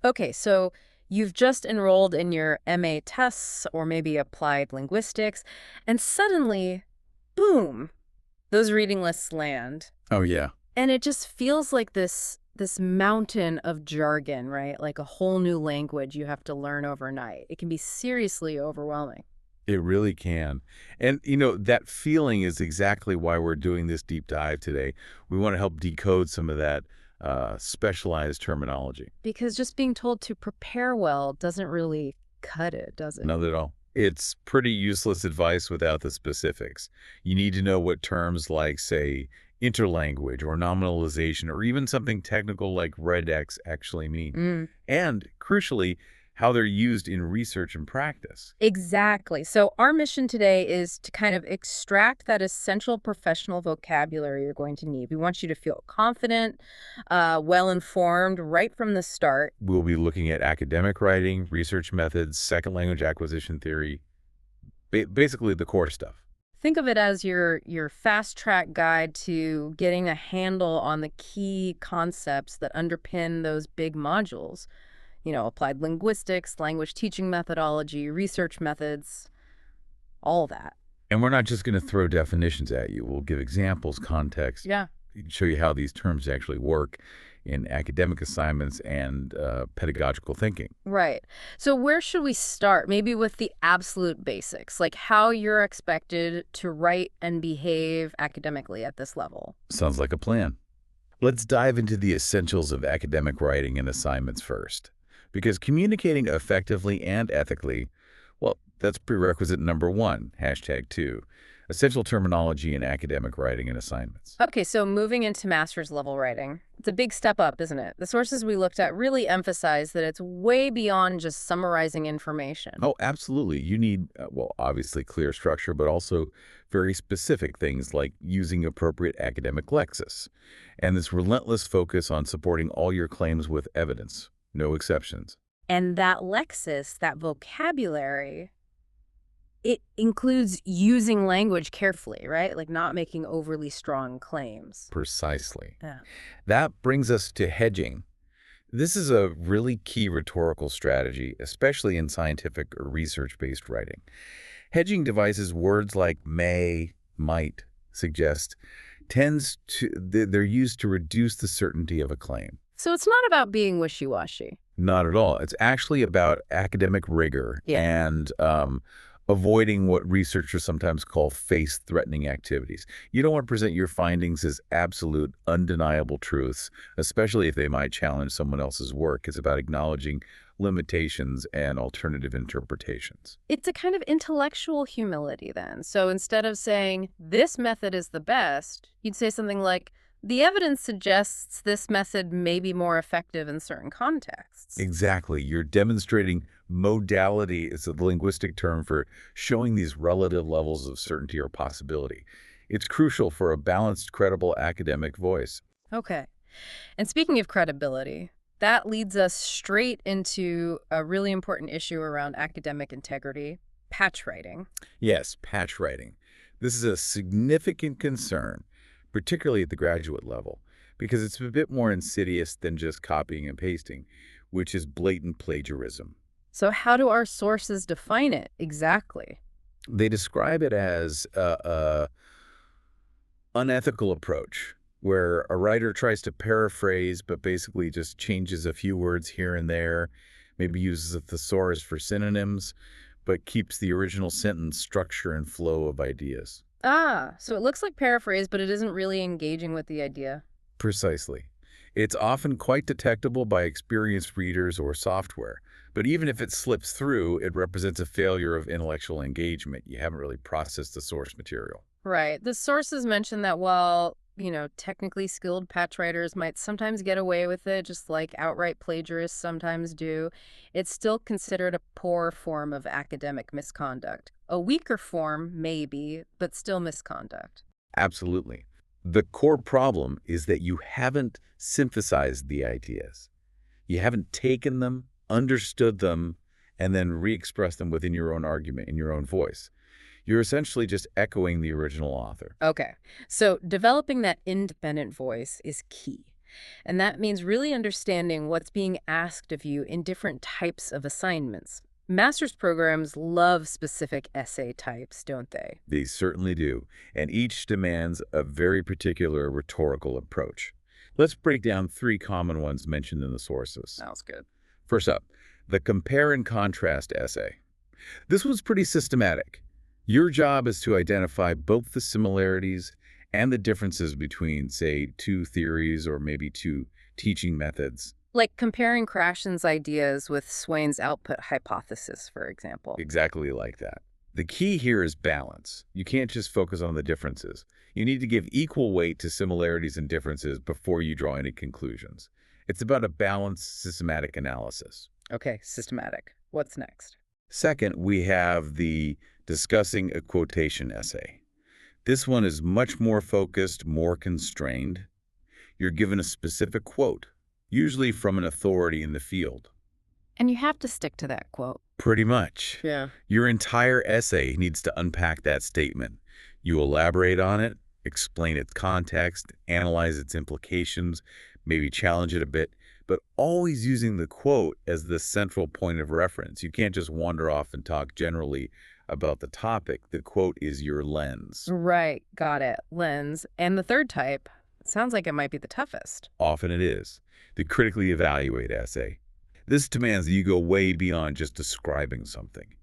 Okay, so you've just enrolled in your MA tests or maybe applied linguistics, and suddenly, boom, those reading lists land. Oh, yeah. And it just feels like this mountain of jargon, right? Like a whole new language you have to learn overnight. It can be seriously overwhelming. It really can. And, that feeling is exactly why we're doing this deep dive today. We want to help decode some of that specialized terminology. Because just being told to prepare well doesn't really cut it, does it? Not at all. It's pretty useless advice without the specifics. You need to know what terms like, say, interlanguage or nominalization or even something technical like regex actually mean. Mm. And, crucially, how they're used in research and practice. Exactly. So our mission today is to kind of extract that essential professional vocabulary you're going to need. We want you to feel confident, well-informed right from the start. We'll be looking at academic writing, research methods, second language acquisition theory, basically the core stuff. Think of it as your fast-track guide to getting a handle on the key concepts that underpin those big modules. Applied linguistics, language teaching methodology, research methods, all that. And we're not just going to throw definitions at you. We'll give examples, context, Yeah. show you how these terms actually work in academic assignments and pedagogical thinking. Right. So where should we start? Maybe with the absolute basics, like how you're expected to write and behave academically at this level. Sounds like a plan. Let's dive into the essentials of academic writing and assignments first. Because communicating effectively and ethically, well, that's prerequisite number one, #2, essential terminology in academic writing and assignments. Okay, so moving into master's level writing, it's a big step up, isn't it? The sources we looked at really emphasize that it's way beyond just summarizing information. Oh, absolutely. You need, obviously clear structure, but also very specific things like using appropriate academic lexis and this relentless focus on supporting all your claims with evidence. No exceptions. And that lexis, that vocabulary, it includes using language carefully, right? Like not making overly strong claims. Precisely. Yeah. That brings us to hedging. This is a really key rhetorical strategy, especially in scientific or research-based writing. Hedging devices words like may, might, suggest, they're used to reduce the certainty of a claim. So it's not about being wishy-washy. Not at all. It's actually about academic rigor Yeah. and avoiding what researchers sometimes call face-threatening activities. You don't want to present your findings as absolute, undeniable truths, especially if they might challenge someone else's work. It's about acknowledging limitations and alternative interpretations. It's a kind of intellectual humility then. So instead of saying, this method is the best, you'd say something like, the evidence suggests this method may be more effective in certain contexts. Exactly. You're demonstrating modality is a linguistic term for showing these relative levels of certainty or possibility. It's crucial for a balanced, credible academic voice. Okay. And speaking of credibility, that leads us straight into a really important issue around academic integrity, patch writing. Yes, patch writing. This is a significant concern, particularly at the graduate level, because it's a bit more insidious than just copying and pasting, which is blatant plagiarism. So how do our sources define it exactly? They describe it as a unethical approach, where a writer tries to paraphrase but basically just changes a few words here and there, maybe uses a thesaurus for synonyms, but keeps the original sentence structure and flow of ideas. Ah, so it looks like paraphrase, but it isn't really engaging with the idea. Precisely. It's often quite detectable by experienced readers or software, but even if it slips through, it represents a failure of intellectual engagement. You haven't really processed the source material. Right. The sources mention that while, technically skilled patch writers might sometimes get away with it, just like outright plagiarists sometimes do, it's still considered a poor form of academic misconduct. A weaker form, maybe, but still misconduct. Absolutely. The core problem is that you haven't synthesized the ideas. You haven't taken them, understood them, and then re-expressed them within your own argument, in your own voice. You're essentially just echoing the original author. Okay, so developing that independent voice is key. And that means really understanding what's being asked of you in different types of assignments. Master's programs love specific essay types, don't they? They certainly do, and each demands a very particular rhetorical approach. Let's break down three common ones mentioned in the sources. Sounds good. First up, the compare and contrast essay. This was pretty systematic. Your job is to identify both the similarities and the differences between, say, two theories or maybe two teaching methods. Like comparing Krashen's ideas with Swain's output hypothesis, for example. Exactly like that. The key here is balance. You can't just focus on the differences. You need to give equal weight to similarities and differences before you draw any conclusions. It's about a balanced, systematic analysis. Okay, systematic. What's next? Second, we have the discussing a quotation essay. This one is much more focused, more constrained. You're given a specific quote, usually from an authority in the field. And you have to stick to that quote. Pretty much. Yeah. Your entire essay needs to unpack that statement. You elaborate on it, explain its context, analyze its implications, maybe challenge it a bit, but always using the quote as the central point of reference. You can't just wander off and talk generally about the topic. The quote is your lens. Right, got it. Lens. And the third type, sounds like it might be the toughest. Often it is. The critically evaluate essay. This demands that you go way beyond just describing something.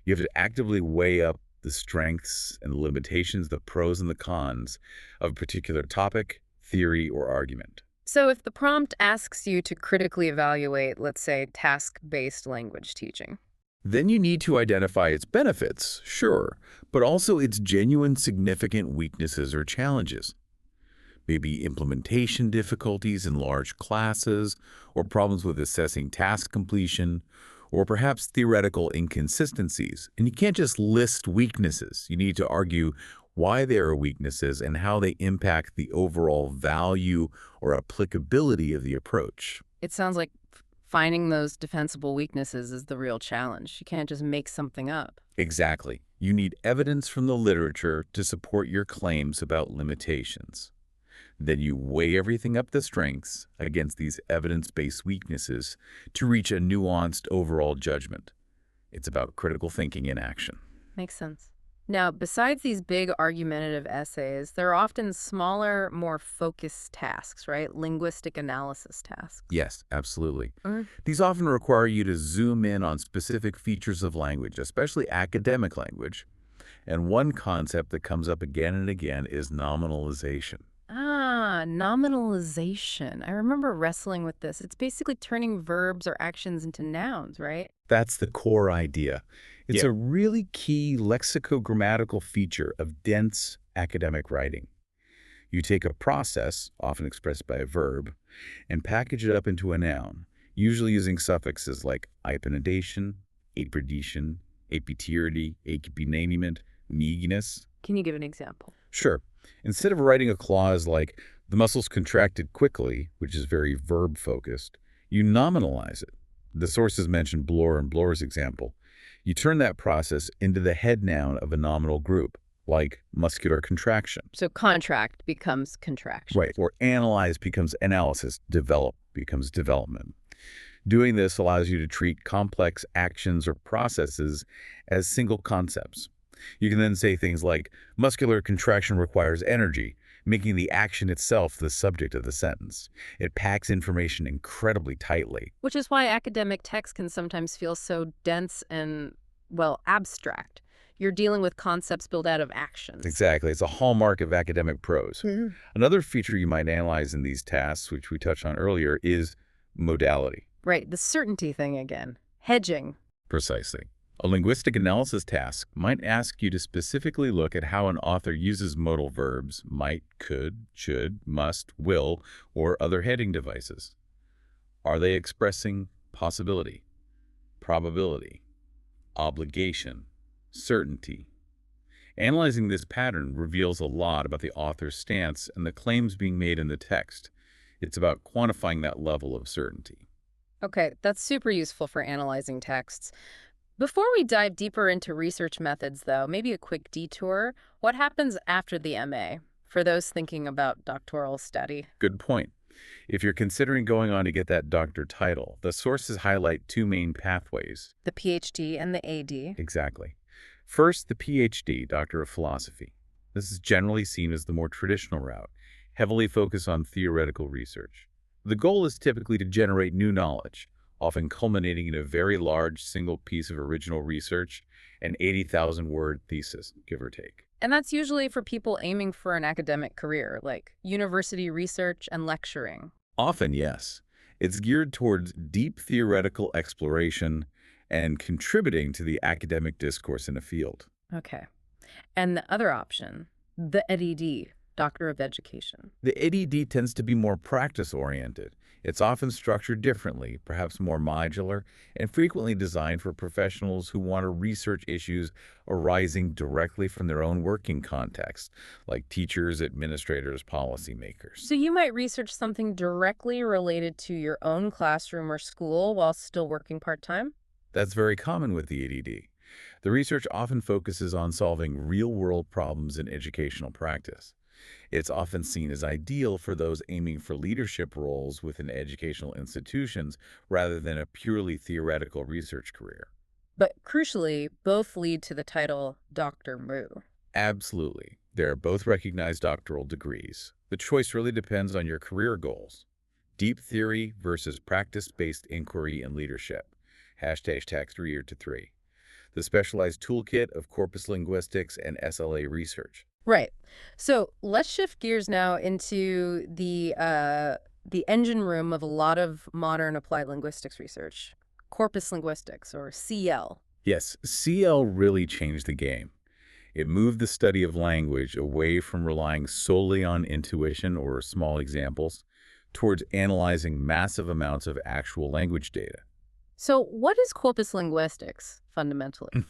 You have to actively weigh up the strengths and the limitations, the pros and the cons of a particular topic, theory, or argument. So if the prompt asks you to critically evaluate, let's say, task-based language teaching. Then you need to identify its benefits, sure, but also its genuine significant weaknesses or challenges. Maybe implementation difficulties in large classes, or problems with assessing task completion, or perhaps theoretical inconsistencies. And you can't just list weaknesses. You need to argue why they are weaknesses and how they impact the overall value or applicability of the approach. It sounds like finding those defensible weaknesses is the real challenge. You can't just make something up. Exactly. You need evidence from the literature to support your claims about limitations. Then you weigh everything up the strengths against these evidence-based weaknesses to reach a nuanced overall judgment. It's about critical thinking in action. Makes sense. Now, besides these big argumentative essays, there are often smaller, more focused tasks, right? Linguistic analysis tasks. Yes, absolutely. These often require you to zoom in on specific features of language, especially academic language. And one concept that comes up again and again is nominalization. Ah, nominalization. I remember wrestling with this. It's basically turning verbs or actions into nouns, right? That's the core idea. It's a really key lexicogrammatical feature of dense academic writing. You take a process, often expressed by a verb, and package it up into a noun, usually using suffixes like hyphenation, aperdation, apiterity, acipinament, meaginess. Can you give an example? Sure. Instead of writing a clause like, the muscles contracted quickly, which is very verb-focused, you nominalize it. The sources mentioned Bloor and Bloor's example. You turn that process into the head noun of a nominal group, like muscular contraction. So contract becomes contraction. Right. Or analyze becomes analysis, develop becomes development. Doing this allows you to treat complex actions or processes as single concepts. You can then say things like, muscular contraction requires energy, making the action itself the subject of the sentence. It packs information incredibly tightly. Which is why academic text can sometimes feel so dense and, well, abstract. You're dealing with concepts built out of actions. Exactly. It's a hallmark of academic prose. Another feature you might analyze in these tasks, which we touched on earlier, is modality. Right, the certainty thing again. Hedging. Precisely. A linguistic analysis task might ask you to specifically look at how an author uses modal verbs, might, could, should, must, will, or other heading devices. Are they expressing possibility, probability, obligation, certainty? Analyzing this pattern reveals a lot about the author's stance and the claims being made in the text. It's about quantifying that level of certainty. Okay, that's super useful for analyzing texts. Before we dive deeper into research methods, though, maybe a quick detour. What happens after the MA for those thinking about doctoral study? Good point. If you're considering going on to get that doctor title, the sources highlight two main pathways. The PhD and the AD. Exactly. First, the PhD, Doctor of Philosophy. This is generally seen as the more traditional route, heavily focused on theoretical research. The goal is typically to generate new knowledge, often culminating in a very large single piece of original research, an 80,000-word thesis, give or take. And that's usually for people aiming for an academic career, like university research and lecturing. Often, yes. It's geared towards deep theoretical exploration and contributing to the academic discourse in a field. Okay. And the other option, the EdD, Doctor of Education. The ADD tends to be more practice-oriented. It's often structured differently, perhaps more modular, and frequently designed for professionals who want to research issues arising directly from their own working context, like teachers, administrators, policymakers. So you might research something directly related to your own classroom or school while still working part-time? That's very common with the ADD. The research often focuses on solving real-world problems in educational practice. It's often seen as ideal for those aiming for leadership roles within educational institutions rather than a purely theoretical research career. But crucially, both lead to the title Dr. Moo. Absolutely. They're both recognized doctoral degrees. The choice really depends on your career goals. Deep theory versus practice-based inquiry and leadership. #3 to 3. The specialized toolkit of corpus linguistics and SLA research. Right. So let's shift gears now into the engine room of a lot of modern applied linguistics research, corpus linguistics, or CL. Yes, CL really changed the game. It moved the study of language away from relying solely on intuition or small examples towards analyzing massive amounts of actual language data. So what is corpus linguistics, fundamentally?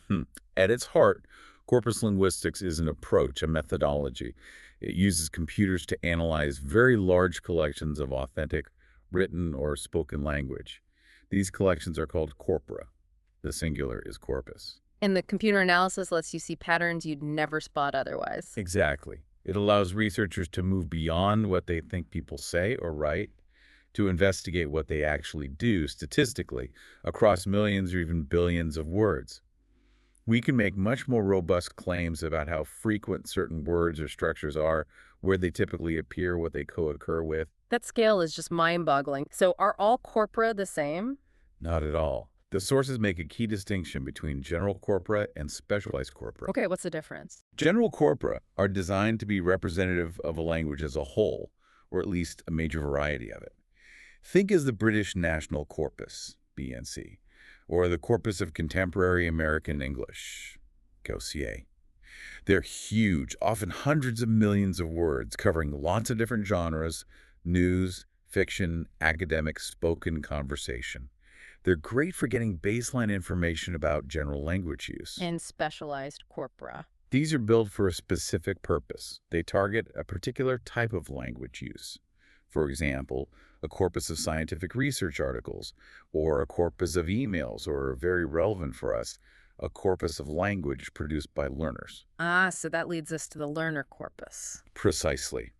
At its heart, corpus linguistics is an approach, a methodology. It uses computers to analyze very large collections of authentic, written or spoken language. These collections are called corpora. The singular is corpus. And the computer analysis lets you see patterns you'd never spot otherwise. Exactly. It allows researchers to move beyond what they think people say or write to investigate what they actually do statistically across millions or even billions of words. We can make much more robust claims about how frequent certain words or structures are, where they typically appear, what they co-occur with. That scale is just mind-boggling. So are all corpora the same? Not at all. The sources make a key distinction between general corpora and specialized corpora. Okay, what's the difference? General corpora are designed to be representative of a language as a whole, or at least a major variety of it. Think as the British National Corpus, BNC, or the Corpus of Contemporary American English, COCA. They're huge, often hundreds of millions of words, covering lots of different genres: news, fiction, academic, spoken conversation. They're great for getting baseline information about general language use. And specialized corpora. These are built for a specific purpose. They target a particular type of language use. For example, a corpus of scientific research articles, or a corpus of emails, or very relevant for us, a corpus of language produced by learners. Ah, so that leads us to the learner corpus. Precisely.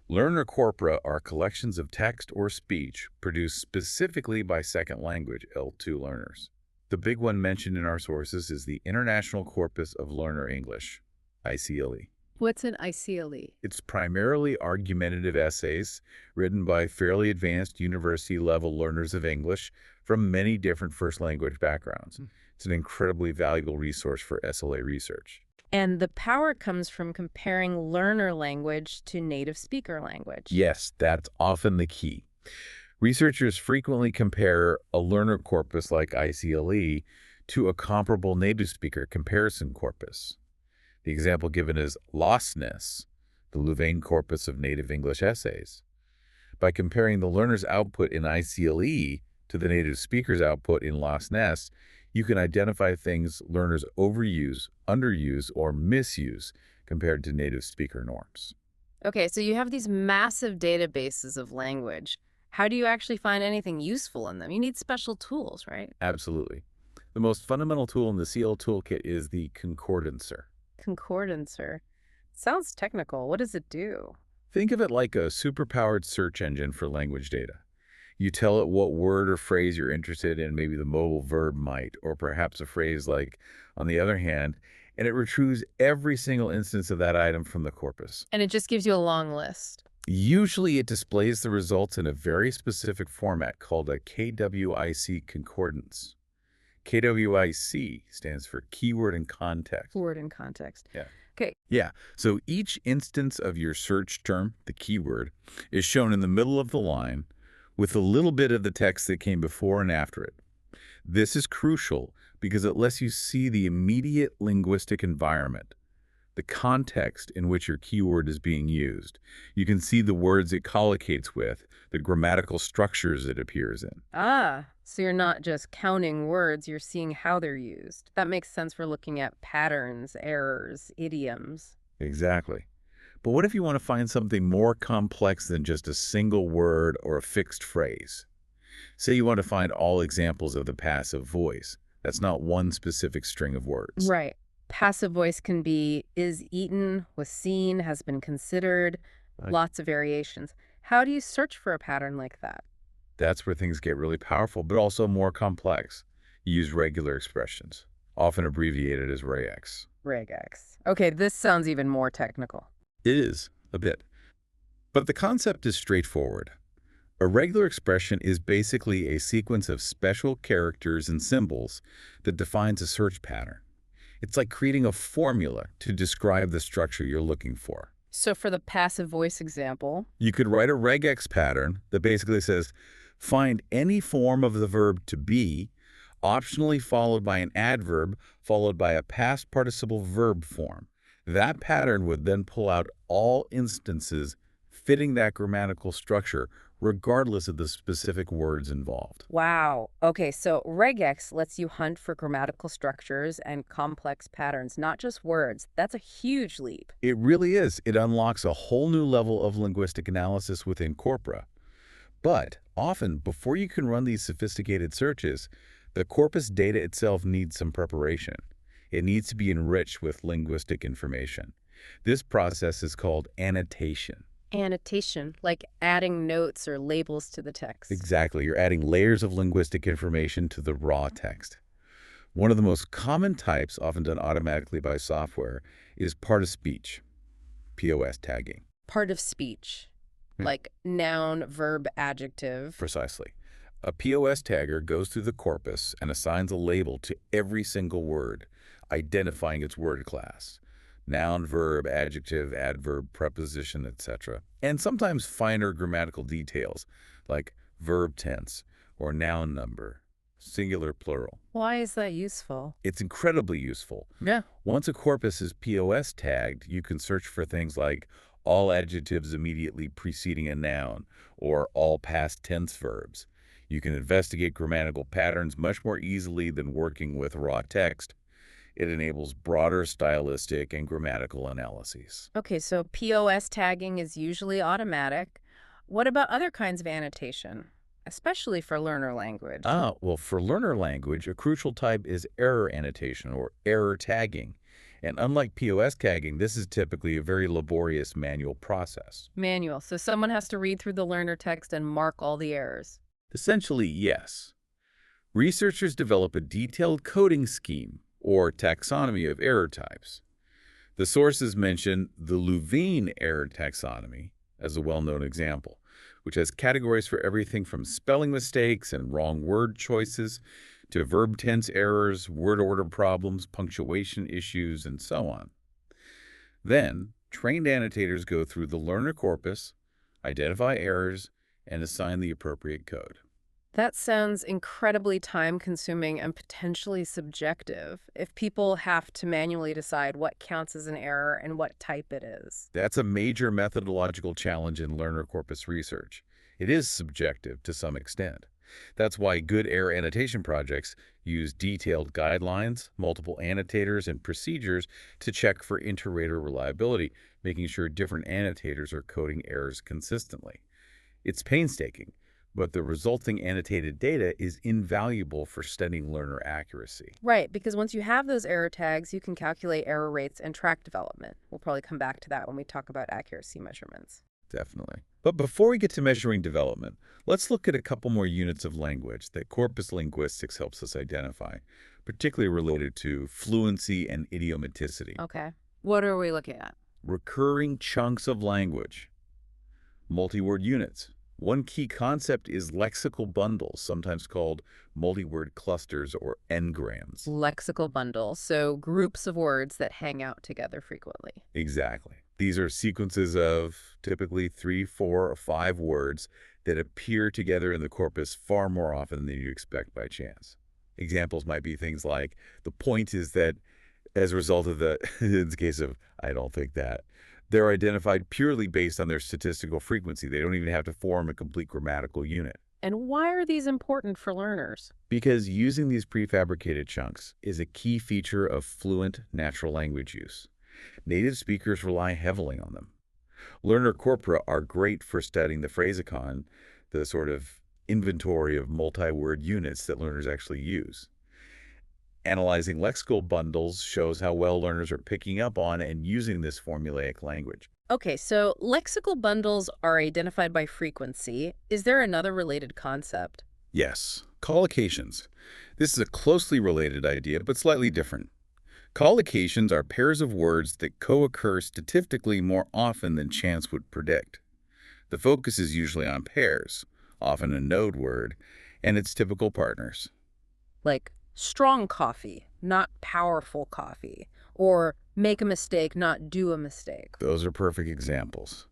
Learner corpora are collections of text or speech produced specifically by second language L2 learners. The big one mentioned in our sources is the International Corpus of Learner English, ICLE. What's an ICLE? It's primarily argumentative essays written by fairly advanced university-level learners of English from many different first language backgrounds. It's an incredibly valuable resource for SLA research. And the power comes from comparing learner language to native speaker language. Yes, that's often the key. Researchers frequently compare a learner corpus like ICLE to a comparable native speaker comparison corpus. The example given is Lostness, the Louvain corpus of native English essays. By comparing the learner's output in ICLE to the native speaker's output in Lostness, you can identify things learners overuse, underuse, or misuse compared to native speaker norms. Okay, so you have these massive databases of language. How do you actually find anything useful in them? You need special tools, right? Absolutely. The most fundamental tool in the CL toolkit is the concordancer. Concordancer. Sounds technical. What does it do? Think of it like a superpowered search engine for language data. You tell it what word or phrase you're interested in, maybe the mobile verb might, or perhaps a phrase like, on the other hand, and it retrieves every single instance of that item from the corpus. And it just gives you a long list. Usually it displays the results in a very specific format called a KWIC concordance. KWIC stands for keyword and context. Word in context. Yeah. Okay. Yeah, so each instance of your search term, the keyword, is shown in the middle of the line with a little bit of the text that came before and after it. This is crucial because it lets you see the immediate linguistic environment, the context in which your keyword is being used. You can see the words it collocates with, the grammatical structures it appears in. Ah, so you're not just counting words, you're seeing how they're used. That makes sense for looking at patterns, errors, idioms. Exactly. But what if you want to find something more complex than just a single word or a fixed phrase? Say you want to find all examples of the passive voice. That's not one specific string of words. Right. Passive voice can be is eaten, was seen, has been considered, Right. lots of variations. How do you search for a pattern like that? That's where things get really powerful, but also more complex. You use regular expressions, often abbreviated as regex. Regex. Okay, this sounds even more technical. It is, a bit. But the concept is straightforward. A regular expression is basically a sequence of special characters and symbols that defines a search pattern. It's like creating a formula to describe the structure you're looking for. So for the passive voice example, You could write a regex pattern that basically says, find any form of the verb to be, optionally followed by an adverb, followed by a past participle verb form. That pattern would then pull out all instances fitting that grammatical structure, regardless of the specific words involved. wow. Okay, so regex lets you hunt for grammatical structures and complex patterns, not just words. That's a huge leap. It really is. It unlocks a whole new level of linguistic analysis within corpora. But often, before you can run these sophisticated searches, the corpus data itself needs some preparation. It needs to be enriched with linguistic information. This process is called annotation. Annotation, like adding notes or labels to the text. Exactly. You're adding layers of linguistic information to the raw text. One of the most common types, often done automatically by software, is part of speech, POS tagging. Part of speech, Hmm. like noun, verb, adjective. Precisely. A POS tagger goes through the corpus and assigns a label to every single word, identifying its word class. Noun, verb, adjective, adverb, preposition, etc. And sometimes finer grammatical details, like verb tense or noun number, singular, plural. Why is that useful? It's incredibly useful. Yeah. Once a corpus is POS tagged, you can search for things like all adjectives immediately preceding a noun or all past tense verbs. You can investigate grammatical patterns much more easily than working with raw text. It enables broader stylistic and grammatical analyses. Okay, so POS tagging is usually automatic. What about other kinds of annotation, especially for learner language? Well, for learner language, a crucial type is error annotation or error tagging. And unlike POS tagging, this is typically a very laborious manual process. Manual. So someone has to read through the learner text and mark all the errors. Essentially, yes. Researchers develop a detailed coding scheme or taxonomy of error types. The sources mention the Louvain error taxonomy as a well-known example, which has categories for everything from spelling mistakes and wrong word choices to verb tense errors, word order problems, punctuation issues, and so on. Then, trained annotators go through the learner corpus, identify errors, and assign the appropriate code. That sounds incredibly time-consuming and potentially subjective if people have to manually decide what counts as an error and what type it is. That's a major methodological challenge in learner corpus research. It is subjective to some extent. That's why good error annotation projects use detailed guidelines, multiple annotators, and procedures to check for inter-rater reliability, making sure different annotators are coding errors consistently. It's painstaking, but the resulting annotated data is invaluable for studying learner accuracy. Right, because once you have those error tags, you can calculate error rates and track development. We'll probably come back to that when we talk about accuracy measurements. Definitely. But before we get to measuring development, let's look at a couple more units of language that corpus linguistics helps us identify, particularly related to fluency and idiomaticity. Okay. What are we looking at? Recurring chunks of language. Multi-word units. One key concept is lexical bundles, sometimes called multi-word clusters or n-grams. Lexical bundles, so groups of words that hang out together frequently. Exactly. These are sequences of typically 3, 4, or 5 words that appear together in the corpus far more often than you expect by chance. Examples might be things like, the point is that as a result of the, in the case of, I don't think that, they're identified purely based on their statistical frequency. They don't even have to form a complete grammatical unit. And why are these important for learners? Because using these prefabricated chunks is a key feature of fluent natural language use. Native speakers rely heavily on them. Learner corpora are great for studying the phrasicon, the sort of inventory of multi-word units that learners actually use. Analyzing lexical bundles shows how well learners are picking up on and using this formulaic language. Okay, so lexical bundles are identified by frequency. Is there another related concept? Yes, collocations. This is a closely related idea, but slightly different. Collocations are pairs of words that co-occur statistically more often than chance would predict. The focus is usually on pairs, often a node word, and its typical partners. Like strong coffee, not powerful coffee, or make a mistake, not do a mistake. Those are perfect examples.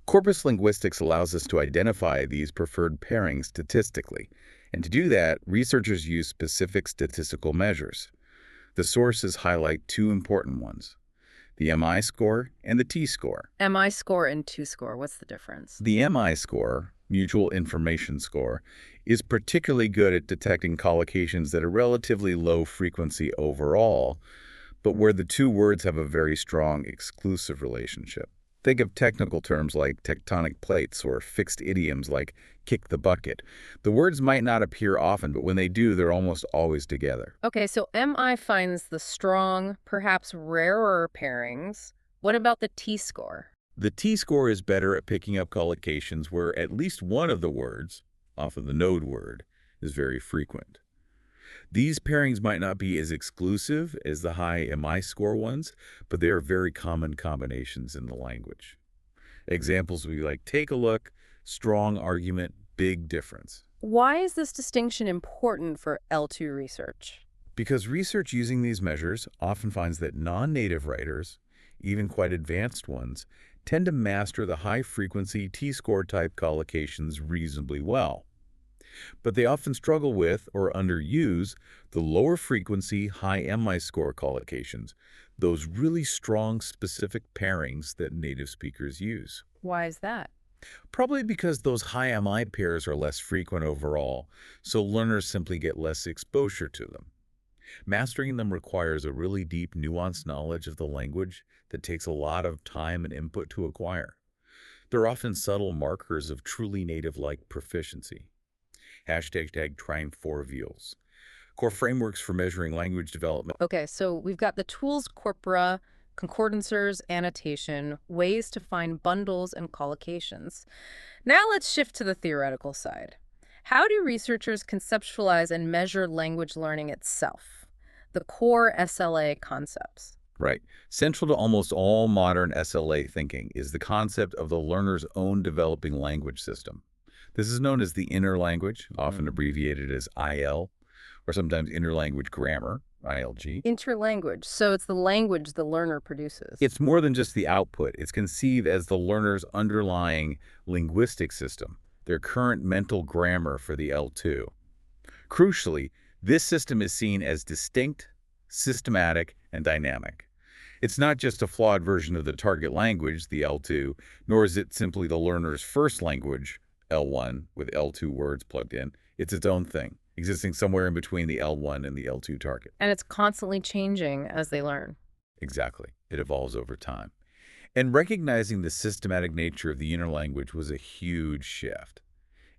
Corpus linguistics allows us to identify these preferred pairings statistically, and to do that, researchers use specific statistical measures. The sources highlight two important ones, the MI score and the T-score. MI score and T-score, what's the difference? The MI score, Mutual Information Score, is particularly good at detecting collocations that are relatively low frequency overall, but where the two words have a very strong exclusive relationship. Think of technical terms like tectonic plates or fixed idioms like kick the bucket. The words might not appear often, but when they do, they're almost always together. Okay, so MI finds the strong, perhaps rarer pairings. What about the T-score? The T-score is better at picking up collocations where at least one of the words, often the node word, is very frequent. These pairings might not be as exclusive as the high MI score ones, but they are very common combinations in the language. Examples would be like, take a look, strong argument, big difference. Why is this distinction important for L2 research? Because research using these measures often finds that non-native writers, even quite advanced ones, tend to master the high-frequency T-score type collocations reasonably well. But they often struggle with or underuse the lower frequency high MI score collocations, those really strong specific pairings that native speakers use. Why is that? Probably because those high MI pairs are less frequent overall, so learners simply get less exposure to them. Mastering them requires a really deep, nuanced knowledge of the language that takes a lot of time and input to acquire. They're often subtle markers of truly native-like proficiency. #trying for reveals. Core frameworks for measuring language development. Okay, so we've got the tools corpora, concordancers, annotation, ways to find bundles and collocations. Now let's shift to the theoretical side. How do researchers conceptualize and measure language learning itself? The core SLA concepts. Right. Central to almost all modern SLA thinking is the concept of the learner's own developing language system. This is known as the inner language, often abbreviated as IL, or sometimes interlanguage grammar, ILG. Interlanguage, so it's the language the learner produces. It's more than just the output. It's conceived as the learner's underlying linguistic system, their current mental grammar for the L2. Crucially, this system is seen as distinct, systematic, and dynamic. It's not just a flawed version of the target language, the L2, nor is it simply the learner's first language, L1, with L2 words plugged in. It's its own thing, existing somewhere in between the L1 and the L2 target. And it's constantly changing as they learn. Exactly. It evolves over time. And recognizing the systematic nature of the inner language was a huge shift.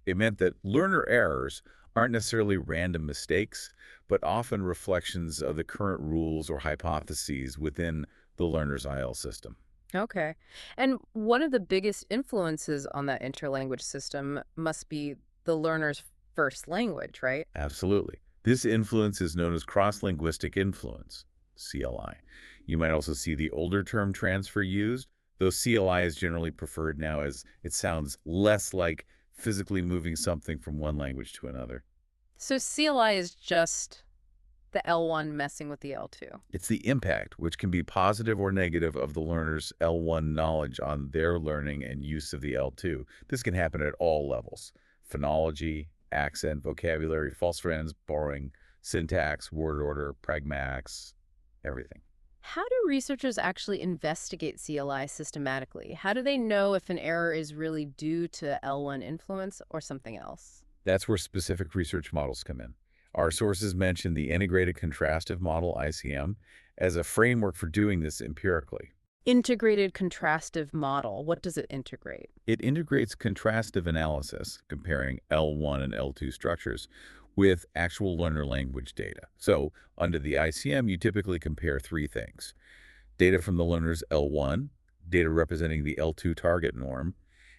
It meant that learner errors aren't necessarily random mistakes, but often reflections of the current rules or hypotheses within the learner's IL system. Okay. And one of the biggest influences on that interlanguage system must be the learner's first language, right? Absolutely. This influence is known as cross-linguistic influence, CLI. You might also see the older term transfer used, though CLI is generally preferred now as it sounds less like physically moving something from one language to another. So CLI is just the L1 messing with the L2. It's the impact, which can be positive or negative, of the learner's L1 knowledge on their learning and use of the L2. This can happen at all levels: phonology, accent, vocabulary, false friends, borrowing, syntax, word order, pragmatics, everything. How do researchers actually investigate CLI systematically? How do they know if an error is really due to L1 influence or something else? That's where specific research models come in. Our sources mention the Integrated Contrastive Model, ICM, as a framework for doing this empirically. Integrated contrastive model. What does it integrate? It integrates contrastive analysis, comparing L1 and L2 structures, with actual learner language data. So, under the ICM, you typically compare three things: data from the learner's L1, data representing the L2 target norm,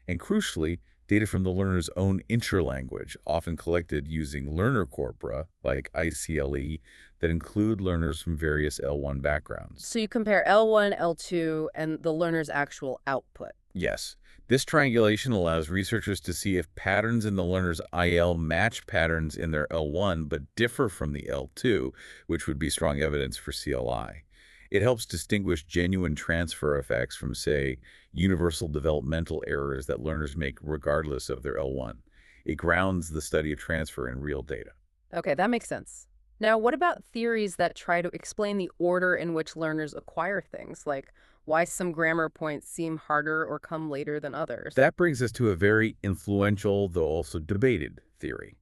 and crucially, data from the learner's own interlanguage, often collected using learner corpora like ICLE that include learners from various L1 backgrounds. So you compare L1, L2, and the learner's actual output. Yes, this triangulation allows researchers to see if patterns in the learner's IL match patterns in their L1 but differ from the L2, which would be strong evidence for CLI. It helps distinguish genuine transfer effects from, say, universal developmental errors that learners make regardless of their L1. It grounds the study of transfer in real data. Okay, that makes sense. Now, what about theories that try to explain the order in which learners acquire things, like why some grammar points seem harder or come later than others? That brings us to a very influential, though also debated, theory: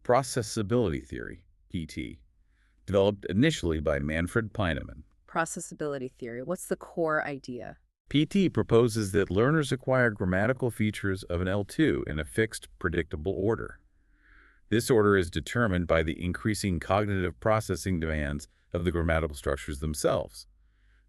processability theory, PT, developed initially by Manfred Peinemann. Processability theory. What's the core idea? PT proposes that learners acquire grammatical features of an L2 in a fixed, predictable order. This order is determined by the increasing cognitive processing demands of the grammatical structures themselves.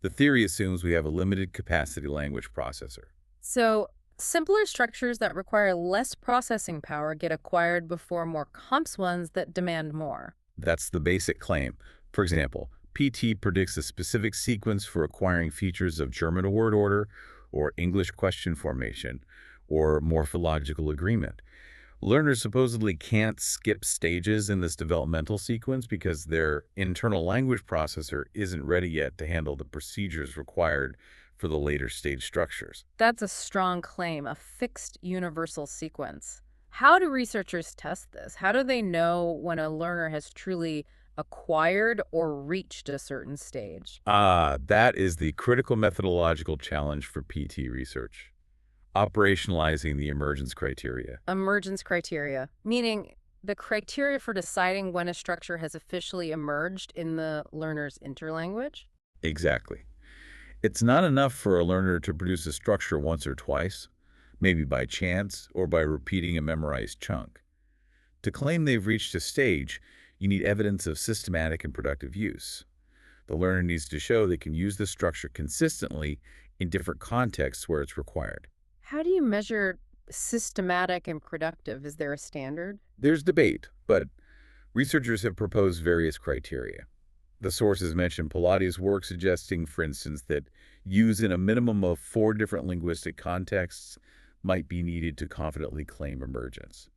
The theory assumes we have a limited capacity language processor. So, simpler structures that require less processing power get acquired before more complex ones that demand more. That's the basic claim. For example, PT predicts a specific sequence for acquiring features of German word order or English question formation or morphological agreement. Learners supposedly can't skip stages in this developmental sequence because their internal language processor isn't ready yet to handle the procedures required for the later stage structures. That's a strong claim, a fixed universal sequence. How do researchers test this? How do they know when a learner has truly acquired or reached a certain stage? That is the critical methodological challenge for PT research: operationalizing the emergence criteria. Emergence criteria, meaning the criteria for deciding when a structure has officially emerged in the learner's interlanguage? Exactly. It's not enough for a learner to produce a structure once or twice, maybe by chance or by repeating a memorized chunk. To claim they've reached a stage, you need evidence of systematic and productive use. The learner needs to show they can use the structure consistently in different contexts where it's required. How do you measure systematic and productive? Is there a standard? There's debate, but researchers have proposed various criteria. The sources mention Pilates' work suggesting, for instance, that use in a minimum of 4 different linguistic contexts might be needed to confidently claim emergence.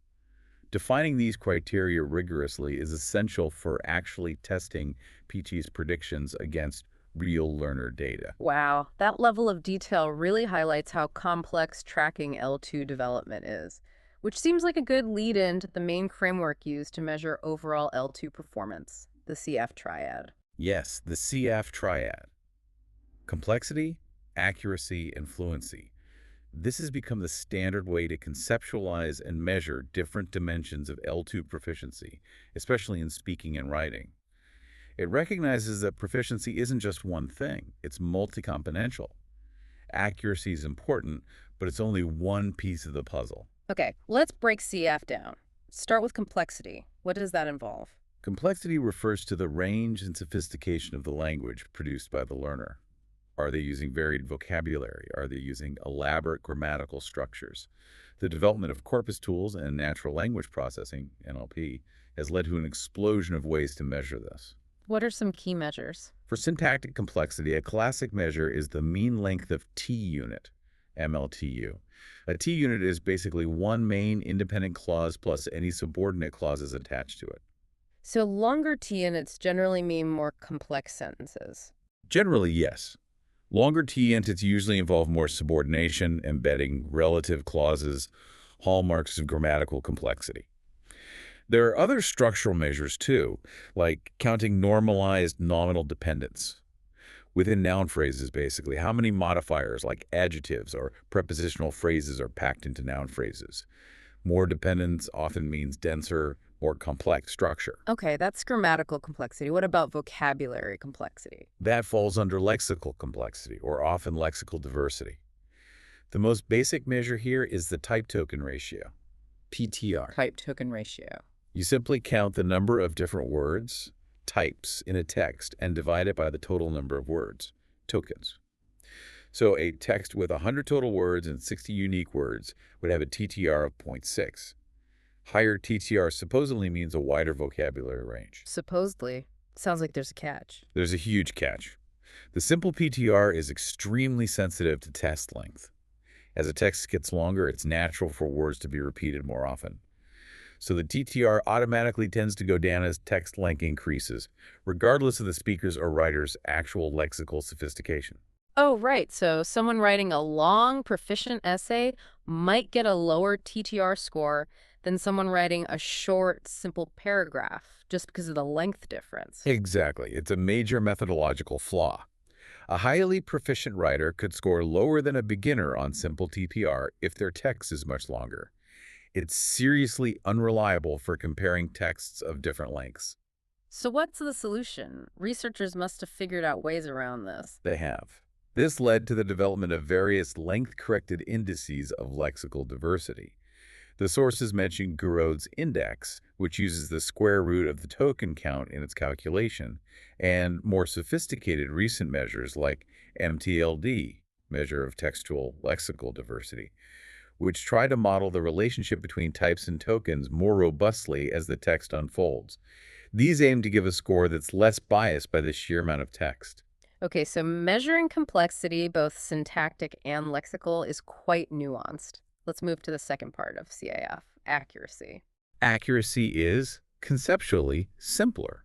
Defining these criteria rigorously is essential for actually testing PT's predictions against real learner data. Wow, that level of detail really highlights how complex tracking L2 development is, which seems like a good lead-in to the main framework used to measure overall L2 performance, the CF triad. Yes, the CF triad: complexity, accuracy, and fluency. This has become the standard way to conceptualize and measure different dimensions of L2 proficiency, especially in speaking and writing. It recognizes that proficiency isn't just one thing, it's multi-componential. Accuracy is important, but it's only one piece of the puzzle. Okay, let's break CF down. Start with complexity. What does that involve? Complexity refers to the range and sophistication of the language produced by the learner. Are they using varied vocabulary? Are they using elaborate grammatical structures? The development of corpus tools and natural language processing, NLP, has led to an explosion of ways to measure this. What are some key measures? For syntactic complexity, a classic measure is the mean length of T unit, MLTU. A T unit is basically one main independent clause plus any subordinate clauses attached to it. So longer T units generally mean more complex sentences. Generally, yes. Longer T units usually involve more subordination, embedding, relative clauses, hallmarks of grammatical complexity. There are other structural measures, too, like counting normalized nominal dependence. Within noun phrases, basically, how many modifiers like adjectives or prepositional phrases are packed into noun phrases. More dependence often means denser, more complex structure. Okay, that's grammatical complexity. What about vocabulary complexity? That falls under lexical complexity, or often lexical diversity. The most basic measure here is the type token ratio, PTR. Type token ratio. You simply count the number of different words, types, in a text and divide it by the total number of words, tokens. So a text with 100 total words and 60 unique words would have a TTR of 0.6. Higher TTR supposedly means a wider vocabulary range. Supposedly. Sounds like there's a catch. There's a huge catch. The simple PTR is extremely sensitive to text length. As a text gets longer, it's natural for words to be repeated more often. So the TTR automatically tends to go down as text length increases, regardless of the speaker's or writer's actual lexical sophistication. Oh, right. So someone writing a long, proficient essay might get a lower TTR score than someone writing a short, simple paragraph just because of the length difference. Exactly. It's a major methodological flaw. A highly proficient writer could score lower than a beginner on simple TPR if their text is much longer. It's seriously unreliable for comparing texts of different lengths. So what's the solution? Researchers must have figured out ways around this. They have. This led to the development of various length-corrected indices of lexical diversity. The sources mention Gouraud's index, which uses the square root of the token count in its calculation, and more sophisticated recent measures like MTLD, measure of textual lexical diversity, which try to model the relationship between types and tokens more robustly as the text unfolds. These aim to give a score that's less biased by the sheer amount of text. Okay, so measuring complexity, both syntactic and lexical, is quite nuanced. Let's move to the second part of CAF, accuracy. Accuracy is, conceptually, simpler.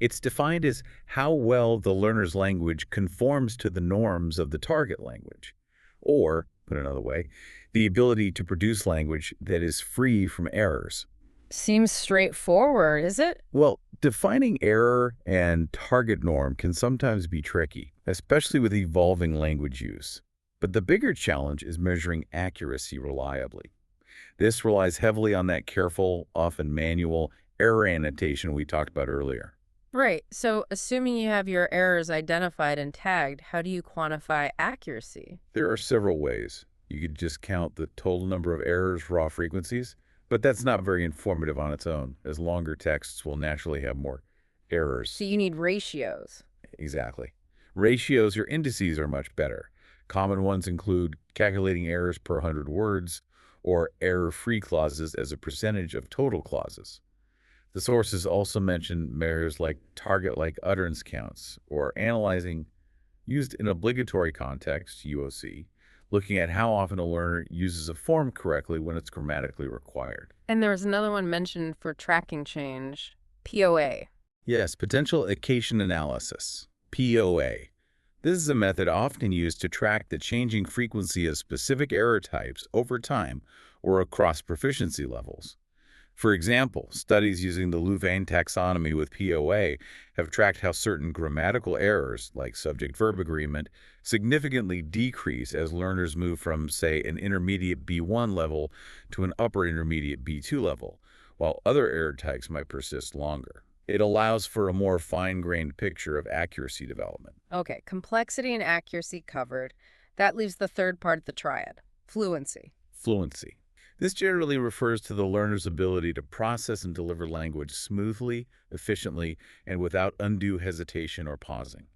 It's defined as how well the learner's language conforms to the norms of the target language, or, put another way, the ability to produce language that is free from errors. Seems straightforward, is it? Well, defining error and target norm can sometimes be tricky, especially with evolving language use. But the bigger challenge is measuring accuracy reliably. This relies heavily on that careful, often manual, error annotation we talked about earlier. Right. So assuming you have your errors identified and tagged, how do you quantify accuracy? There are several ways. You could just count the total number of errors, raw frequencies, but that's not very informative on its own, as longer texts will naturally have more errors. So you need ratios. Exactly. Ratios or indices are much better. Common ones include calculating errors per 100 words or error-free clauses as a percentage of total clauses. The sources also mention measures like target-like utterance counts or analyzing, used in obligatory context, UOC, looking at how often a learner uses a form correctly when it's grammatically required. And there was another one mentioned for tracking change, POA. Yes, potential occasion analysis, POA. This is a method often used to track the changing frequency of specific error types over time or across proficiency levels. For example, studies using the Louvain taxonomy with POA have tracked how certain grammatical errors, like subject-verb agreement, significantly decrease as learners move from, say, an intermediate B1 level to an upper intermediate B2 level, while other error types might persist longer. It allows for a more fine-grained picture of accuracy development. Okay, complexity and accuracy covered. That leaves the third part of the triad, fluency. Fluency. This generally refers to the learner's ability to process and deliver language smoothly, efficiently, and without undue hesitation or pausing.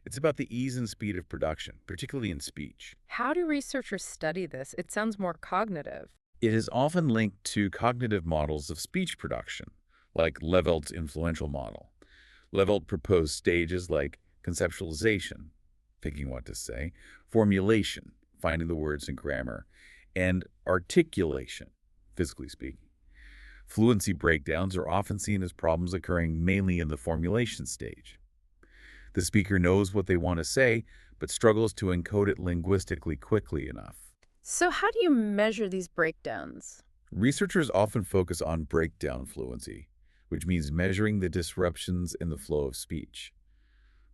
It's about the ease and speed of production, particularly in speech. How do researchers study this? It sounds more cognitive. It is often linked to cognitive models of speech production, like Leveld's influential model. Leveld proposed stages like conceptualization, thinking what to say, formulation, finding the words and grammar, and articulation, physically speaking. Fluency breakdowns are often seen as problems occurring mainly in the formulation stage. The speaker knows what they want to say, but struggles to encode it linguistically quickly enough. So how do you measure these breakdowns? Researchers often focus on breakdown fluency, which means measuring the disruptions in the flow of speech.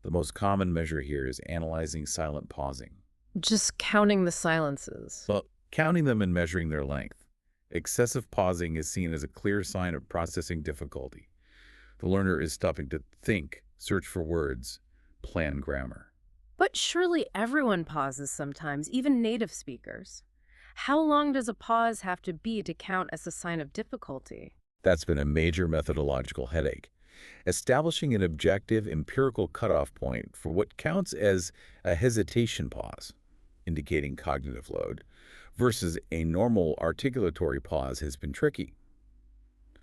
The most common measure here is analyzing silent pausing. Just counting the silences. Well, counting them and measuring their length. Excessive pausing is seen as a clear sign of processing difficulty. The learner is stopping to think, search for words, plan grammar. But surely everyone pauses sometimes, even native speakers. How long does a pause have to be to count as a sign of difficulty? That's been a major methodological headache. Establishing an objective empirical cutoff point for what counts as a hesitation pause, indicating cognitive load, versus a normal articulatory pause has been tricky.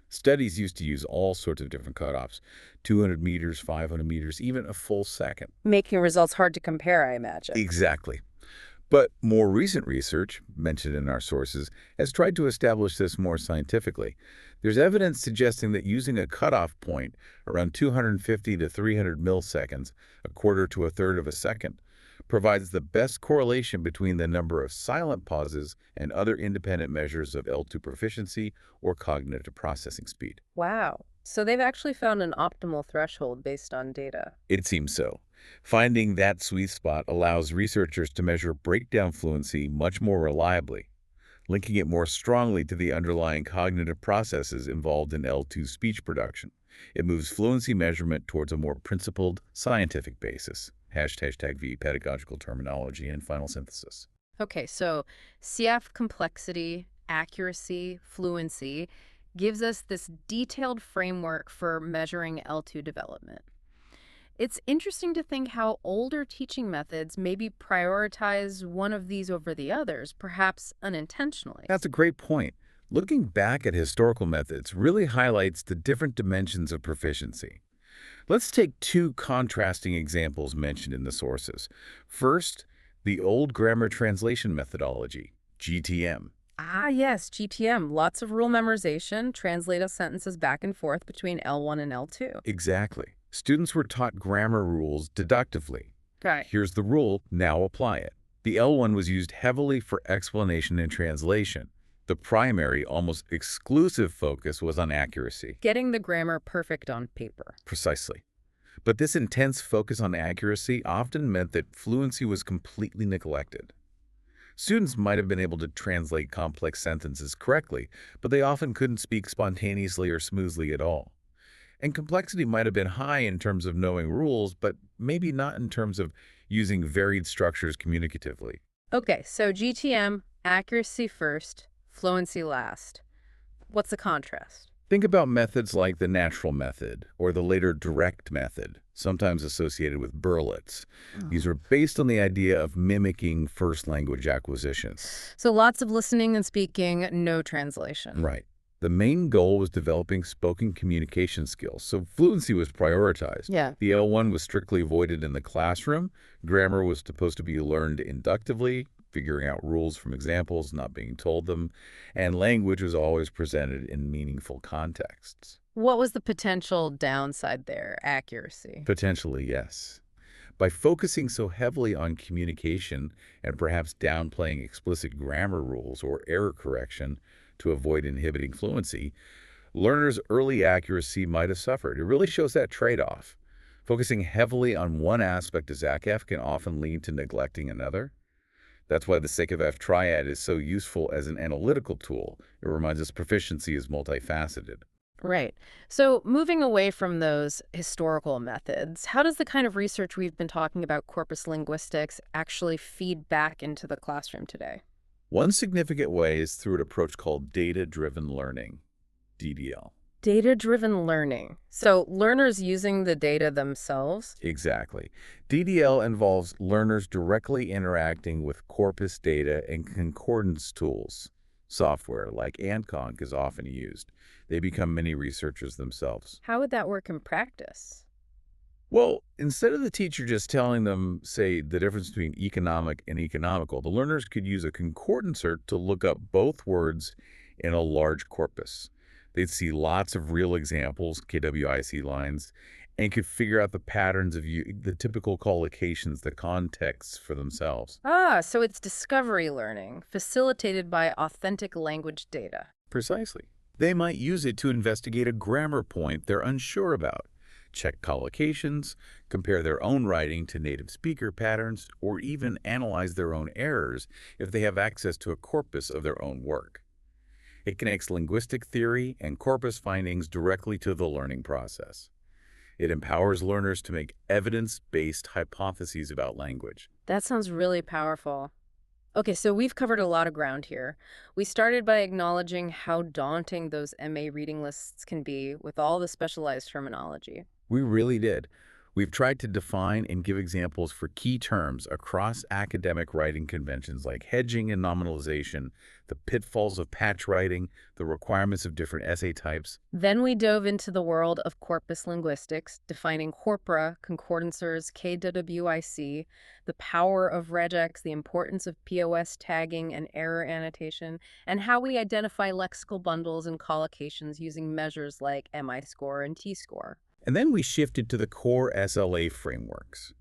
Studies used to use all sorts of different cutoffs, 200 meters, 500 meters, even a full second. Making results hard to compare, I imagine. Exactly. But more recent research, mentioned in our sources, has tried to establish this more scientifically. There's evidence suggesting that using a cutoff point around 250 to 300 milliseconds, a quarter to a third of a second, provides the best correlation between the number of silent pauses and other independent measures of L2 proficiency or cognitive processing speed. Wow. So they've actually found an optimal threshold based on data. It seems so. Finding that sweet spot allows researchers to measure breakdown fluency much more reliably, linking it more strongly to the underlying cognitive processes involved in L2 speech production. It moves fluency measurement towards a more principled, scientific basis. Hashtag V, pedagogical terminology, and final synthesis. Okay, so CF complexity, accuracy, fluency gives us this detailed framework for measuring L2 development. It's interesting to think how older teaching methods maybe prioritize one of these over the others, perhaps unintentionally. That's a great point. Looking back at historical methods really highlights the different dimensions of proficiency. Let's take two contrasting examples mentioned in the sources. First, the old grammar translation methodology, GTM. Ah, yes, GTM. Lots of rule memorization, translate a sentences back and forth between L1 and L2. Exactly. Students were taught grammar rules deductively. Okay. Here's the rule, now apply it. The L1 was used heavily for explanation and translation. The primary, almost exclusive focus was on accuracy. Getting the grammar perfect on paper. Precisely. But this intense focus on accuracy often meant that fluency was completely neglected. Students might have been able to translate complex sentences correctly, but they often couldn't speak spontaneously or smoothly at all. And complexity might have been high in terms of knowing rules, but maybe not in terms of using varied structures communicatively. Okay, so GTM, accuracy first, fluency last. What's the contrast? Think about methods like the natural method or the later direct method, sometimes associated with Berlitz. These are based on the idea of mimicking first language acquisition. So lots of listening and speaking, no translation. Right. The main goal was developing spoken communication skills, so fluency was prioritized. Yeah. The L1 was strictly avoided in the classroom. Grammar was supposed to be learned inductively, figuring out rules from examples, not being told them, and language was always presented in meaningful contexts. What was the potential downside there? Accuracy. Potentially, yes. By focusing so heavily on communication and perhaps downplaying explicit grammar rules or error correction to avoid inhibiting fluency, learners' early accuracy might have suffered. It really shows that trade-off. Focusing heavily on one aspect of ZACF can often lead to neglecting another. That's why the SICF triad is so useful as an analytical tool. It reminds us proficiency is multifaceted. Right. So moving away from those historical methods, how does the kind of research we've been talking about, corpus linguistics, actually feed back into the classroom today? One significant way is through an approach called data-driven learning, DDL. Data-driven learning. So learners using the data themselves? Exactly. DDL involves learners directly interacting with corpus data and concordance tools. Software like Anconc is often used. They become mini researchers themselves. How would that work in practice? Well, instead of the teacher just telling them, say, the difference between economic and economical, the learners could use a concordancer to look up both words in a large corpus. They'd see lots of real examples, KWIC lines, and could figure out the patterns of the typical collocations, the contexts for themselves. Ah, so it's discovery learning, facilitated by authentic language data. Precisely. They might use it to investigate a grammar point they're unsure about, check collocations, compare their own writing to native speaker patterns, or even analyze their own errors if they have access to a corpus of their own work. It connects linguistic theory and corpus findings directly to the learning process. It empowers learners to make evidence-based hypotheses about language. That sounds really powerful. Okay, so we've covered a lot of ground here. We started by acknowledging how daunting those MA reading lists can be with all the specialized terminology. We really did. We've tried to define and give examples for key terms across academic writing conventions like hedging and nominalization, the pitfalls of patch writing, the requirements of different essay types. Then we dove into the world of corpus linguistics, defining corpora, concordancers, KWIC, the power of regex, the importance of POS tagging and error annotation, and how we identify lexical bundles and collocations using measures like MI score and T-score. And then we shifted to the core SLA frameworks.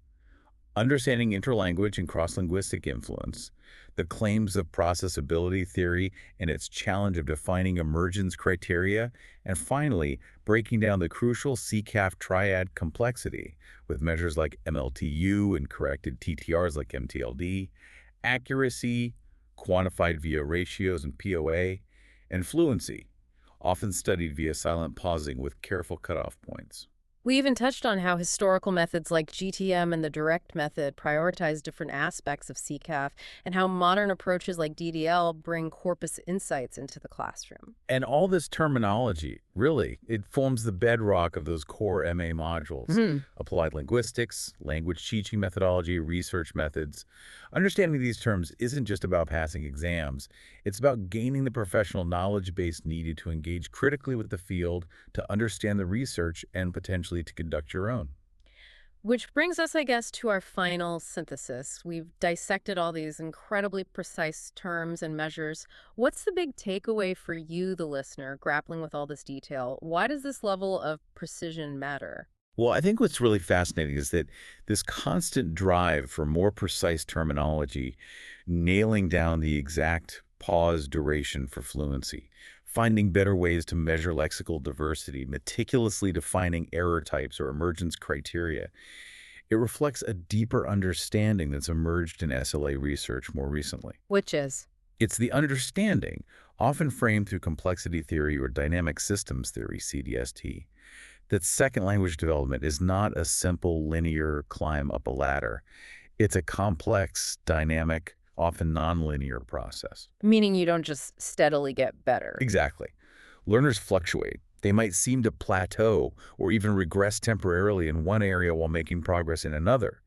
Understanding interlanguage and cross-linguistic influence, the claims of processability theory and its challenge of defining emergence criteria, and finally, breaking down the crucial CCAF triad complexity with measures like MLTU and corrected TTRs like MTLD, accuracy, quantified via ratios and POA, and fluency, often studied via silent pausing with careful cutoff points. We even touched on how historical methods like GTM and the direct method prioritize different aspects of CCAF, and how modern approaches like DDL bring corpus insights into the classroom. And all this terminology, really, it forms the bedrock of those core MA modules. Applied linguistics, language teaching methodology, research methods. Understanding these terms isn't just about passing exams. It's about gaining the professional knowledge base needed to engage critically with the field, to understand the research, and potentially to conduct your own. Which brings us, I guess, to our final synthesis. We've dissected all these incredibly precise terms and measures. What's the big takeaway for you, the listener, grappling with all this detail? Why does this level of precision matter? Well, I think what's really fascinating is that this constant drive for more precise terminology, nailing down the exact pause duration for fluency, finding better ways to measure lexical diversity, meticulously defining error types or emergence criteria. It reflects a deeper understanding that's emerged in SLA research more recently. Which is? It's the understanding, often framed through complexity theory or dynamic systems theory, CDST, that second language development is not a simple linear climb up a ladder. It's a complex, dynamic, often nonlinear process. Meaning you don't just steadily get better. Exactly. Learners fluctuate. They might seem to plateau or even regress temporarily in one area while making progress in another.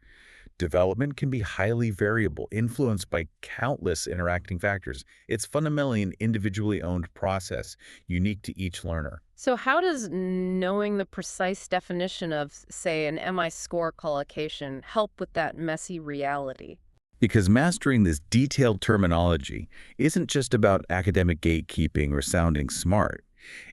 Development can be highly variable, influenced by countless interacting factors. It's fundamentally an individually owned process, unique to each learner. So how does knowing the precise definition of, say, an MI score collocation help with that messy reality? Because mastering this detailed terminology isn't just about academic gatekeeping or sounding smart.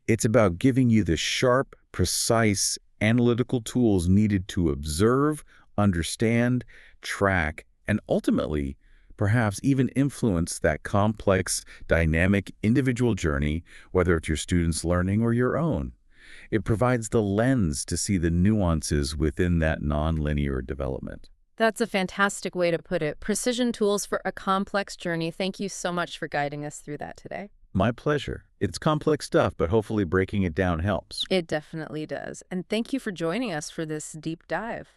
It's about giving you the sharp, precise, analytical tools needed to observe, understand, track, and ultimately, perhaps even influence that complex, dynamic, individual journey, whether it's your students' learning or your own. It provides the lens to see the nuances within that nonlinear development. That's a fantastic way to put it. Precision tools for a complex journey. Thank you so much for guiding us through that today. My pleasure. It's complex stuff, but hopefully breaking it down helps. It definitely does. And thank you for joining us for this deep dive.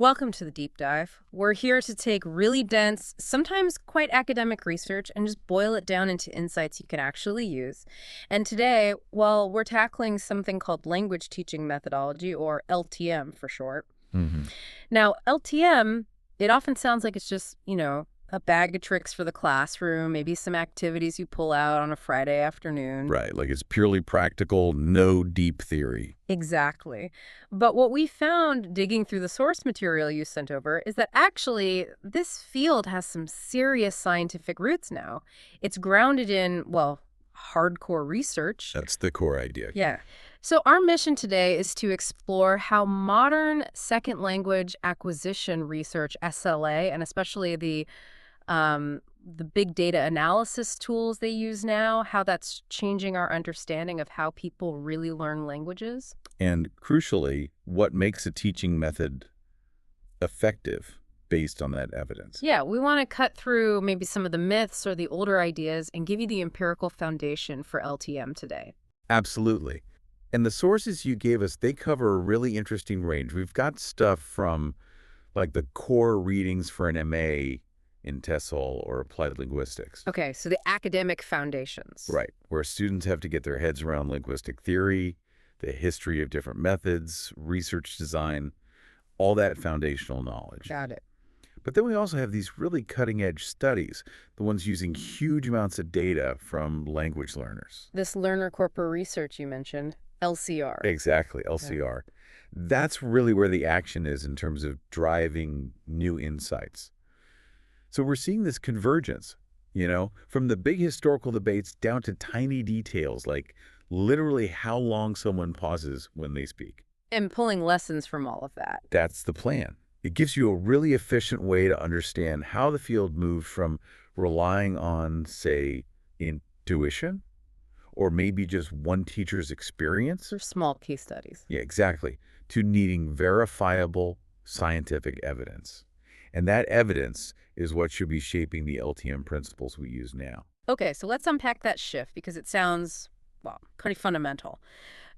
Welcome to the deep dive. We're here to take really dense, sometimes quite academic research and just boil it down into insights you can actually use. And today, well, we're tackling something called language teaching methodology, or LTM for short. Hmm. Now, LTM, it often sounds like it's just, a bag of tricks for the classroom, maybe some activities you pull out on a Friday afternoon. Right, like it's purely practical, no deep theory. Exactly. But what we found digging through the source material you sent over is that actually this field has some serious scientific roots now. It's grounded in, well, hardcore research. That's the core idea. Yeah. So our mission today is to explore how modern second language acquisition research, SLA, and especially the big data analysis tools they use now, how that's changing our understanding of how people really learn languages. And crucially, what makes a teaching method effective based on that evidence. Yeah, we want to cut through maybe some of the myths or the older ideas and give you the empirical foundation for LTM today. Absolutely. And the sources you gave us, they cover a really interesting range. We've got stuff from like the core readings for an MA in TESOL or applied linguistics. Okay, so the academic foundations. Right, where students have to get their heads around linguistic theory, the history of different methods, research design, all that foundational knowledge. Got it. But then we also have these really cutting-edge studies, the ones using huge amounts of data from language learners. This learner corporate research you mentioned, LCR. Exactly, LCR. That's really where the action is in terms of driving new insights. So we're seeing this convergence, from the big historical debates down to tiny details like literally how long someone pauses when they speak. And pulling lessons from all of that. That's the plan. It gives you a really efficient way to understand how the field moved from relying on, say, intuition, or maybe just one teacher's experience. Or small case studies. Yeah, exactly. To needing verifiable scientific evidence. And that evidence is what should be shaping the LTM principles we use now. Okay, so let's unpack that shift because it sounds, well, pretty fundamental.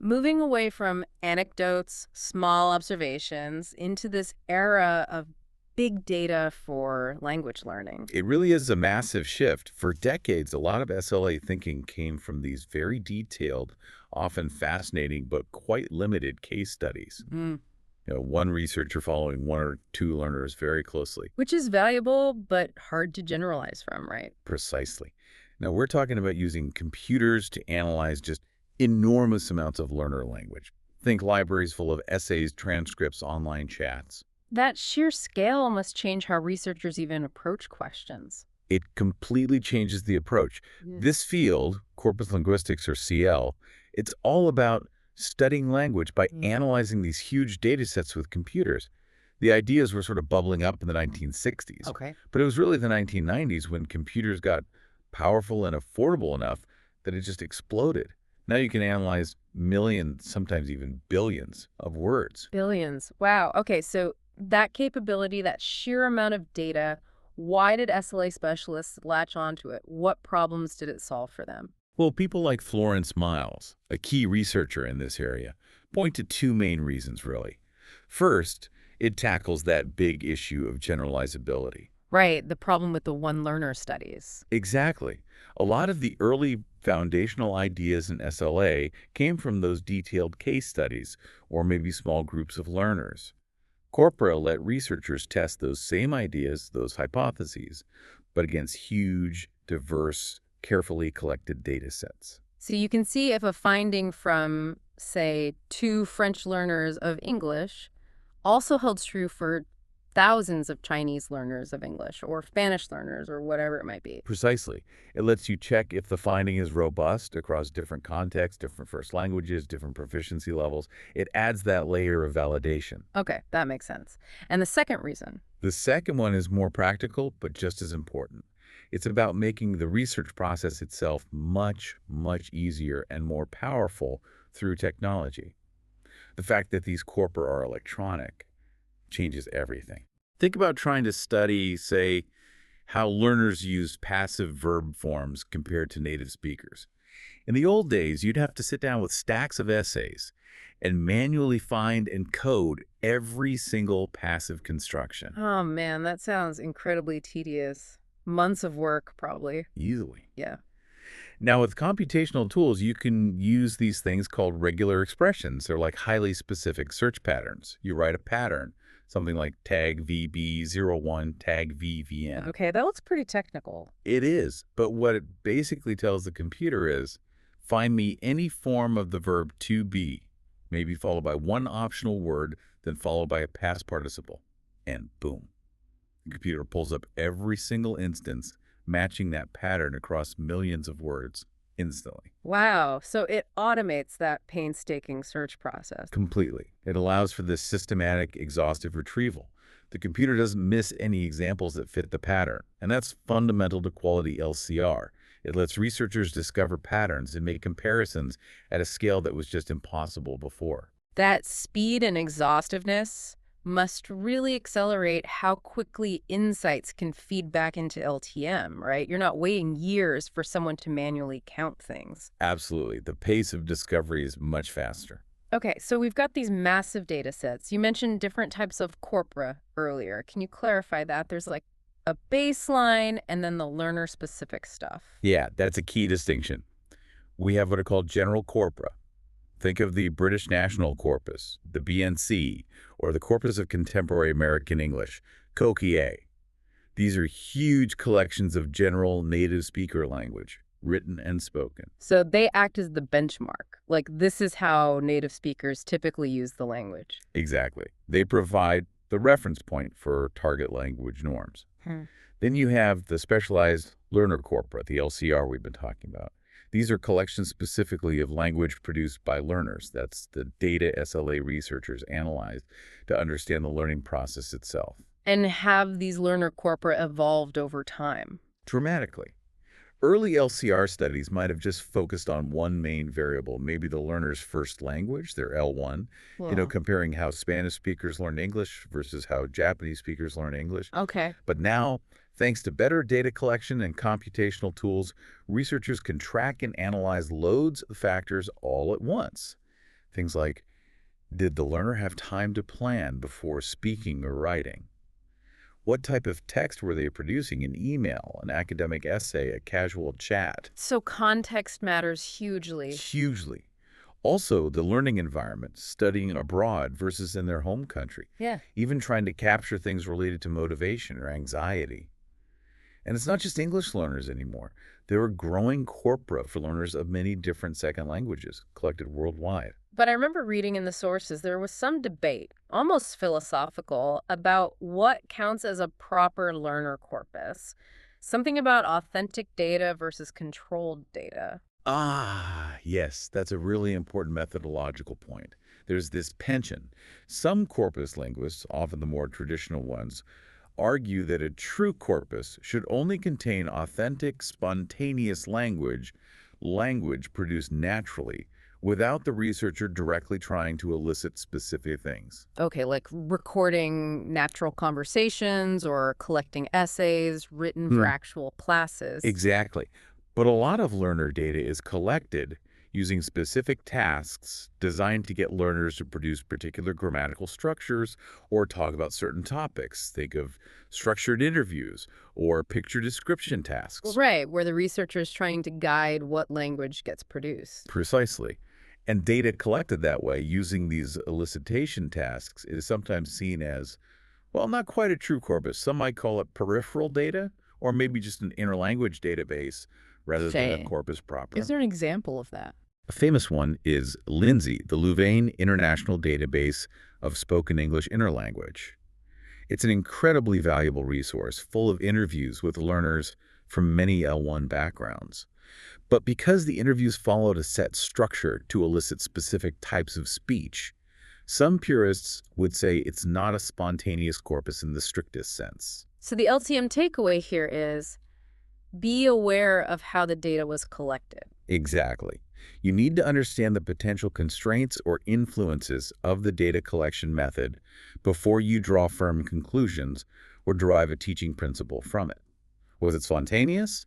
Moving away from anecdotes, small observations, into this era of big data for language learning. It really is a massive shift. For decades, a lot of SLA thinking came from these very detailed, often fascinating, but quite limited case studies. Mm. One researcher following one or two learners very closely. Which is valuable, but hard to generalize from, right? Precisely. Now, we're talking about using computers to analyze just enormous amounts of learner language. Think libraries full of essays, transcripts, online chats. That sheer scale must change how researchers even approach questions. It completely changes the approach. Yeah. This field, corpus linguistics or CL, it's all about studying language by analyzing these huge data sets with computers. The ideas were sort of bubbling up in the 1960s. Okay. But it was really the 1990s when computers got powerful and affordable enough that it just exploded. Now you can analyze millions, sometimes even billions of words. Billions. Wow. Okay, so that capability, that sheer amount of data, why did SLA specialists latch onto it? What problems did it solve for them? Well, people like Florence Miles, a key researcher in this area, point to two main reasons, really. First, it tackles that big issue of generalizability. Right, the problem with the one learner studies. Exactly. A lot of the early foundational ideas in SLA came from those detailed case studies, or maybe small groups of learners. Corpora let researchers test those same ideas, those hypotheses, but against huge, diverse, carefully collected data sets. So you can see if a finding from, say, 2 French learners of English also holds true for thousands of Chinese learners of English or Spanish learners or whatever it might be. Precisely. It lets you check if the finding is robust across different contexts, different first languages, different proficiency levels. It adds that layer of validation. Okay, that makes sense. And the second reason? The second one is more practical, but just as important. It's about making the research process itself much, much easier and more powerful through technology. The fact that these corpora are electronic changes everything. Think about trying to study, say, how learners use passive verb forms compared to native speakers. In the old days, you'd have to sit down with stacks of essays and manually find and code every single passive construction. Oh man, that sounds incredibly tedious. Months of work, probably. Easily. Yeah. Now, with computational tools, you can use these things called regular expressions. They're like highly specific search patterns. You write a pattern, something like tag VB01, tag VVN. Okay, that looks pretty technical. It is, but what it basically tells the computer is, find me any form of the verb to be, maybe followed by one optional word, then followed by a past participle, and boom. The computer pulls up every single instance, matching that pattern across millions of words instantly. Wow, so it automates that painstaking search process. Completely. It allows for this systematic, exhaustive retrieval. The computer doesn't miss any examples that fit the pattern, and that's fundamental to quality LCR. It lets researchers discover patterns and make comparisons at a scale that was just impossible before. That speed and exhaustiveness must really accelerate how quickly insights can feed back into LTM, right? You're not waiting years for someone to manually count things. Absolutely. The pace of discovery is much faster. Okay, so we've got these massive data sets. You mentioned different types of corpora earlier. Can you clarify that? There's like a baseline and then the learner-specific stuff. Yeah, that's a key distinction. We have what are called general corpora. Think of the British National Corpus, the BNC, or the Corpus of Contemporary American English, COCIA. These are huge collections of general native speaker language, written and spoken. So they act as the benchmark. Like, this is how native speakers typically use the language. Exactly. They provide the reference point for target language norms. Then you have the specialized learner corpora, the LCR we've been talking about. These are collections specifically of language produced by learners. That's the data SLA researchers analyzed to understand the learning process itself. And have these learner corpora evolved over time? Dramatically. Early LCR studies might have just focused on one main variable, maybe the learner's first language, their L1, Wow. comparing how Spanish speakers learn English versus how Japanese speakers learn English. Okay. But now, thanks to better data collection and computational tools, researchers can track and analyze loads of factors all at once. Things like, did the learner have time to plan before speaking or writing? What type of text were they producing? An email, an academic essay, a casual chat? So context matters hugely. Hugely. Also, the learning environment, studying abroad versus in their home country. Yeah. Even trying to capture things related to motivation or anxiety. And it's not just English learners anymore. There are growing corpora for learners of many different second languages collected worldwide. But I remember reading in the sources there was some debate, almost philosophical, about what counts as a proper learner corpus. Something about authentic data versus controlled data. Ah, yes, that's a really important methodological point. There's this tension. Some corpus linguists, often the more traditional ones, argue that a true corpus should only contain authentic, spontaneous language produced naturally, without the researcher directly trying to elicit specific things. Okay, like recording natural conversations or collecting essays written for actual classes. Exactly. But a lot of learner data is collected using specific tasks designed to get learners to produce particular grammatical structures or talk about certain topics. Think of structured interviews or picture description tasks. Right, where the researcher is trying to guide what language gets produced. Precisely. And data collected that way using these elicitation tasks is sometimes seen as, well, not quite a true corpus. Some might call it peripheral data or maybe just an interlanguage database rather than a corpus proper. Is there an example of that? A famous one is Lindsay, the Louvain International Database of Spoken English Interlanguage. It's an incredibly valuable resource full of interviews with learners from many L1 backgrounds. But because the interviews followed a set structure to elicit specific types of speech, some purists would say it's not a spontaneous corpus in the strictest sense. So the LTM takeaway here is be aware of how the data was collected. Exactly. You need to understand the potential constraints or influences of the data collection method before you draw firm conclusions or derive a teaching principle from it. Was it spontaneous,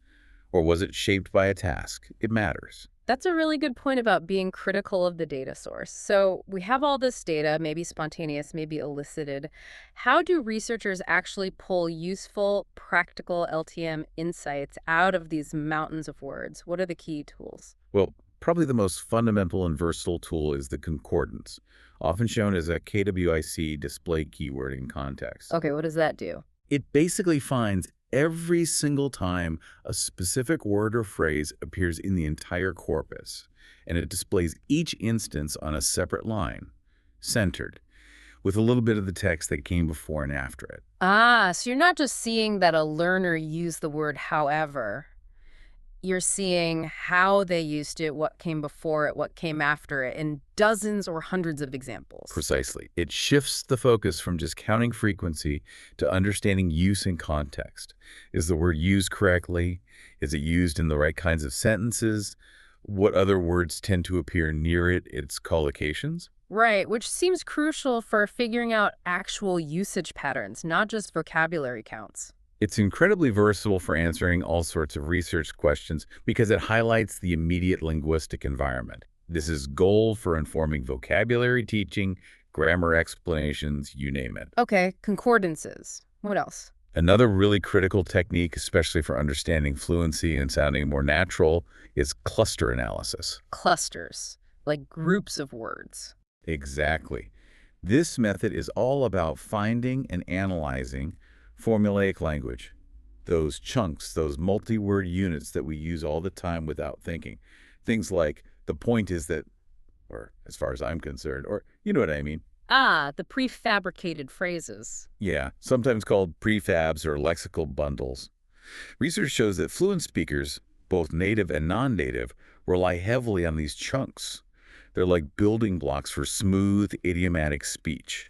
or was it shaped by a task? It matters. That's a really good point about being critical of the data source. So we have all this data, maybe spontaneous, maybe elicited. How do researchers actually pull useful, practical LTM insights out of these mountains of words? What are the key tools? Well, probably the most fundamental and versatile tool is the concordance, often shown as a KWIC display keyword in context. Okay, what does that do? It basically finds every single time a specific word or phrase appears in the entire corpus, and it displays each instance on a separate line, centered, with a little bit of the text that came before and after it. Ah, so you're not just seeing that a learner used the word however. You're seeing how they used it, what came before it, what came after it, in dozens or hundreds of examples. Precisely. It shifts the focus from just counting frequency to understanding use and context. Is the word used correctly? Is it used in the right kinds of sentences? What other words tend to appear near it, its collocations? Right, which seems crucial for figuring out actual usage patterns, not just vocabulary counts. It's incredibly versatile for answering all sorts of research questions because it highlights the immediate linguistic environment. This is gold for informing vocabulary teaching, grammar explanations, you name it. Okay, concordances. What else? Another really critical technique, especially for understanding fluency and sounding more natural, is cluster analysis. Clusters, like groups of words. Exactly. This method is all about finding and analyzing formulaic language, those chunks, those multi-word units that we use all the time without thinking. Things like, the point is that, or as far as I'm concerned, or you know what I mean. Ah, the prefabricated phrases. Yeah, sometimes called prefabs or lexical bundles. Research shows that fluent speakers, both native and non-native, rely heavily on these chunks. They're like building blocks for smooth, idiomatic speech.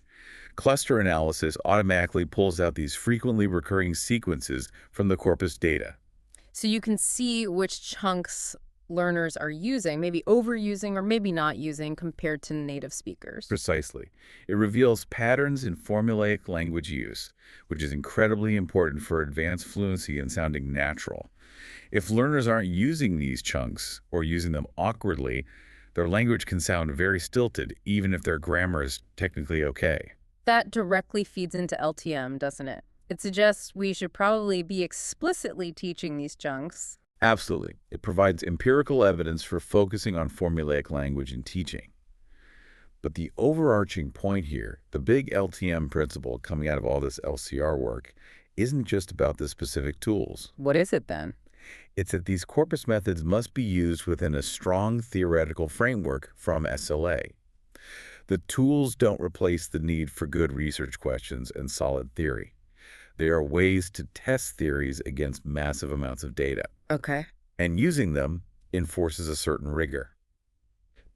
Cluster analysis automatically pulls out these frequently recurring sequences from the corpus data. So you can see which chunks learners are using, maybe overusing or maybe not using compared to native speakers. Precisely. It reveals patterns in formulaic language use, which is incredibly important for advanced fluency and sounding natural. If learners aren't using these chunks or using them awkwardly, their language can sound very stilted, even if their grammar is technically okay. That directly feeds into LTM, doesn't it? It suggests we should probably be explicitly teaching these chunks. Absolutely. It provides empirical evidence for focusing on formulaic language in teaching. But the overarching point here, the big LTM principle coming out of all this LCR work, isn't just about the specific tools. What is it then? It's that these corpus methods must be used within a strong theoretical framework from SLA. The tools don't replace the need for good research questions and solid theory. They are ways to test theories against massive amounts of data. Okay. And using them enforces a certain rigor.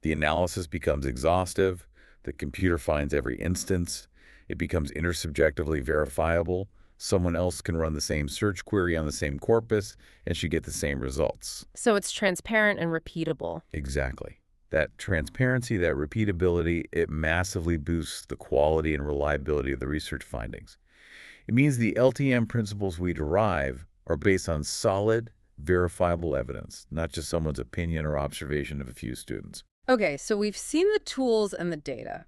The analysis becomes exhaustive, the computer finds every instance, it becomes intersubjectively verifiable, someone else can run the same search query on the same corpus and should get the same results. So it's transparent and repeatable. Exactly. That transparency, that repeatability, it massively boosts the quality and reliability of the research findings. It means the LTM principles we derive are based on solid, verifiable evidence, not just someone's opinion or observation of a few students. Okay, so we've seen the tools and the data.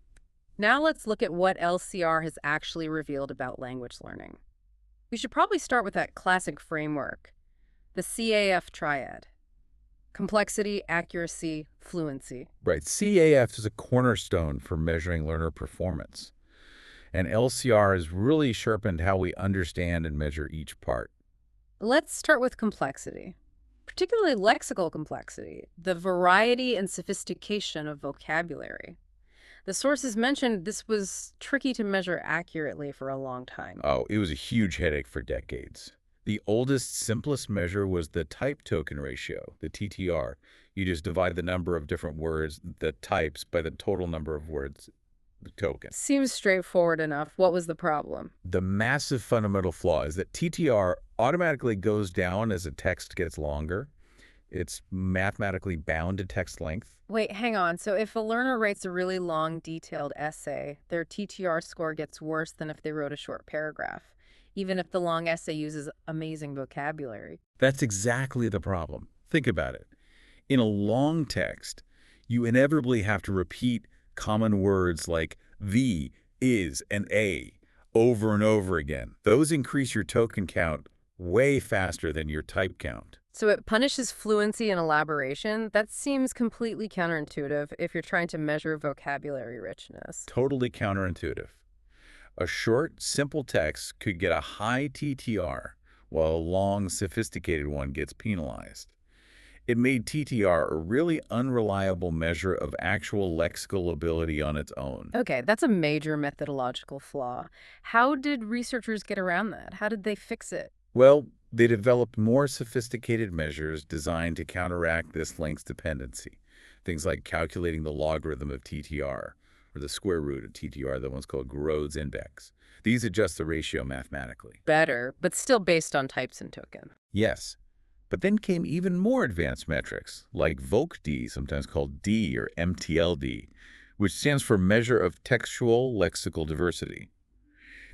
Now let's look at what LCR has actually revealed about language learning. We should probably start with that classic framework, the CAF triad. Complexity, accuracy, fluency. Right. CAF is a cornerstone for measuring learner performance. And LCR has really sharpened how we understand and measure each part. Let's start with complexity, particularly lexical complexity, the variety and sophistication of vocabulary. The sources mentioned this was tricky to measure accurately for a long time. Oh, it was a huge headache for decades. The oldest, simplest measure was the type token ratio, the TTR. You just divide the number of different words, the types, by the total number of words, the token. Seems straightforward enough. What was the problem? The massive fundamental flaw is that TTR automatically goes down as a text gets longer. It's mathematically bound to text length. Wait, hang on. So if a learner writes a really long, detailed essay, their TTR score gets worse than if they wrote a short paragraph, even if the long essay uses amazing vocabulary. That's exactly the problem. Think about it. In a long text, you inevitably have to repeat common words like the, is, and a over and over again. Those increase your token count way faster than your type count. So it punishes fluency and elaboration? That seems completely counterintuitive if you're trying to measure vocabulary richness. Totally counterintuitive. A short, simple text could get a high TTR, while a long, sophisticated one gets penalized. It made TTR a really unreliable measure of actual lexical ability on its own. Okay, that's a major methodological flaw. How did researchers get around that? How did they fix it? Well, they developed more sophisticated measures designed to counteract this length dependency. Things like calculating the logarithm of TTR, or the square root of TTR, the one's called Rhodes index. These adjust the ratio mathematically. Better, but still based on types and token. Yes. But then came even more advanced metrics, like VOC-D, sometimes called D or MTLD, which stands for Measure of Textual Lexical Diversity.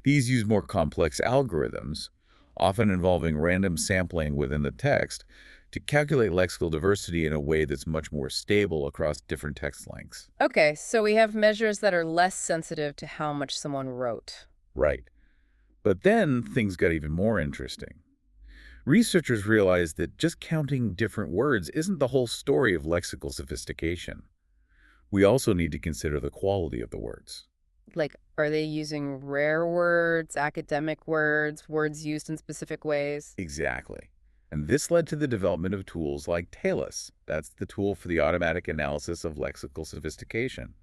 These use more complex algorithms, often involving random sampling within the text, to calculate lexical diversity in a way that's much more stable across different text lengths. Okay, so we have measures that are less sensitive to how much someone wrote. Right. But then things got even more interesting. Researchers realized that just counting different words isn't the whole story of lexical sophistication. We also need to consider the quality of the words. Like, are they using rare words, academic words, words used in specific ways? Exactly. And this led to the development of tools like TALIS. That's the tool for the automatic analysis of lexical sophistication.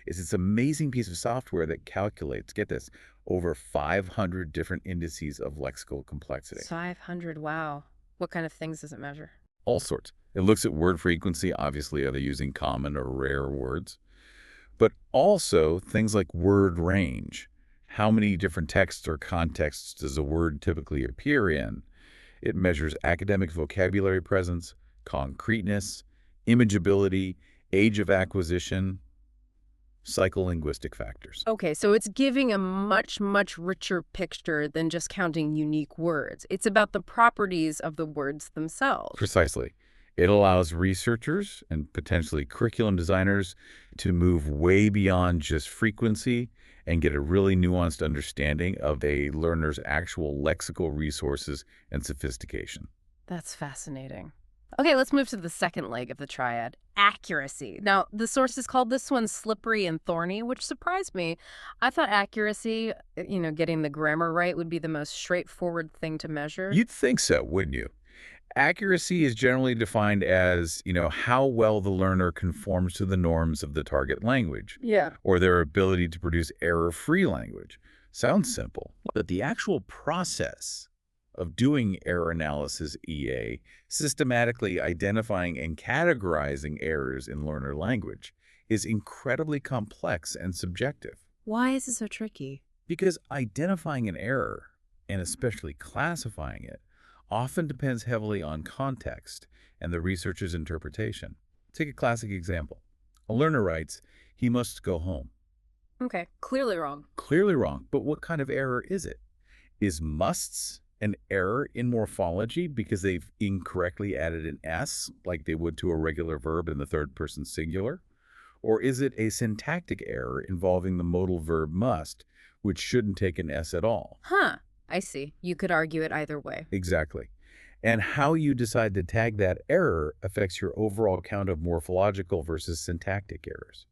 It's this amazing piece of software that calculates, get this, over 500 different indices of lexical complexity. 500, wow. What kind of things does it measure? All sorts. It looks at word frequency, obviously, are they using common or rare words? But also things like word range. How many different texts or contexts does a word typically appear in? It measures academic vocabulary presence, concreteness, imageability, age of acquisition, psycholinguistic factors. Okay, so it's giving a much, much richer picture than just counting unique words. It's about the properties of the words themselves. Precisely. It allows researchers and potentially curriculum designers to move way beyond just frequency and get a really nuanced understanding of a learner's actual lexical resources and sophistication. That's fascinating. Okay, let's move to the second leg of the triad, accuracy. Now, the sources called this one slippery and thorny, which surprised me. I thought accuracy, getting the grammar right would be the most straightforward thing to measure. You'd think so, wouldn't you? Accuracy is generally defined as, how well the learner conforms to the norms of the target language, Yeah. or their ability to produce error-free language. Sounds simple, but the actual process of doing error analysis EA, systematically identifying and categorizing errors in learner language, is incredibly complex and subjective. Why is it so tricky? Because identifying an error, and especially classifying it, often depends heavily on context and the researcher's interpretation. Take a classic example. A learner writes, "He must go home." Okay, clearly wrong. Clearly wrong, but what kind of error is it? Is musts an error in morphology because they've incorrectly added an S, like they would to a regular verb in the third person singular? Or is it a syntactic error involving the modal verb must, which shouldn't take an S at all? Huh, I see. You could argue it either way. Exactly. And how you decide to tag that error affects your overall count of morphological versus syntactic errors.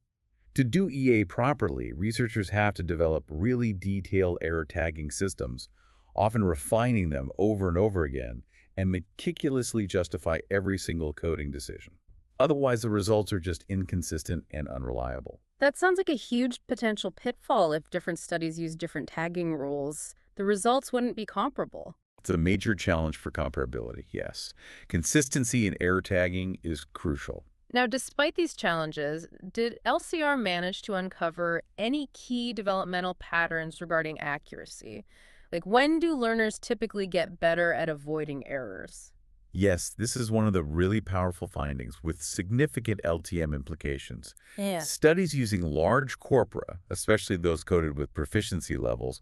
To do EA properly, researchers have to develop really detailed error tagging systems, often refining them over and over again, and meticulously justify every single coding decision. Otherwise, the results are just inconsistent and unreliable. That sounds like a huge potential pitfall if different studies use different tagging rules. The results wouldn't be comparable. It's a major challenge for comparability, yes. Consistency in error tagging is crucial. Now, despite these challenges, did LCR manage to uncover any key developmental patterns regarding accuracy? Like, when do learners typically get better at avoiding errors? Yes, this is one of the really powerful findings with significant LTM implications. Yeah. Studies using large corpora, especially those coded with proficiency levels,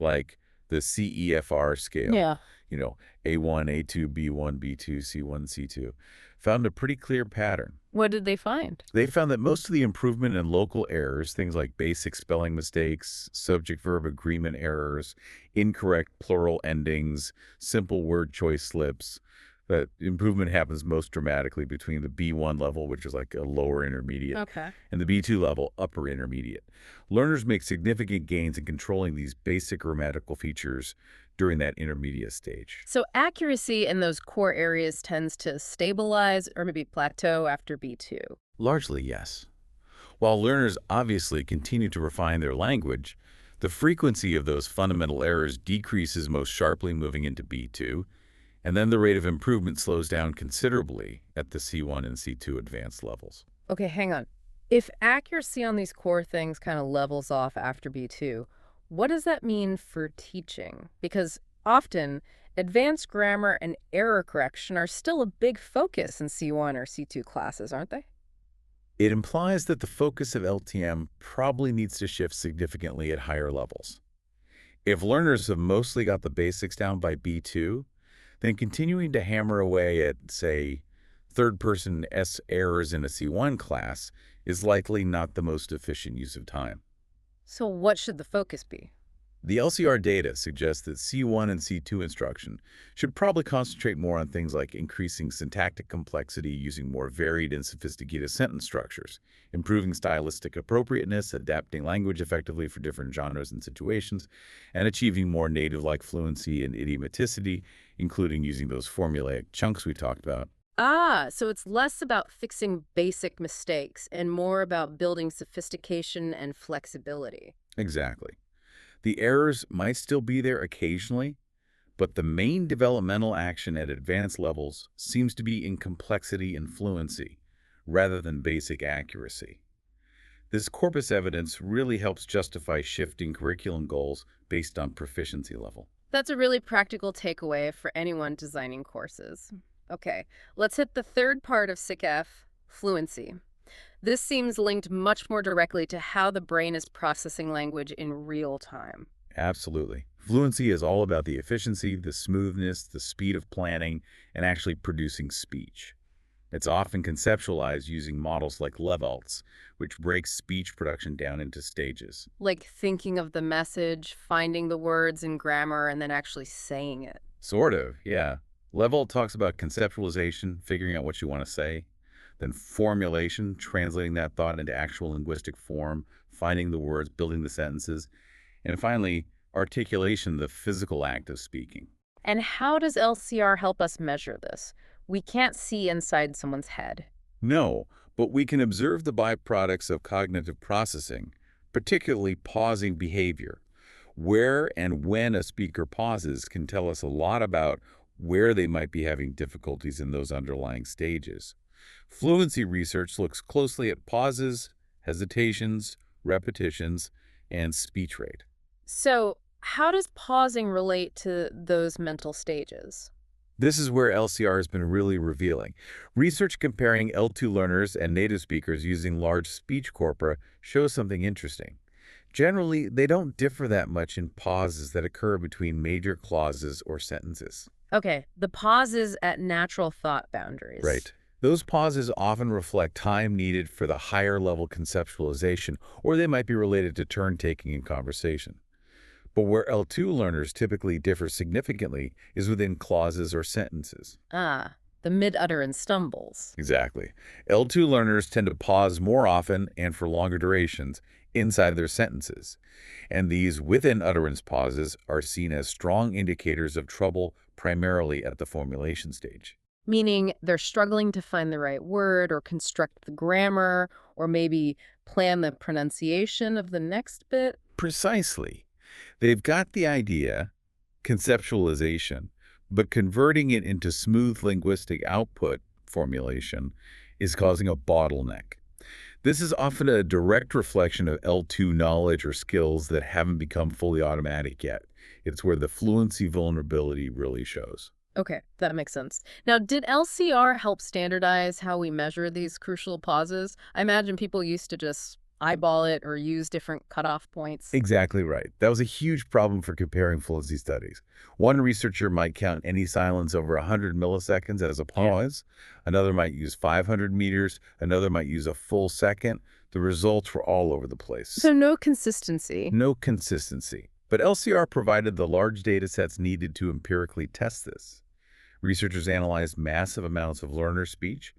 like the CEFR scale, A1, A2, B1, B2, C1, C2, found a pretty clear pattern. What did they find? They found that most of the improvement in local errors, things like basic spelling mistakes, subject-verb agreement errors, incorrect plural endings, simple word choice slips, that improvement happens most dramatically between the B1 level, which is like a lower intermediate, Okay. and the B2 level, upper intermediate. Learners make significant gains in controlling these basic grammatical features during that intermediate stage. So accuracy in those core areas tends to stabilize or maybe plateau after B2. Largely, yes. While learners obviously continue to refine their language, the frequency of those fundamental errors decreases most sharply moving into B2, and then the rate of improvement slows down considerably at the C1 and C2 advanced levels. Okay, hang on. If accuracy on these core things kind of levels off after B2, what does that mean for teaching? Because often, advanced grammar and error correction are still a big focus in C1 or C2 classes, aren't they? It implies that the focus of LTM probably needs to shift significantly at higher levels. If learners have mostly got the basics down by B2, then continuing to hammer away at, say, third-person S errors in a C1 class is likely not the most efficient use of time. So what should the focus be? The LCR data suggests that C1 and C2 instruction should probably concentrate more on things like increasing syntactic complexity using more varied and sophisticated sentence structures, improving stylistic appropriateness, adapting language effectively for different genres and situations, and achieving more native-like fluency and idiomaticity, including using those formulaic chunks we talked about. Ah, so it's less about fixing basic mistakes and more about building sophistication and flexibility. Exactly. The errors might still be there occasionally, but the main developmental action at advanced levels seems to be in complexity and fluency, rather than basic accuracy. This corpus evidence really helps justify shifting curriculum goals based on proficiency level. That's a really practical takeaway for anyone designing courses. Okay, let's hit the third part of SICF, fluency. This seems linked much more directly to how the brain is processing language in real time. Absolutely. Fluency is all about the efficiency, the smoothness, the speed of planning, and actually producing speech. It's often conceptualized using models like LEVALTS, which breaks speech production down into stages. Like thinking of the message, finding the words in grammar, and then actually saying it. Sort of, yeah. LEVALT talks about conceptualization, figuring out what you want to say, then formulation, translating that thought into actual linguistic form, finding the words, building the sentences, and finally, articulation, the physical act of speaking. And how does LCR help us measure this? We can't see inside someone's head. No, but we can observe the byproducts of cognitive processing, particularly pausing behavior. Where and when a speaker pauses can tell us a lot about where they might be having difficulties in those underlying stages. Fluency research looks closely at pauses, hesitations, repetitions, and speech rate. So, how does pausing relate to those mental stages? This is where LCR has been really revealing. Research comparing L2 learners and native speakers using large speech corpora shows something interesting. Generally, they don't differ that much in pauses that occur between major clauses or sentences. Okay, the pauses at natural thought boundaries. Right. Those pauses often reflect time needed for the higher level conceptualization, or they might be related to turn-taking in conversation. But where L2 learners typically differ significantly is within clauses or sentences. Ah, the mid-utterance stumbles. Exactly. L2 learners tend to pause more often and for longer durations inside their sentences. And these within utterance pauses are seen as strong indicators of trouble primarily at the formulation stage. Meaning they're struggling to find the right word or construct the grammar or maybe plan the pronunciation of the next bit. Precisely. They've got the idea, conceptualization, but converting it into smooth linguistic output, formulation, is causing a bottleneck. This is often a direct reflection of L2 knowledge or skills that haven't become fully automatic yet. It's where the fluency vulnerability really shows. Okay, that makes sense. Now, did LCR help standardize how we measure these crucial pauses? I imagine people used to just eyeball it or use different cutoff points. Exactly right. That was a huge problem for comparing fluency studies. One researcher might count any silence over 100 milliseconds as a pause. Another might use 500 meters. Another might use a full second. The results were all over the place. So no consistency. No consistency. But LCR provided the large data sets needed to empirically test this. Researchers analyzed massive amounts of learner speech,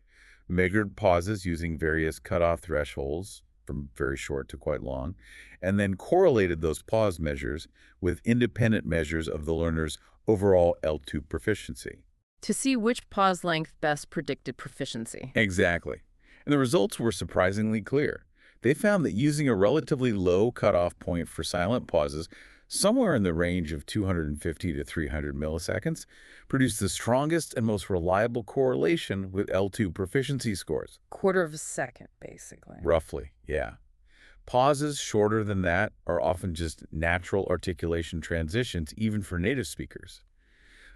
measured pauses using various cutoff thresholds, from very short to quite long, and then correlated those pause measures with independent measures of the learner's overall L2 proficiency. To see which pause length best predicted proficiency. Exactly. And the results were surprisingly clear. They found that using a relatively low cutoff point for silent pauses, somewhere in the range of 250 to 300 milliseconds, produced the strongest and most reliable correlation with L2 proficiency scores. Quarter of a second, basically. Roughly, yeah. Pauses shorter than that are often just natural articulation transitions, even for native speakers.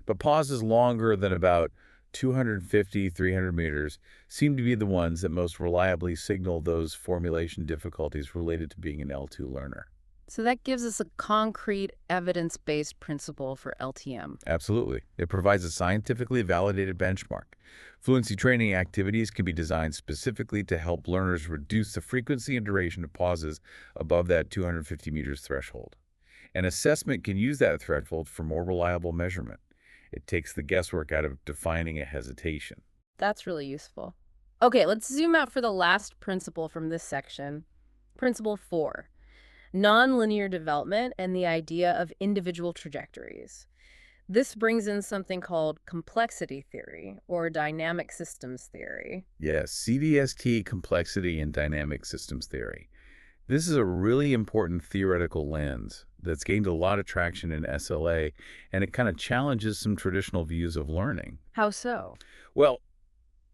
But pauses longer than about 250, 300 meters seem to be the ones that most reliably signal those formulation difficulties related to being an L2 learner. So that gives us a concrete, evidence-based principle for LTM. Absolutely. It provides a scientifically validated benchmark. Fluency training activities can be designed specifically to help learners reduce the frequency and duration of pauses above that 250 meters threshold. An assessment can use that threshold for more reliable measurement. It takes the guesswork out of defining a hesitation. That's really useful. Okay, let's zoom out for the last principle from this section. Principle 4. Nonlinear development and the idea of individual trajectories. This brings in something called complexity theory or dynamic systems theory. Yes, CDST, complexity and dynamic systems theory. This is a really important theoretical lens that's gained a lot of traction in SLA, and it kind of challenges some traditional views of learning. How so? Well,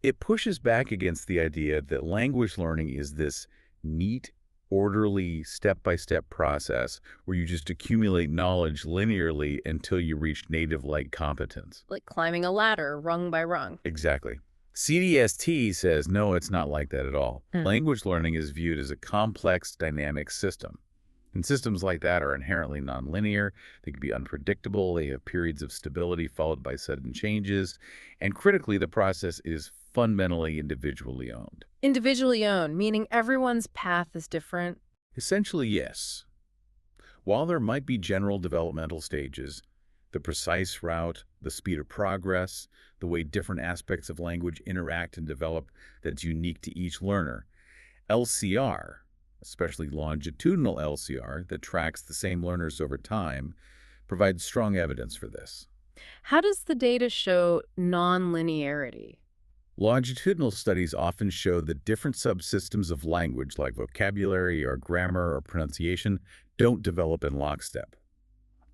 it pushes back against the idea that language learning is this neat, orderly, step-by-step process where you just accumulate knowledge linearly until you reach native-like competence. Like climbing a ladder, rung by rung. Exactly. CDST says, no, it's not like that at all. Language learning is viewed as a complex, dynamic system. And systems like that are inherently nonlinear. They can be unpredictable. They have periods of stability followed by sudden changes. And critically, the process is fundamentally individually owned. Individually owned, meaning everyone's path is different? Essentially, yes. While there might be general developmental stages, the precise route, the speed of progress, the way different aspects of language interact and develop that's unique to each learner, LCR, especially longitudinal LCR that tracks the same learners over time, provides strong evidence for this. How does the data show nonlinearity? Longitudinal studies often show that different subsystems of language, like vocabulary or grammar or pronunciation, don't develop in lockstep.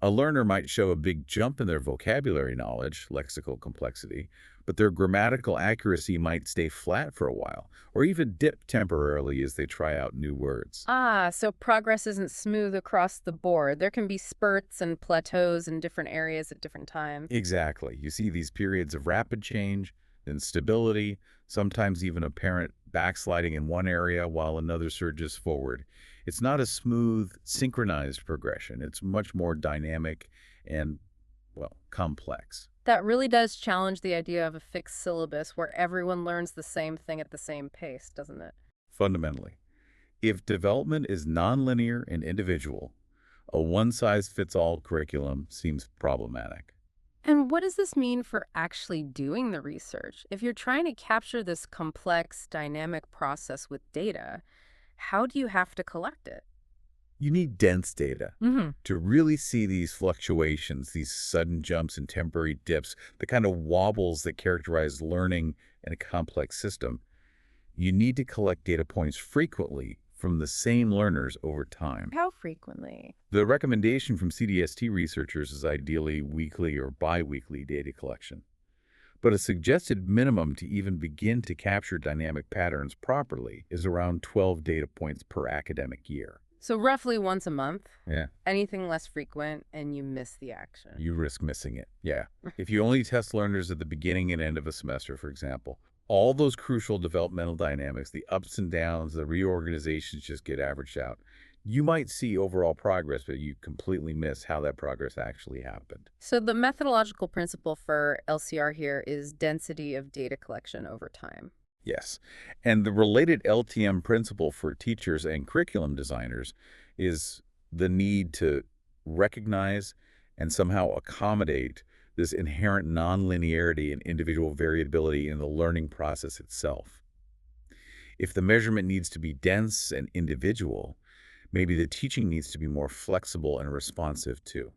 A learner might show a big jump in their vocabulary knowledge, lexical complexity, but their grammatical accuracy might stay flat for a while, or even dip temporarily as they try out new words. So progress isn't smooth across the board. There can be spurts and plateaus in different areas at different times. Exactly. You see these periods of rapid change, then stability, sometimes even apparent backsliding in one area while another surges forward. It's not a smooth, synchronized progression. It's much more dynamic and, well, complex. That really does challenge the idea of a fixed syllabus where everyone learns the same thing at the same pace, doesn't it? Fundamentally, if development is nonlinear and individual, a one-size-fits-all curriculum seems problematic. And what does this mean for actually doing the research? If you're trying to capture this complex, dynamic process with data, how do you have to collect it? You need dense data to really see these fluctuations, these sudden jumps and temporary dips, the kind of wobbles that characterize learning in a complex system. You need to collect data points frequently from the same learners over time. How frequently? The recommendation from CDST researchers is ideally weekly or bi-weekly data collection. But a suggested minimum to even begin to capture dynamic patterns properly is around 12 data points per academic year. So roughly once a month? Yeah. Anything less frequent and you miss the action. You risk missing it. Yeah. If you only test learners at the beginning and end of a semester, for example, All those crucial developmental dynamics, the ups and downs, the reorganizations just get averaged out. You might see overall progress, but you completely miss how that progress actually happened. So the methodological principle for LCR here is density of data collection over time. Yes. And the related LTM principle for teachers and curriculum designers is the need to recognize and somehow accommodate this inherent nonlinearity and individual variability in the learning process itself. If the measurement needs to be dense and individual, maybe the teaching needs to be more flexible and responsive too.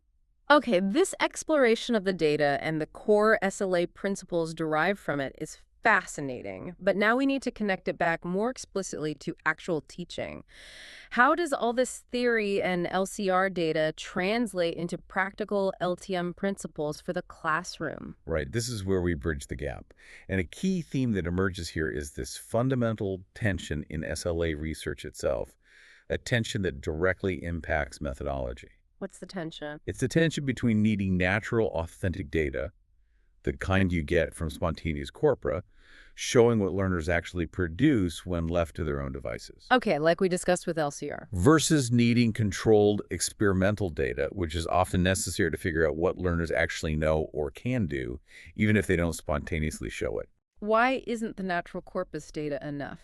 Okay, this exploration of the data and the core SLA principles derived from it is fascinating, but now we need to connect it back more explicitly to actual teaching. How does all this theory and LCR data translate into practical LTM principles for the classroom? Right, this is where we bridge the gap. And a key theme that emerges here is this fundamental tension in SLA research itself, a tension that directly impacts methodology. What's the tension? It's the tension between needing natural, authentic data, the kind you get from spontaneous corpora, showing what learners actually produce when left to their own devices, Okay, like we discussed with LCR. versus needing controlled experimental data, which is often necessary to figure out what learners actually know or can do, even if they don't spontaneously show it. Why isn't the natural corpus data enough?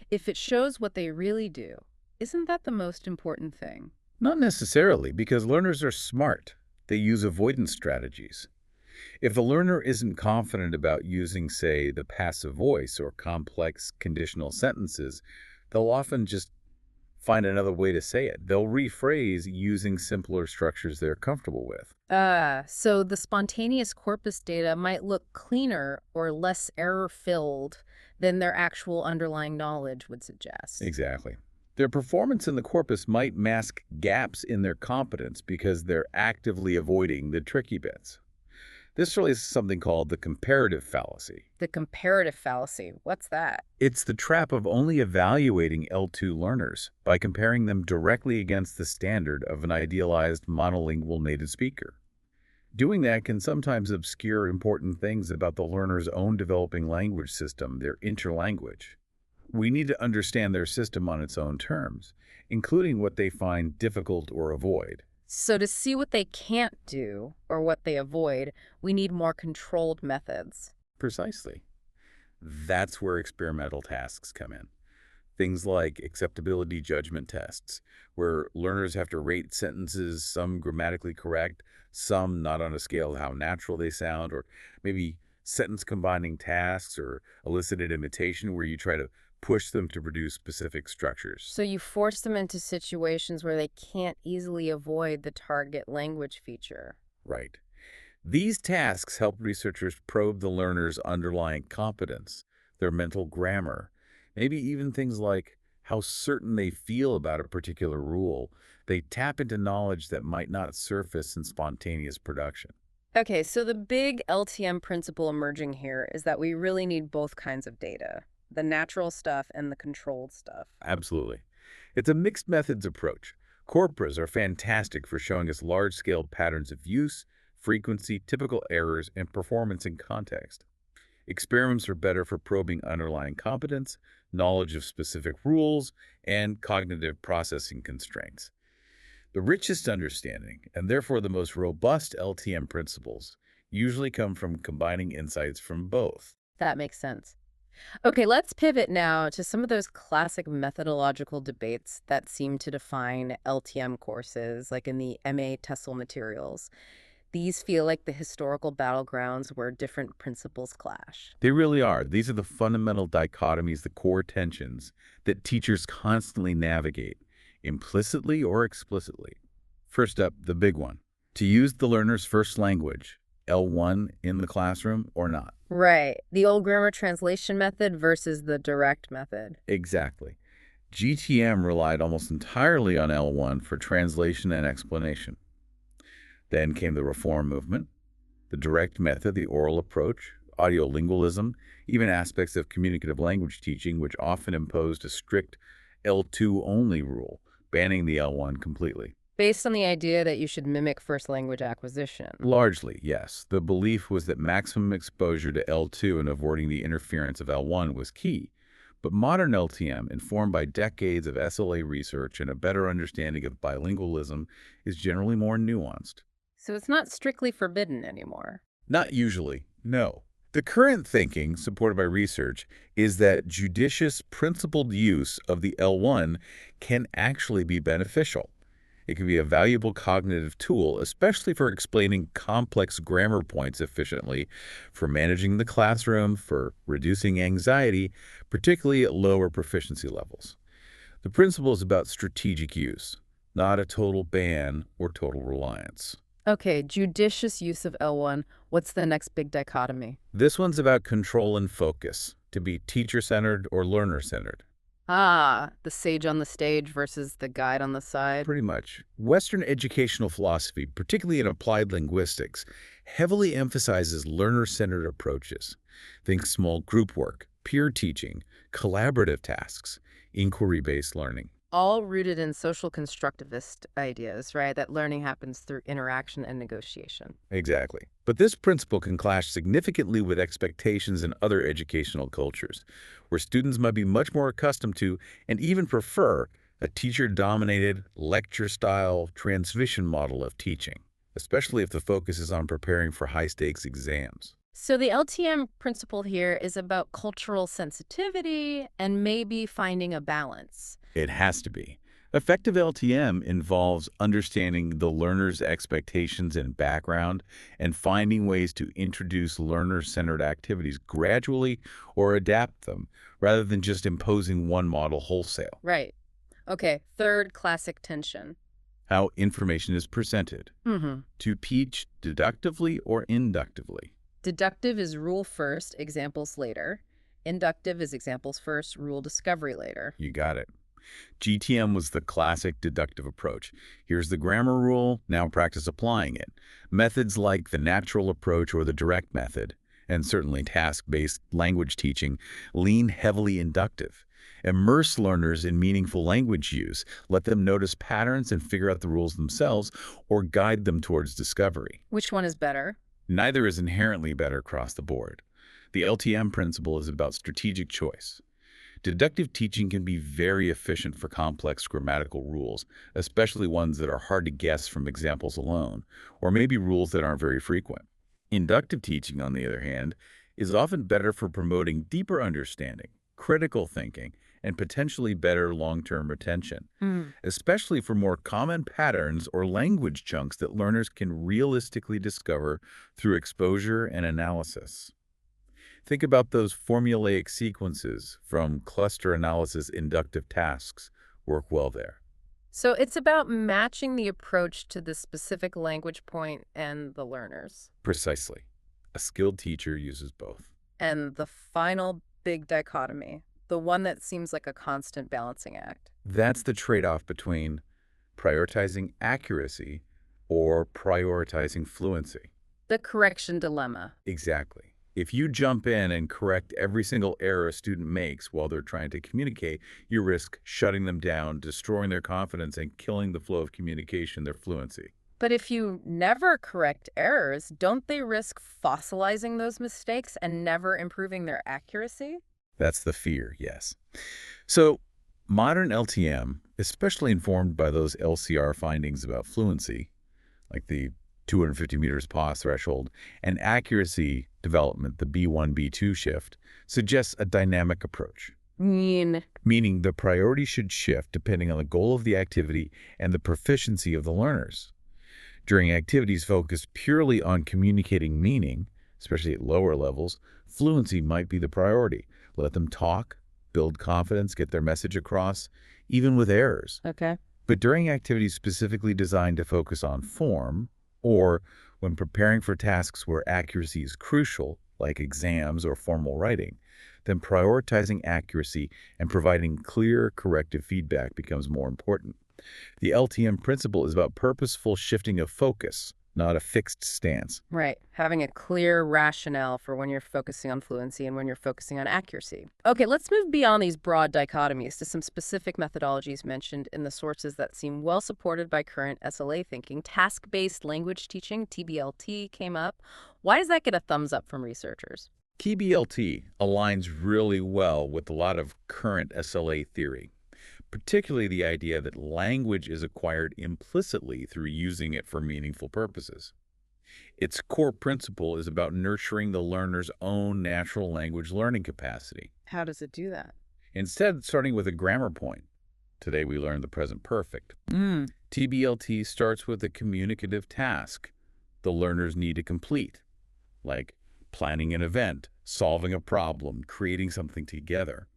If it shows what they really do, isn't that the most important thing? Not necessarily, because learners are smart. They use avoidance strategies. If the learner isn't confident about using, say, the passive voice or complex conditional sentences, they'll often just find another way to say it. They'll rephrase using simpler structures they're comfortable with. So the spontaneous corpus data might look cleaner or less error-filled than their actual underlying knowledge would suggest. Exactly. Their performance in the corpus might mask gaps in their competence because they're actively avoiding the tricky bits. This really is something called the comparative fallacy. The comparative fallacy, what's that? It's the trap of only evaluating L2 learners by comparing them directly against the standard of an idealized monolingual native speaker. Doing that can sometimes obscure important things about the learner's own developing language system, their interlanguage. We need to understand their system on its own terms, including what they find difficult or avoid. So to see what they can't do or what they avoid, we need more controlled methods. Precisely. That's where experimental tasks come in. Things like acceptability judgment tests, where learners have to rate sentences, some grammatically correct, some not on a scale of how natural they sound, or maybe sentence combining tasks or elicited imitation, where you try to push them to produce specific structures. So you force them into situations where they can't easily avoid the target language feature. Right. These tasks help researchers probe the learner's underlying competence, their mental grammar, maybe even things like how certain they feel about a particular rule. They tap into knowledge that might not surface in spontaneous production. Okay, so the big LTM principle emerging here is that we really need both kinds of data, the natural stuff and the controlled stuff. Absolutely. It's a mixed methods approach. Corporas are fantastic for showing us large-scale patterns of use, frequency, typical errors, and performance in context. Experiments are better for probing underlying competence, knowledge of specific rules, and cognitive processing constraints. The richest understanding, and therefore the most robust LTM principles, usually come from combining insights from both. That makes sense. Okay, let's pivot now to some of those classic methodological debates that seem to define LTM courses, like in the MA TESOL materials. These feel like the historical battlegrounds where different principles clash. They really are. These are the fundamental dichotomies, the core tensions that teachers constantly navigate, implicitly or explicitly. First up, the big one. To use the learner's first language, L1, in the classroom or not? Right. The old grammar translation method versus the direct method. Exactly. GTM relied almost entirely on L1 for translation and explanation. Then came the reform movement, the direct method, the oral approach, audiolingualism, even aspects of communicative language teaching, which often imposed a strict L2 only rule, banning the L1 completely. Based on the idea that you should mimic first language acquisition. Largely, yes. The belief was that maximum exposure to L2 and avoiding the interference of L1 was key. But modern LTM, informed by decades of SLA research and a better understanding of bilingualism, is generally more nuanced. So it's not strictly forbidden anymore. Not usually, no. The current thinking, supported by research, is that judicious, principled use of the L1 can actually be beneficial. It can be a valuable cognitive tool, especially for explaining complex grammar points efficiently, for managing the classroom, for reducing anxiety, particularly at lower proficiency levels. The principle is about strategic use, not a total ban or total reliance. Okay, judicious use of L1. What's the next big dichotomy? This one's about control and focus, to be teacher-centered or learner-centered. Ah, the sage on the stage versus the guide on the side. Pretty much. Western educational philosophy, particularly in applied linguistics, heavily emphasizes learner-centered approaches. Think small group work, peer teaching, collaborative tasks, inquiry-based learning. All rooted in social constructivist ideas, right? That learning happens through interaction and negotiation. Exactly. But this principle can clash significantly with expectations in other educational cultures, where students might be much more accustomed to and even prefer a teacher-dominated, lecture-style transmission model of teaching, especially if the focus is on preparing for high-stakes exams. So the LTM principle here is about cultural sensitivity and maybe finding a balance. It has to be. Effective LTM involves understanding the learner's expectations and background and finding ways to introduce learner-centered activities gradually or adapt them rather than just imposing one model wholesale. Right. Okay, third classic tension. How information is presented. Mm-hmm. To teach deductively or inductively. Deductive is rule first, examples later. Inductive is examples first, rule discovery later. You got it. GTM was the classic deductive approach. Here's the grammar rule, now practice applying it. Methods like the natural approach or the direct method, and certainly task-based language teaching, lean heavily inductive. Immerse learners in meaningful language use, let them notice patterns and figure out the rules themselves, or guide them towards discovery. Which one is better? Neither is inherently better across the board. The LTM principle is about strategic choice. Deductive teaching can be very efficient for complex grammatical rules, especially ones that are hard to guess from examples alone, or maybe rules that aren't very frequent. Inductive teaching, on the other hand, is often better for promoting deeper understanding, critical thinking, and potentially better long-term retention, especially for more common patterns or language chunks that learners can realistically discover through exposure and analysis. Think about those formulaic sequences from cluster analysis inductive tasks work well there. So it's about matching the approach to the specific language point and the learners. Precisely. A skilled teacher uses both. And the final big dichotomy, the one that seems like a constant balancing act. That's the trade-off between prioritizing accuracy or prioritizing fluency. The correction dilemma. Exactly. If you jump in and correct every single error a student makes while they're trying to communicate, you risk shutting them down, destroying their confidence, and killing the flow of communication, their fluency. But if you never correct errors, don't they risk fossilizing those mistakes and never improving their accuracy? That's the fear, yes. So modern LTM, especially informed by those LCR findings about fluency, like the 250 meters pause threshold, and accuracy development, the B1, B2 shift, suggests a dynamic approach. Meaning the priority should shift depending on the goal of the activity and the proficiency of the learners. During activities focused purely on communicating meaning, especially at lower levels, fluency might be the priority. Let them talk, build confidence, get their message across, even with errors. Okay. But during activities specifically designed to focus on form, or when preparing for tasks where accuracy is crucial, like exams or formal writing, then prioritizing accuracy and providing clear corrective feedback becomes more important. The LTM principle is about purposeful shifting of focus, not a fixed stance. Right. Having a clear rationale for when you're focusing on fluency and when you're focusing on accuracy. Okay, let's move beyond these broad dichotomies to some specific methodologies mentioned in the sources that seem well supported by current SLA thinking. Task-based language teaching, TBLT, came up. Why does that get a thumbs up from researchers? TBLT aligns really well with a lot of current SLA theory, particularly the idea that language is acquired implicitly through using it for meaningful purposes. Its core principle is about nurturing the learner's own natural language learning capacity. How does it do that? Instead, starting with a grammar point, today we learned the present perfect, TBLT starts with a communicative task the learners need to complete, like planning an event, solving a problem, creating something together.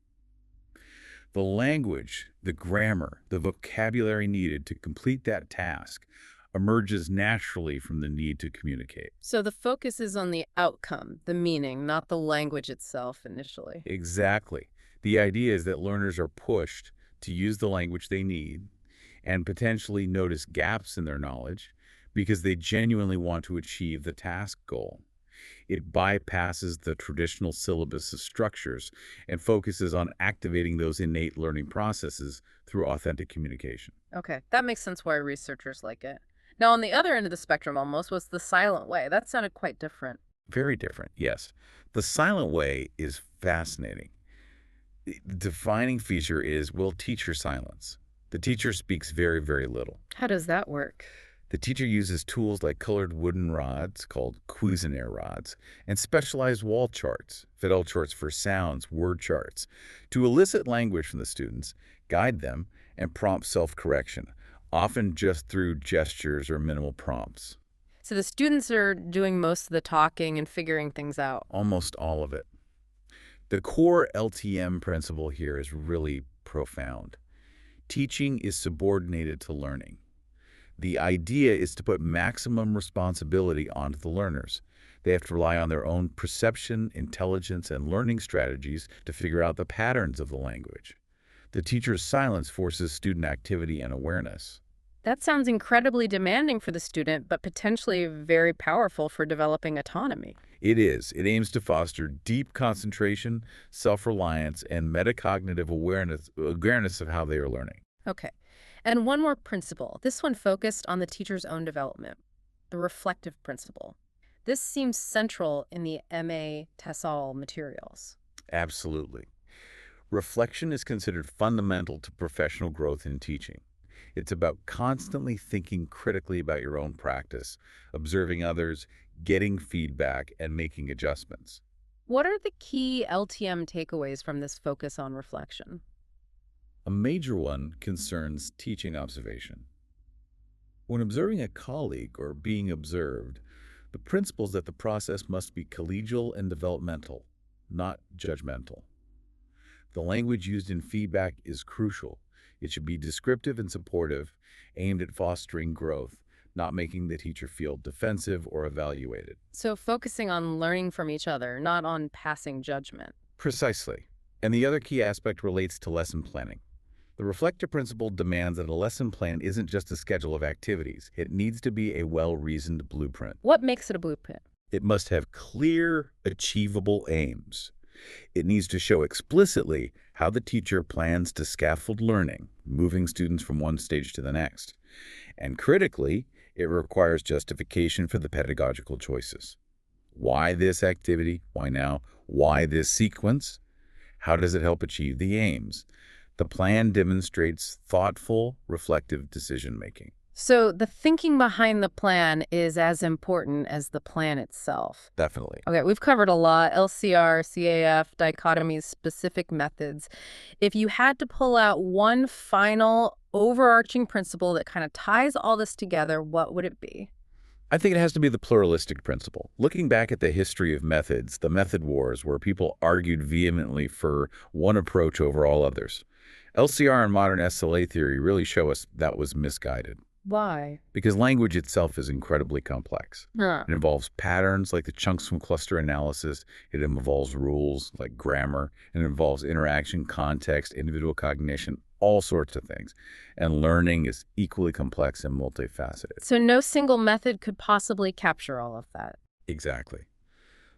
The language, the grammar, the vocabulary needed to complete that task emerges naturally from the need to communicate. So the focus is on the outcome, the meaning, not the language itself initially. Exactly. The idea is that learners are pushed to use the language they need and potentially notice gaps in their knowledge because they genuinely want to achieve the task goal. It bypasses the traditional syllabus of structures and focuses on activating those innate learning processes through authentic communication. Okay, that makes sense why researchers like it. Now, on the other end of the spectrum almost was the silent way. That sounded quite different. Very different, yes. The silent way is fascinating. The defining feature is will teacher silence. The teacher speaks very, very little. How does that work? The teacher uses tools like colored wooden rods, called Cuisenaire rods, and specialized wall charts, Fidel charts for sounds, word charts, to elicit language from the students, guide them, and prompt self-correction, often just through gestures or minimal prompts. So the students are doing most of the talking and figuring things out. Almost all of it. The core LTM principle here is really profound. Teaching is subordinated to learning. The idea is to put maximum responsibility onto the learners. They have to rely on their own perception, intelligence, and learning strategies to figure out the patterns of the language. The teacher's silence forces student activity and awareness. That sounds incredibly demanding for the student, but potentially very powerful for developing autonomy. It is. It aims to foster deep concentration, self-reliance, and metacognitive awareness of how they are learning. Okay. And one more principle. This one focused on the teacher's own development, the reflective principle. This seems central in the MA TESOL materials. Absolutely. Reflection is considered fundamental to professional growth in teaching. It's about constantly thinking critically about your own practice, observing others, getting feedback, and making adjustments. What are the key LTM takeaways from this focus on reflection? A major one concerns teaching observation. When observing a colleague or being observed, the principle is that the process must be collegial and developmental, not judgmental. The language used in feedback is crucial. It should be descriptive and supportive, aimed at fostering growth, not making the teacher feel defensive or evaluated. So focusing on learning from each other, not on passing judgment. Precisely. And the other key aspect relates to lesson planning. The reflective principle demands that a lesson plan isn't just a schedule of activities. It needs to be a well-reasoned blueprint. What makes it a blueprint? It must have clear, achievable aims. It needs to show explicitly how the teacher plans to scaffold learning, moving students from one stage to the next. And critically, it requires justification for the pedagogical choices. Why this activity? Why now? Why this sequence? How does it help achieve the aims? The plan demonstrates thoughtful, reflective decision-making. So the thinking behind the plan is as important as the plan itself. Definitely. Okay, we've covered a lot: LCR, CAF, dichotomies, specific methods. If you had to pull out one final overarching principle that kind of ties all this together, what would it be? I think it has to be the pluralistic principle. Looking back at the history of methods, the method wars, where people argued vehemently for one approach over all others, LCR and modern SLA theory really show us that was misguided. Why? Because language itself is incredibly complex. Huh. It involves patterns like the chunks from cluster analysis. It involves rules like grammar. And it involves interaction, context, individual cognition, all sorts of things. And learning is equally complex and multifaceted. So no single method could possibly capture all of that. Exactly.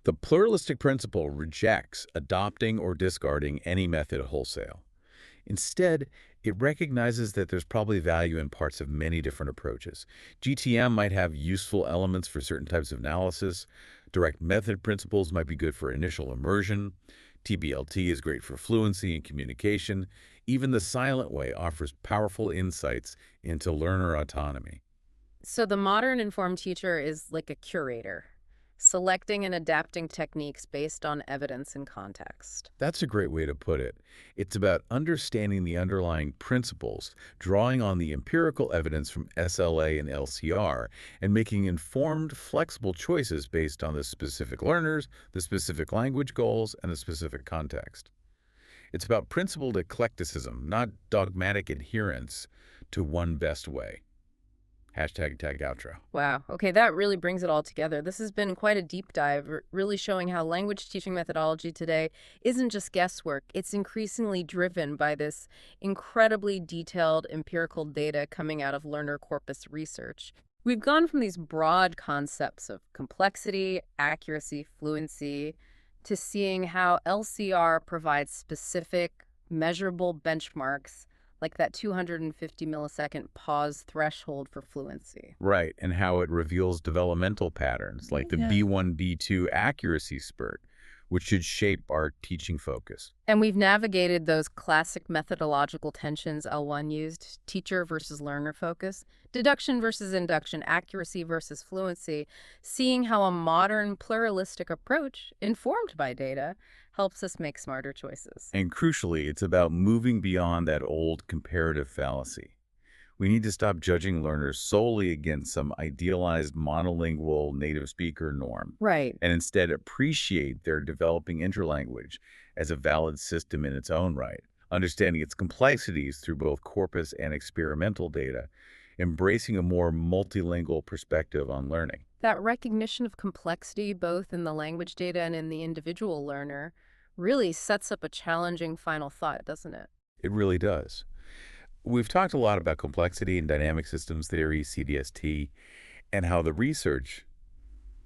The pluralistic principle rejects adopting or discarding any method wholesale. Instead, it recognizes that there's probably value in parts of many different approaches. GTM might have useful elements for certain types of analysis. Direct method principles might be good for initial immersion. TBLT is great for fluency and communication. Even the silent way offers powerful insights into learner autonomy. So the modern informed teacher is like a curator, selecting and adapting techniques based on evidence and context. That's a great way to put it. It's about understanding the underlying principles, drawing on the empirical evidence from SLA and LCR, and making informed, flexible choices based on the specific learners, the specific language goals, and the specific context. It's about principled eclecticism, not dogmatic adherence to one best way. Hashtag outro. Wow. Okay, that really brings it all together. This has been quite a deep dive, really showing how language teaching methodology today isn't just guesswork. It's increasingly driven by this incredibly detailed empirical data coming out of learner corpus research. We've gone from these broad concepts of complexity, accuracy, fluency, to seeing how LCR provides specific, measurable benchmarks like that 250 millisecond pause threshold for fluency. Right, and how it reveals developmental patterns like the Yeah. B1, B2 accuracy spurt, which should shape our teaching focus. And we've navigated those classic methodological tensions L1 used, teacher versus learner focus, deduction versus induction, accuracy versus fluency, seeing how a modern pluralistic approach, informed by data, helps us make smarter choices. And crucially, it's about moving beyond that old comparative fallacy. We need to stop judging learners solely against some idealized monolingual native speaker norm, Right. and instead appreciate their developing interlanguage as a valid system in its own right, understanding its complexities through both corpus and experimental data, embracing a more multilingual perspective on learning. That recognition of complexity, both in the language data and in the individual learner, really sets up a challenging final thought, doesn't it? It really does. We've talked a lot about complexity and dynamic systems theory, CDST, and how the research,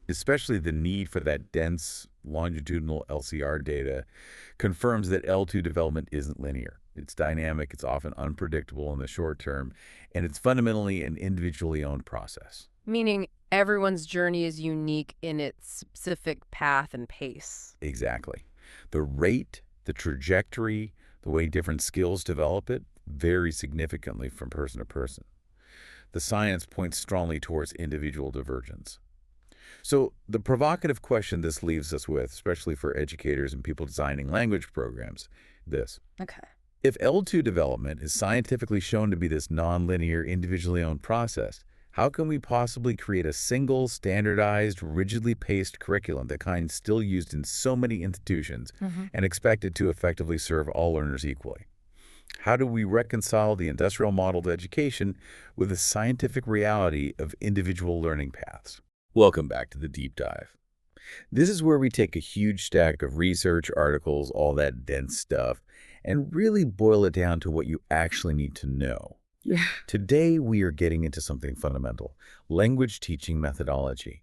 especially the need for that dense longitudinal LCR data, confirms that L2 development isn't linear. It's dynamic, it's often unpredictable in the short term, and it's fundamentally an individually owned process. Meaning everyone's journey is unique in its specific path and pace. Exactly. The rate, the trajectory, the way different skills develop it vary significantly from person to person. The science points strongly towards individual divergence. So the provocative question this leaves us with, especially for educators and people designing language programs, this. Okay. If L2 development is scientifically shown to be this nonlinear, individually owned process, how can we possibly create a single, standardized, rigidly paced curriculum, the kind still used in so many institutions, and expect it to effectively serve all learners equally? How do we reconcile the industrial model of education with the scientific reality of individual learning paths? Welcome back to the Deep Dive. This is where we take a huge stack of research, articles, all that dense stuff, and really boil it down to what you actually need to know. Yeah. Today, we are getting into something fundamental, language teaching methodology.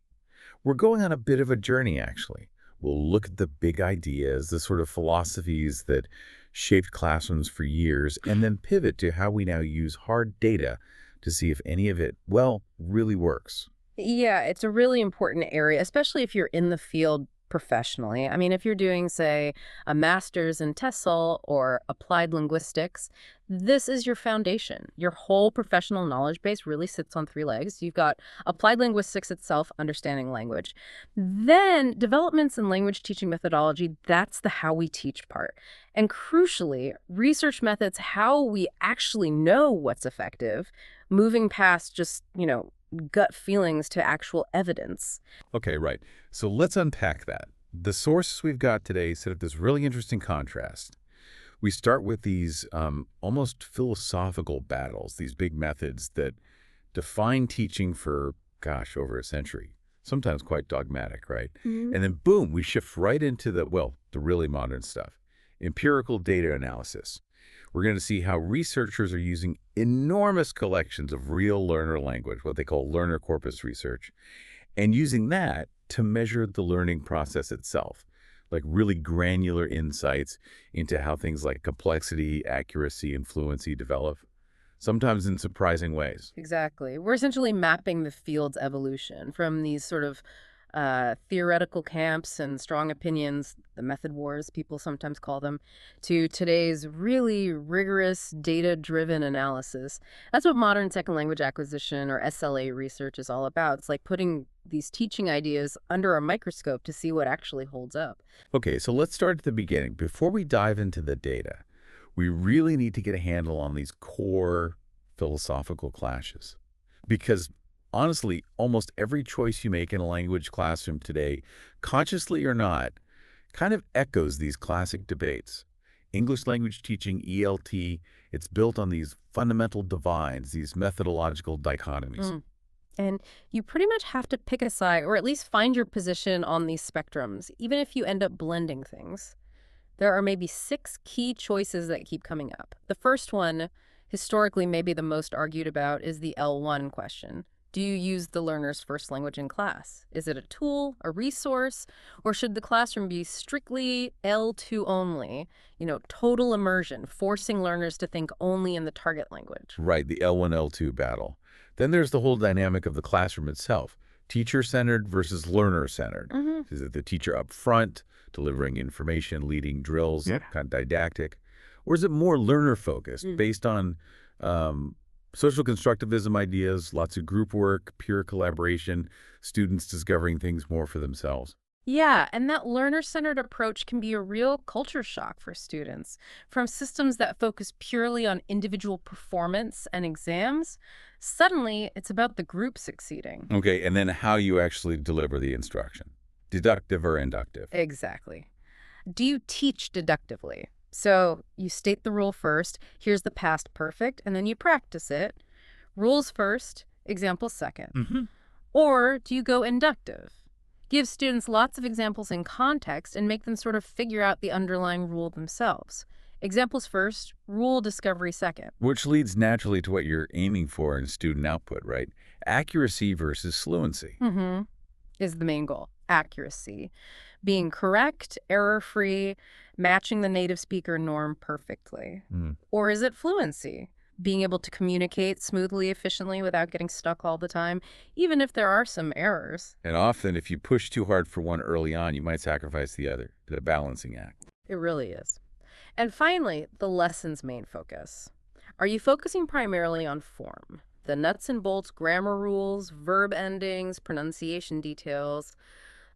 We're going on a bit of a journey, actually. We'll look at the big ideas, the sort of philosophies that shaped classrooms for years, and then pivot to how we now use hard data to see if any of it, well, really works. Yeah, it's a really important area, especially if you're in the field professionally. I mean, if you're doing, say, a master's in TESOL or applied linguistics, this is your foundation. Your whole professional knowledge base really sits on three legs. You've got applied linguistics itself, understanding language. Then developments in language teaching methodology, that's the how we teach part. And crucially, research methods, how we actually know what's effective, moving past just, gut feelings to actual evidence. Okay, right. So let's unpack that. The sources we've got today set up this really interesting contrast. We start with these almost philosophical battles, these big methods that define teaching for, gosh, over a century, sometimes quite dogmatic, right? And then boom, we shift right into the really modern stuff, empirical data analysis. We're going to see how researchers are using enormous collections of real learner language, what they call learner corpus research, and using that to measure the learning process itself, like really granular insights into how things like complexity, accuracy, and fluency develop, sometimes in surprising ways. Exactly. We're essentially mapping the field's evolution from these sort of theoretical camps and strong opinions, the method wars, people sometimes call them, to today's really rigorous data-driven analysis. That's what modern second language acquisition or SLA research is all about. It's like putting these teaching ideas under a microscope to see what actually holds up. Okay, so let's start at the beginning. Before we dive into the data, we really need to get a handle on these core philosophical clashes. Because honestly, almost every choice you make in a language classroom today, consciously or not, kind of echoes these classic debates. English language teaching, ELT, it's built on these fundamental divides, these methodological dichotomies. And you pretty much have to pick a side, or at least find your position on these spectrums, even if you end up blending things. There are maybe 6 key choices that keep coming up. The first one, historically maybe the most argued about, is the L1 question. Do you use the learner's first language in class? Is it a tool, a resource, or should the classroom be strictly L2 only? Total immersion, forcing learners to think only in the target language. Right, the L1, L2 battle. Then there's the whole dynamic of the classroom itself, teacher-centered versus learner-centered. Is it the teacher up front, delivering information, leading drills, kind of didactic? Or is it more learner-focused, based on social constructivism ideas, lots of group work, peer collaboration, students discovering things more for themselves? Yeah, and that learner-centered approach can be a real culture shock for students. From systems that focus purely on individual performance and exams, suddenly it's about the group succeeding. Okay, and then how you actually deliver the instruction, deductive or inductive. Exactly. Do you teach deductively? So you state the rule first, here's the past perfect, and then you practice it. Rules first, examples second. Or do you go inductive? Give students lots of examples in context and make them sort of figure out the underlying rule themselves. Examples first, rule discovery second. Which leads naturally to what you're aiming for in student output, right? Accuracy versus fluency. Is the main goal. Accuracy. Being correct, error-free, matching the native speaker norm perfectly. Or is it fluency? Being able to communicate smoothly, efficiently, without getting stuck all the time, even if there are some errors. And often, if you push too hard for one early on, you might sacrifice the other, the balancing act. It really is. And finally, the lesson's main focus. Are you focusing primarily on form? The nuts and bolts grammar rules, verb endings, pronunciation details,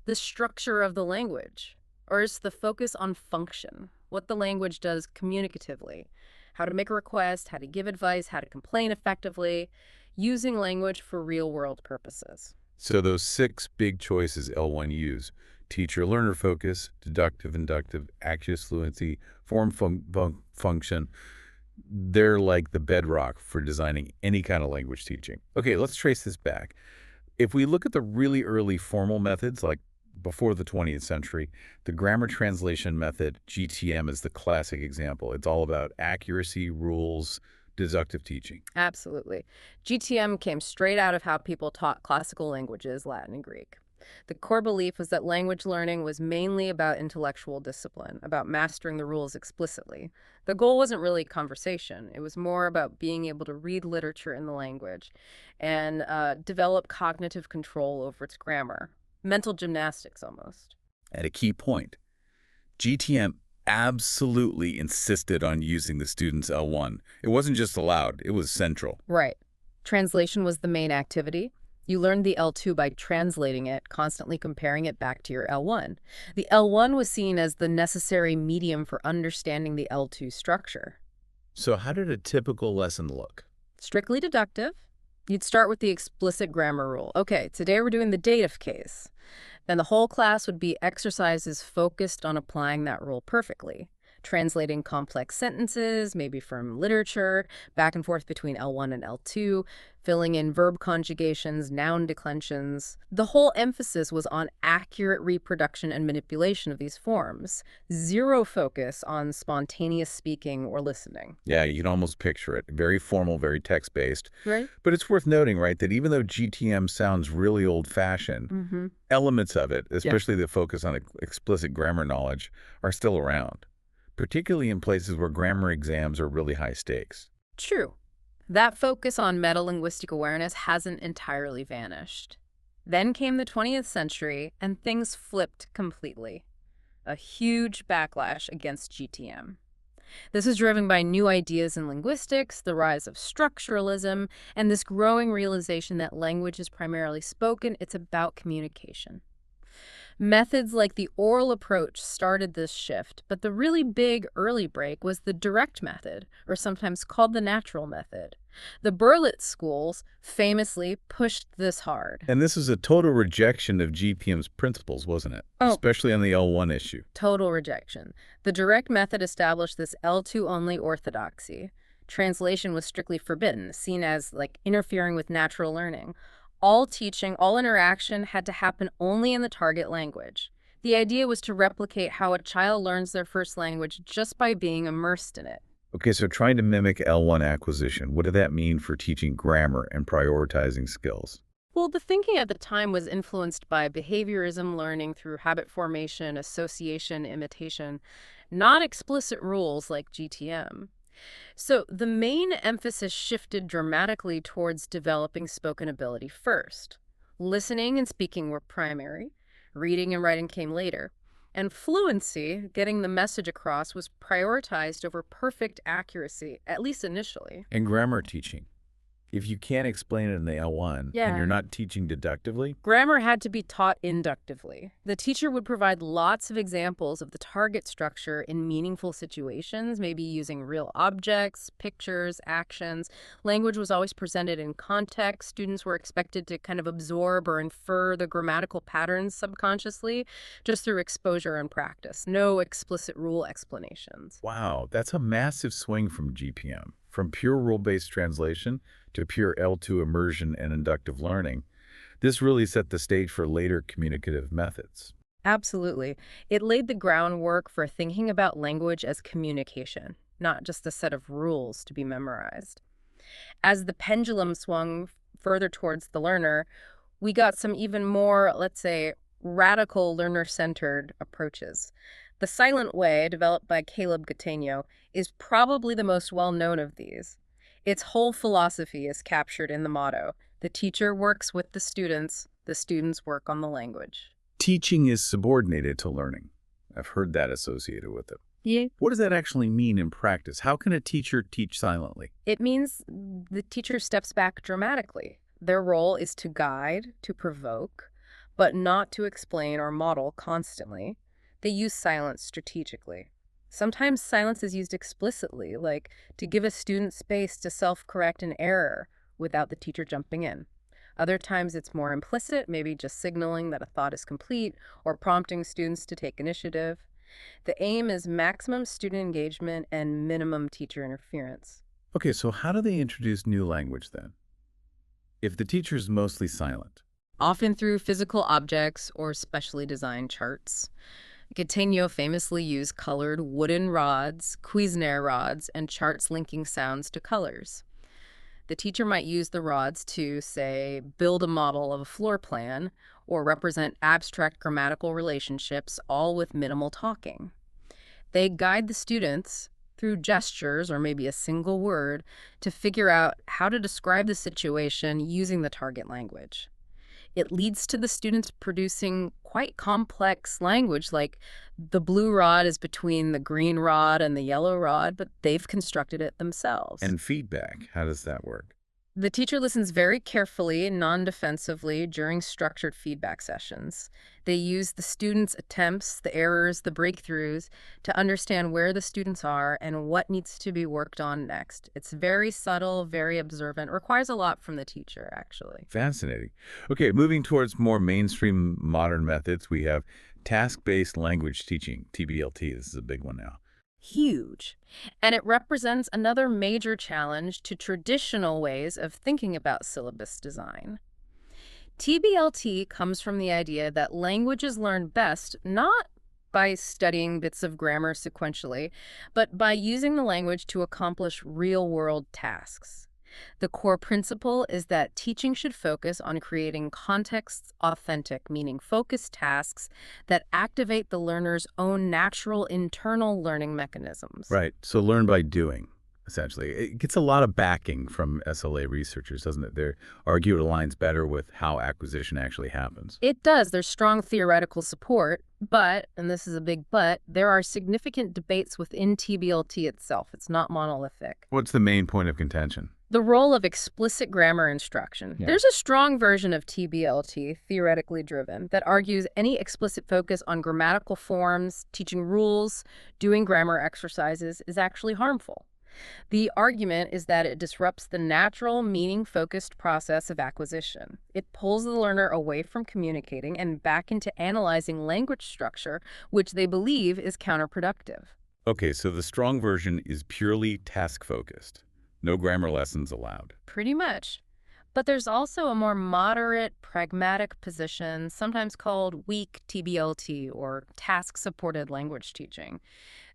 the structure of the language? Or is the focus on function, what the language does communicatively? How to make a request, how to give advice, how to complain effectively, using language for real-world purposes. So those 6 big choices L1 teacher-learner focus, deductive, inductive, accuracy, fluency, form, function, they're like the bedrock for designing any kind of language teaching. Okay, let's trace this back. If we look at the really early formal methods, like before the 20th century, the grammar translation method, GTM, is the classic example. It's all about accuracy, rules, deductive teaching. Absolutely. GTM came straight out of how people taught classical languages, Latin and Greek. The core belief was that language learning was mainly about intellectual discipline, about mastering the rules explicitly. The goal wasn't really conversation. It was more about being able to read literature in the language and develop cognitive control over its grammar. Mental gymnastics, almost. At a key point, GTM absolutely insisted on using the student's L1. It wasn't just allowed, it was central. Right. Translation was the main activity. You learned the L2 by translating it, constantly comparing it back to your L1. The L1 was seen as the necessary medium for understanding the L2 structure. So how did a typical lesson look? Strictly deductive. You'd start with the explicit grammar rule. Okay, today we're doing the dative case. Then the whole class would be exercises focused on applying that rule perfectly. translating complex sentences, maybe from literature, back and forth between L1 and L2, filling in verb conjugations, noun declensions. The whole emphasis was on accurate reproduction and manipulation of these forms. Zero focus on spontaneous speaking or listening. Yeah, you can almost picture it. Very formal, very text-based. Right? But it's worth noting, right, that even though GTM sounds really old-fashioned, Mm-hmm. elements of it, especially the focus on explicit grammar knowledge, are still around, particularly in places where grammar exams are really high stakes. True. That focus on metalinguistic awareness hasn't entirely vanished. Then came the 20th century, and things flipped completely. A huge backlash against GTM. This is driven by new ideas in linguistics, the rise of structuralism, and this growing realization that language is primarily spoken, it's about communication. Methods like the oral approach started this shift, but the really big early break was the direct method, or sometimes called the natural method. The Berlitz schools famously pushed this hard. And this is a total rejection of GPM's principles, wasn't it? Oh, Especially on the L1 issue. total rejection. The direct method established this L2-only orthodoxy. Translation was strictly forbidden, seen as like interfering with natural learning. All teaching, all interaction had to happen only in the target language. The idea was to replicate how a child learns their first language just by being immersed in it. Okay, so trying to mimic L1 acquisition, what did that mean for teaching grammar and prioritizing skills? Well, the thinking at the time was influenced by behaviorism learning through habit formation, association, imitation, not explicit rules like GTM. So the main emphasis shifted dramatically towards developing spoken ability first. Listening and speaking were primary. Reading and writing came later. And fluency, getting the message across, was prioritized over perfect accuracy, at least initially. And grammar teaching. If you can't explain it in the L1 and Yeah. you're not teaching deductively, Grammar had to be taught inductively. The teacher would provide lots of examples of the target structure in meaningful situations, maybe using real objects, pictures, actions. Language was always presented in context. Students were expected to kind of absorb or infer the grammatical patterns subconsciously just through exposure and practice. No explicit rule explanations. wow, that's a massive swing from GPM. From pure rule-based translation to pure L2 immersion and inductive learning. This really set the stage for later communicative methods. Absolutely. It laid the groundwork for thinking about language as communication, not just a set of rules to be memorized. As the pendulum swung further towards the learner, we got some even more, let's say, radical learner-centered approaches. The silent way, developed by Caleb Gattegno, is probably the most well-known of these. Its whole philosophy is captured in the motto, the teacher works with the students work on the language. Teaching is subordinated to learning. I've heard that associated with it. Yeah. What does that actually mean in practice? How can a teacher teach silently? It means the teacher steps back dramatically. Their role is to guide, to provoke, but not to explain or model constantly. They use silence strategically. Sometimes silence is used explicitly, like to give a student space to self-correct an error without the teacher jumping in. Other times it's more implicit, maybe just signaling that a thought is complete or prompting students to take initiative. The aim is maximum student engagement and minimum teacher interference. Okay, so how do they introduce new language then? If the teacher is mostly silent. Often through physical objects or specially designed charts. Gattegno famously used colored wooden rods, Cuisenaire rods, and charts linking sounds to colors. The teacher might use the rods to, say, build a model of a floor plan or represent abstract grammatical relationships, all with minimal talking. They guide the students through gestures or maybe a single word to figure out how to describe the situation using the target language. It leads to the students producing quite complex language, like the blue rod is between the green rod and the yellow rod, but they've constructed it themselves. And feedback, how does that work? The teacher listens very carefully and non-defensively during structured feedback sessions. They use the students' attempts, the errors, the breakthroughs to understand where the students are and what needs to be worked on next. It's very subtle, very observant, requires a lot from the teacher, actually. Fascinating. Okay, moving towards more mainstream modern methods, we have task-based language teaching, TBLT. This is a big one now. Huge. And it represents another major challenge to traditional ways of thinking about syllabus design. TBLT comes from the idea that language is learned best not by studying bits of grammar sequentially, but by using the language to accomplish real-world tasks. The core principle is that teaching should focus on creating context-authentic, meaning focused tasks that activate the learner's own natural internal learning mechanisms. Right. So learn by doing, essentially. It gets a lot of backing from SLA researchers, doesn't it? They argue it aligns better with how acquisition actually happens. It does. There's strong theoretical support, but, and this is a big but, there are significant debates within TBLT itself. It's not monolithic. What's the main point of contention? The role of explicit grammar instruction. Yeah. There's a strong version of TBLT, theoretically driven, that argues any explicit focus on grammatical forms, teaching rules, doing grammar exercises is actually harmful. The argument is that it disrupts the natural, meaning-focused process of acquisition. It pulls the learner away from communicating and back into analyzing language structure, which they believe is counterproductive. Okay, so the strong version is purely task-focused. No grammar lessons allowed. Pretty much. But there's also a more moderate, pragmatic position, sometimes called weak TBLT, or task-supported language teaching.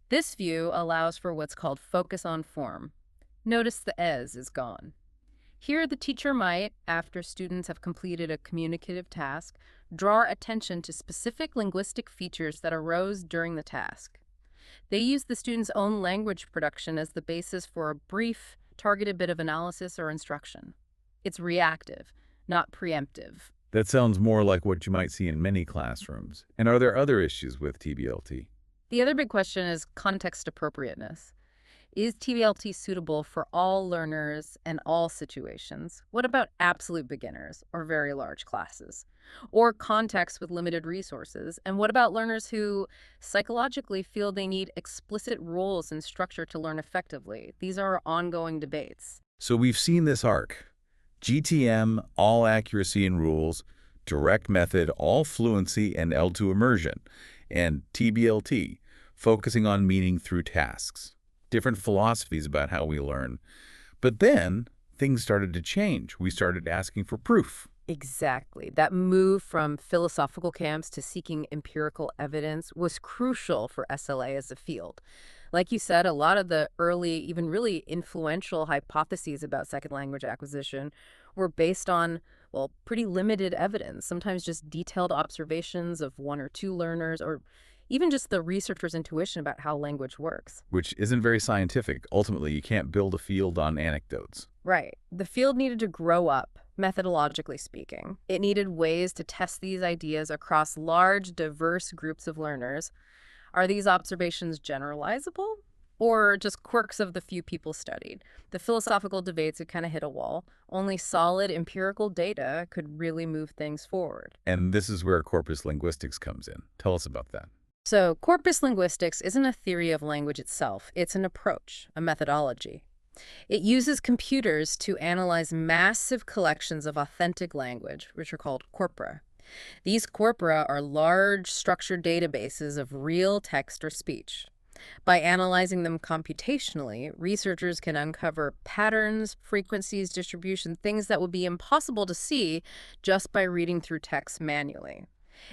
This view allows for what's called focus on form. Notice the "es" is gone. Here, the teacher might, after students have completed a communicative task, draw attention to specific linguistic features that arose during the task. They use the student's own language production as the basis for a brief, targeted bit of analysis or instruction. It's reactive, not preemptive. That sounds more like what you might see in many classrooms. And are there other issues with TBLT? The other big question is context appropriateness. Is TBLT suitable for all learners and all situations? What about absolute beginners or very large classes? Or contexts with limited resources? And what about learners who psychologically feel they need explicit rules and structure to learn effectively? These are ongoing debates. So we've seen this arc. GTM, all accuracy and rules, direct method, all fluency and L2 immersion, and TBLT, focusing on meaning through tasks. Different philosophies about how we learn. But then things started to change. We started asking for proof. Exactly. That move from philosophical camps to seeking empirical evidence was crucial for SLA as a field. Like you said, a lot of the early, even really influential hypotheses about second language acquisition were based on, well, pretty limited evidence, sometimes just detailed observations of one or two learners, or even just the researcher's intuition about how language works. Which isn't very scientific. Ultimately, you can't build a field on anecdotes. Right. The field needed to grow up, methodologically speaking. It needed ways to test these ideas across large, diverse groups of learners. Are these observations generalizable, or just quirks of the few people studied? The philosophical debates had kind of hit a wall. Only solid empirical data could really move things forward. And this is where corpus linguistics comes in. Tell us about that. So corpus linguistics isn't a theory of language itself. It's an approach, a methodology. It uses computers to analyze massive collections of authentic language, which are called corpora. These corpora are large, structured databases of real text or speech. By analyzing them computationally, researchers can uncover patterns, frequencies, distribution, things that would be impossible to see just by reading through text manually.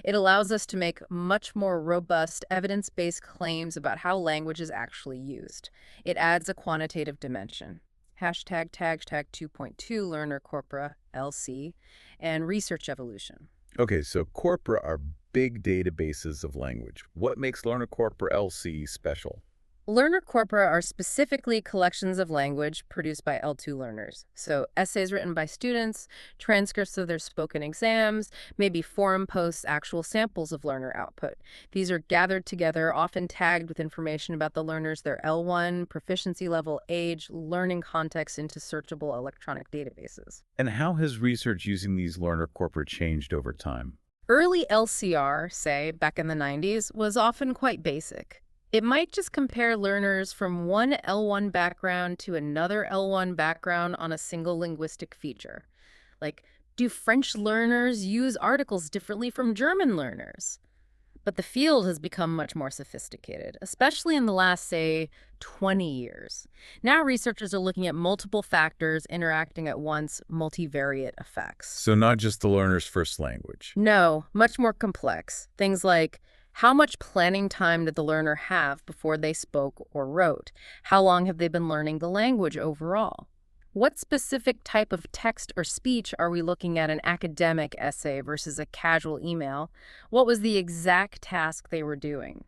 It allows us to make much more robust, evidence-based claims about how language is actually used. It adds a quantitative dimension. Hashtag 2.2 Learner Corpora, LC, and Research Evolution. Okay, so corpora are big databases of language. What makes Learner Corpora LC special? Learner corpora are specifically collections of language produced by L2 learners. So essays written by students, transcripts of their spoken exams, maybe forum posts, actual samples of learner output. These are gathered together, often tagged with information about the learners, their L1, proficiency level, age, learning context into searchable electronic databases. And how has research using these learner corpora changed over time? Early LCR, say, back in the 90s, was often quite basic. It might just compare learners from one L1 background to another L1 background on a single linguistic feature. Like, do French learners use articles differently from German learners? But the field has become much more sophisticated, especially in the last, say, 20 years. Now researchers are looking at multiple factors interacting at once, multivariate effects. So not just the learner's first language. No, much more complex. Things like how much planning time did the learner have before they spoke or wrote? How long have they been learning the language overall? What specific type of text or speech are we looking at, an academic essay versus a casual email? What was the exact task they were doing?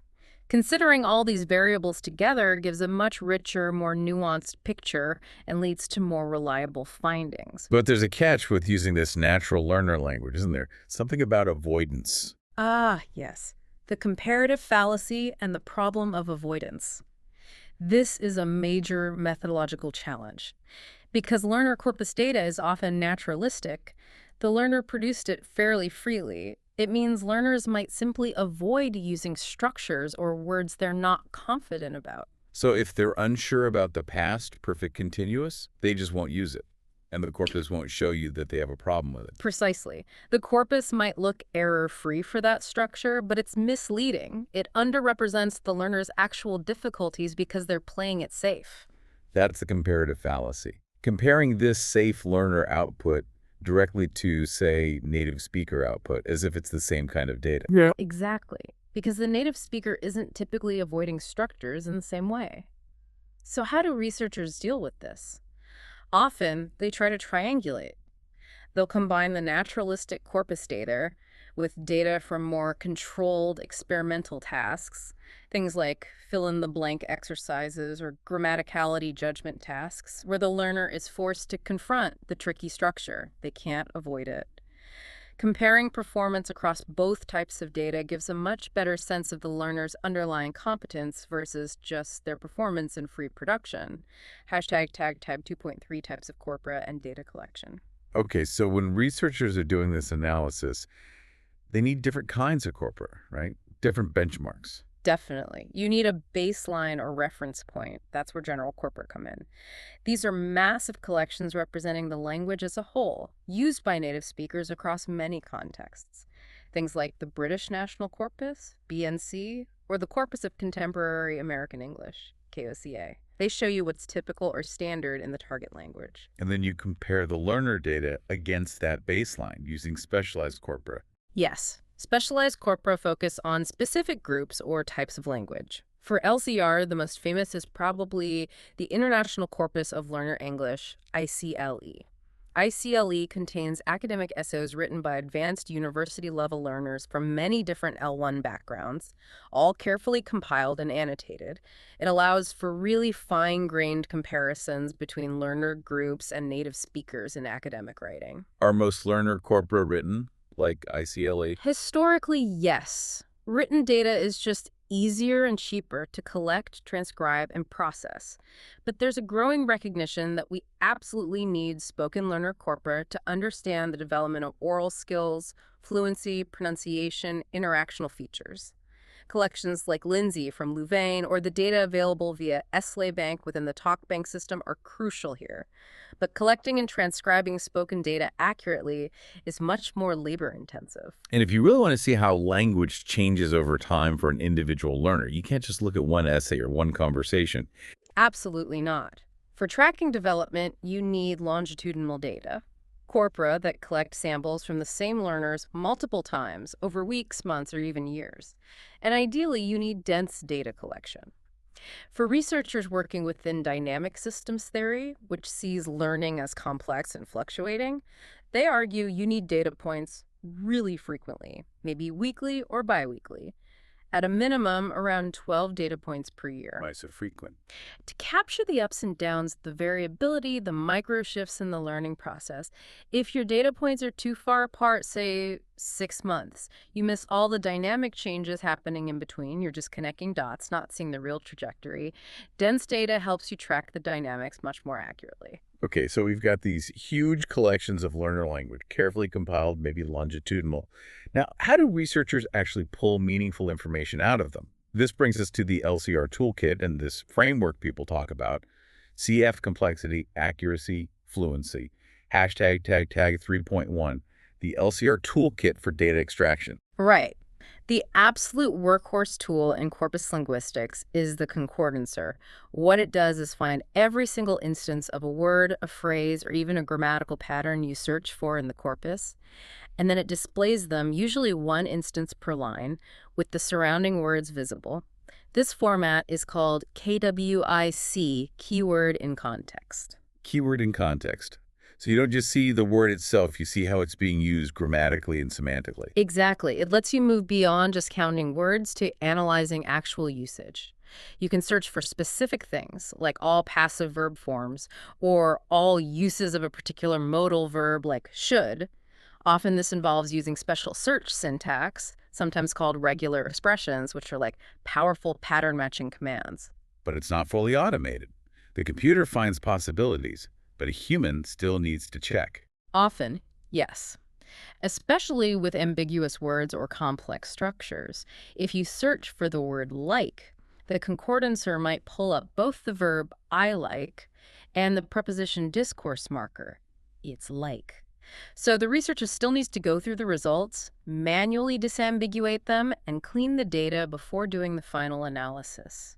Considering all these variables together gives a much richer, more nuanced picture and leads to more reliable findings. But there's a catch with using this natural learner language, isn't there? Something about avoidance. Ah, yes. The comparative fallacy and the problem of avoidance. This is a major methodological challenge. Because learner corpus data is often naturalistic, the learner produced it fairly freely. It means learners might simply avoid using structures or words they're not confident about. So if they're unsure about the past perfect continuous, they just won't use it. And the corpus won't show you that they have a problem with it. Precisely. The corpus might look error-free for that structure, but it's misleading. It underrepresents the learner's actual difficulties because they're playing it safe. That's the comparative fallacy. Comparing this safe learner output directly to, say, native speaker output, as if it's the same kind of data. Yeah. Exactly. Because the native speaker isn't typically avoiding structures in the same way. So how do researchers deal with this? Often, they try to triangulate. They'll combine the naturalistic corpus data with data from more controlled experimental tasks, things like fill-in-the-blank exercises or grammaticality judgment tasks, where the learner is forced to confront the tricky structure. They can't avoid it. Comparing performance across both types of data gives a much better sense of the learner's underlying competence versus just their performance in free production. Hashtag tag type 2.3 types of corpora and data collection. Okay, so when researchers are doing this analysis, they need different kinds of corpora, right? Different benchmarks. Definitely. You need a baseline or reference point. That's where general corpora come in. These are massive collections representing the language as a whole, used by native speakers across many contexts. Things like the British National Corpus, BNC, or the Corpus of Contemporary American English, KOCA. They show you what's typical or standard in the target language. And then you compare the learner data against that baseline using specialized corpora. Yes. Specialized corpora focus on specific groups or types of language. For LCR, the most famous is probably the International Corpus of Learner English, ICLE. ICLE contains academic essays written by advanced university-level learners from many different L1 backgrounds, all carefully compiled and annotated. It allows for really fine-grained comparisons between learner groups and native speakers in academic writing. Are most learner corpora written, like ICLE? Historically, yes. Written data is just easier and cheaper to collect, transcribe, and process. But there's a growing recognition that we absolutely need spoken learner corpora to understand the development of oral skills, fluency, pronunciation, interactional features. Collections like Lindsay from Louvain or the data available via SLA Bank within the TalkBank system are crucial here. But collecting and transcribing spoken data accurately is much more labor-intensive. And if you really want to see how language changes over time for an individual learner, you can't just look at one essay or one conversation. Absolutely not. For tracking development, you need longitudinal data, corpora that collect samples from the same learners multiple times over weeks, months, or even years. And ideally, you need dense data collection. For researchers working within dynamic systems theory, which sees learning as complex and fluctuating, they argue you need data points really frequently, maybe weekly or biweekly. At a minimum, around 12 data points per year. Why so frequent? To capture the ups and downs, the variability, the micro shifts in the learning process. If your data points are too far apart, say 6 months, you miss all the dynamic changes happening in between. You're just connecting dots, not seeing the real trajectory. Dense data helps you track the dynamics much more accurately. Okay, so we've got these huge collections of learner language, carefully compiled, maybe longitudinal. Now, how do researchers actually pull meaningful information out of them? This brings us to the LCR toolkit and this framework people talk about: CF complexity, accuracy, fluency. Hashtag tag 3.1, the LCR toolkit for data extraction. Right. The absolute workhorse tool in corpus linguistics is the concordancer. What it does is find every single instance of a word, a phrase, or even a grammatical pattern you search for in the corpus, and then it displays them, usually one instance per line, with the surrounding words visible. This format is called KWIC, keyword in context. Keyword in context. So you don't just see the word itself, you see how it's being used grammatically and semantically. Exactly. It lets you move beyond just counting words to analyzing actual usage. You can search for specific things, like all passive verb forms, or all uses of a particular modal verb, like should. Often this involves using special search syntax, sometimes called regular expressions, which are like powerful pattern matching commands. But it's not fully automated. The computer finds possibilities, but a human still needs to check. Often, yes. Especially with ambiguous words or complex structures. If you search for the word like, the concordancer might pull up both the verb I like and the preposition discourse marker, it's like. So the researcher still needs to go through the results, manually disambiguate them, and clean the data before doing the final analysis.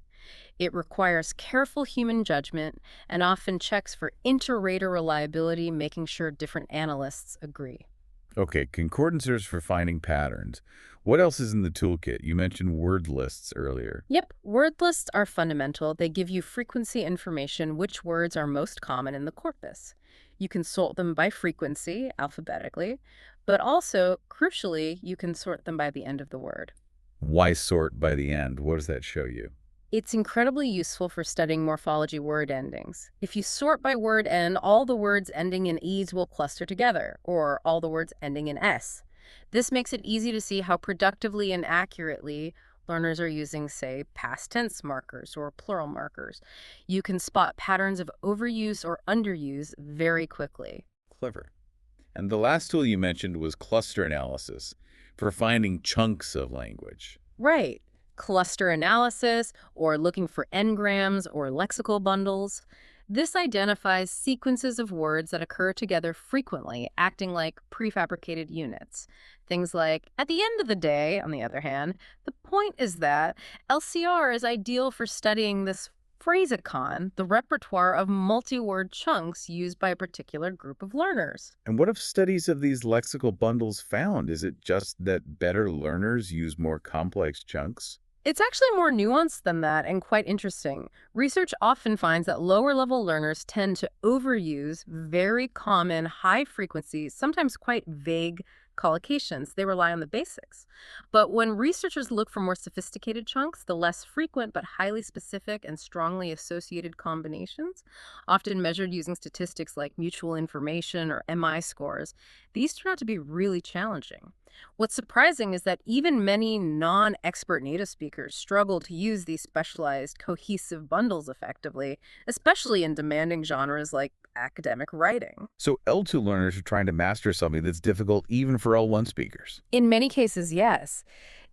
It requires careful human judgment and often checks for inter-rater reliability, making sure different analysts agree. Okay, concordancers for finding patterns. What else is in the toolkit? You mentioned word lists earlier. Yep, word lists are fundamental. They give you frequency information, which words are most common in the corpus. You can sort them by frequency, alphabetically, but also, crucially, you can sort them by the end of the word. Why sort by the end? What does that show you? It's incredibly useful for studying morphology word endings. If you sort by word end, all the words ending in "es" will cluster together, or all the words ending in "s." This makes it easy to see how productively and accurately learners are using, say, past tense markers or plural markers. You can spot patterns of overuse or underuse very quickly. Clever. And the last tool you mentioned was cluster analysis for finding chunks of language. Right. Cluster analysis, or looking for n-grams or lexical bundles. This identifies sequences of words that occur together frequently, acting like prefabricated units. Things like, at the end of the day, on the other hand, the point is that LCR is ideal for studying this phrasicon, the repertoire of multi-word chunks used by a particular group of learners. And what have studies of these lexical bundles found? Is it just that better learners use more complex chunks? It's actually more nuanced than that and quite interesting. Research often finds that lower-level learners tend to overuse very common, high-frequency, sometimes quite vague collocations. They rely on the basics. But when researchers look for more sophisticated chunks, the less frequent but highly specific and strongly associated combinations, often measured using statistics like mutual information or MI scores, these turn out to be really challenging. What's surprising is that even many non-expert native speakers struggle to use these specialized, cohesive bundles effectively, especially in demanding genres like academic writing. So L2 learners are trying to master something that's difficult even for L1 speakers. In many cases, yes.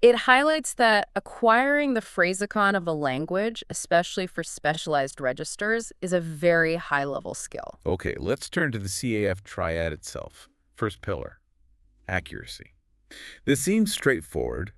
It highlights that acquiring the phrasicon of a language, especially for specialized registers, is a very high-level skill. Okay, let's turn to the CAF triad itself. First pillar, accuracy. This seems straightforward.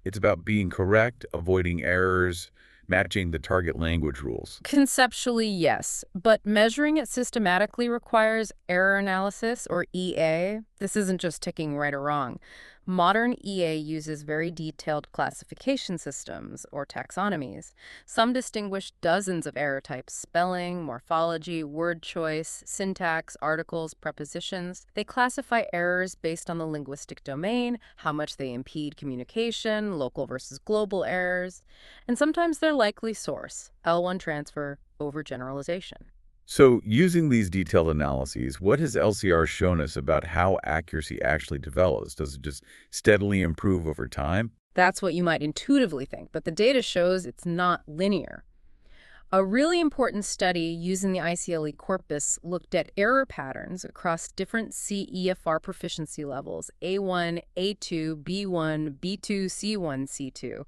It's about being correct, avoiding errors, matching the target language rules. Conceptually, yes, but measuring it systematically requires error analysis, or EA. This isn't just ticking right or wrong. Modern EA uses very detailed classification systems, or taxonomies. Some distinguish dozens of error types: spelling, morphology, word choice, syntax, articles, prepositions. They classify errors based on the linguistic domain, how much they impede communication, local versus global errors, and sometimes their likely source, L1 transfer, overgeneralization. So using these detailed analyses, what has LCR shown us about how accuracy actually develops? Does it just steadily improve over time? That's what you might intuitively think, but the data shows it's not linear. A really important study using the ICLE corpus looked at error patterns across different CEFR proficiency levels: A1, A2, B1, B2, C1, C2.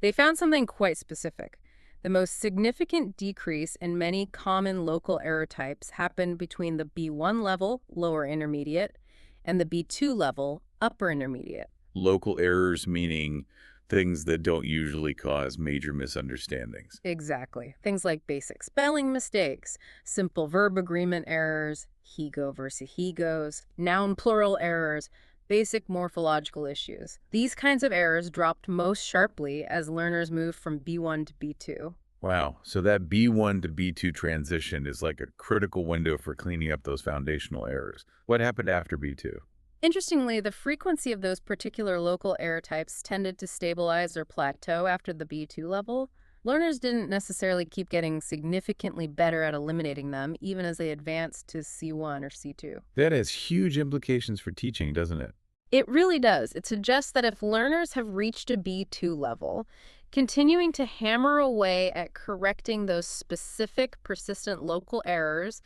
They found something quite specific. The most significant decrease in many common local error types happened between the B1 level, lower intermediate, and the B2 level, upper intermediate. Local errors meaning things that don't usually cause major misunderstandings. Exactly. Things like basic spelling mistakes, simple verb agreement errors, he go versus he goes, noun plural errors, basic morphological issues. These kinds of errors dropped most sharply as learners moved from B1 to B2. Wow, so that B1 to B2 transition is like a critical window for cleaning up those foundational errors. What happened after B2? Interestingly, the frequency of those particular local error types tended to stabilize or plateau after the B2 level. Learners didn't necessarily keep getting significantly better at eliminating them, even as they advanced to C1 or C2. That has huge implications for teaching, doesn't it? It really does. It suggests that if learners have reached a B2 level, continuing to hammer away at correcting those specific persistent local errors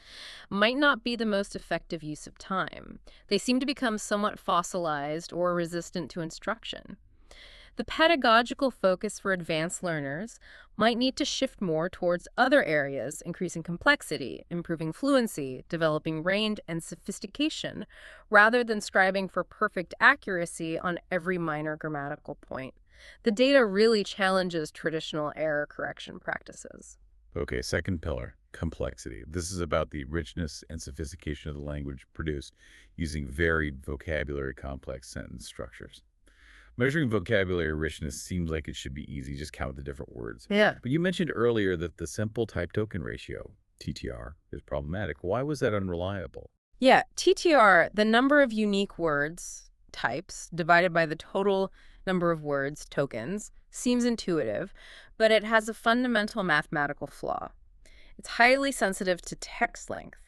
might not be the most effective use of time. They seem to become somewhat fossilized or resistant to instruction. The pedagogical focus for advanced learners might need to shift more towards other areas, increasing complexity, improving fluency, developing range and sophistication, rather than striving for perfect accuracy on every minor grammatical point. The data really challenges traditional error correction practices. Okay, second pillar, complexity. This is about the richness and sophistication of the language produced using varied vocabulary, complex sentence structures. Measuring vocabulary richness seems like it should be easy, just count the different words. Yeah. But you mentioned earlier that the simple type token ratio, TTR, is problematic. Why was that unreliable? Yeah, TTR, the number of unique words, types, divided by the total number of words, tokens, seems intuitive, but it has a fundamental mathematical flaw. It's highly sensitive to text length.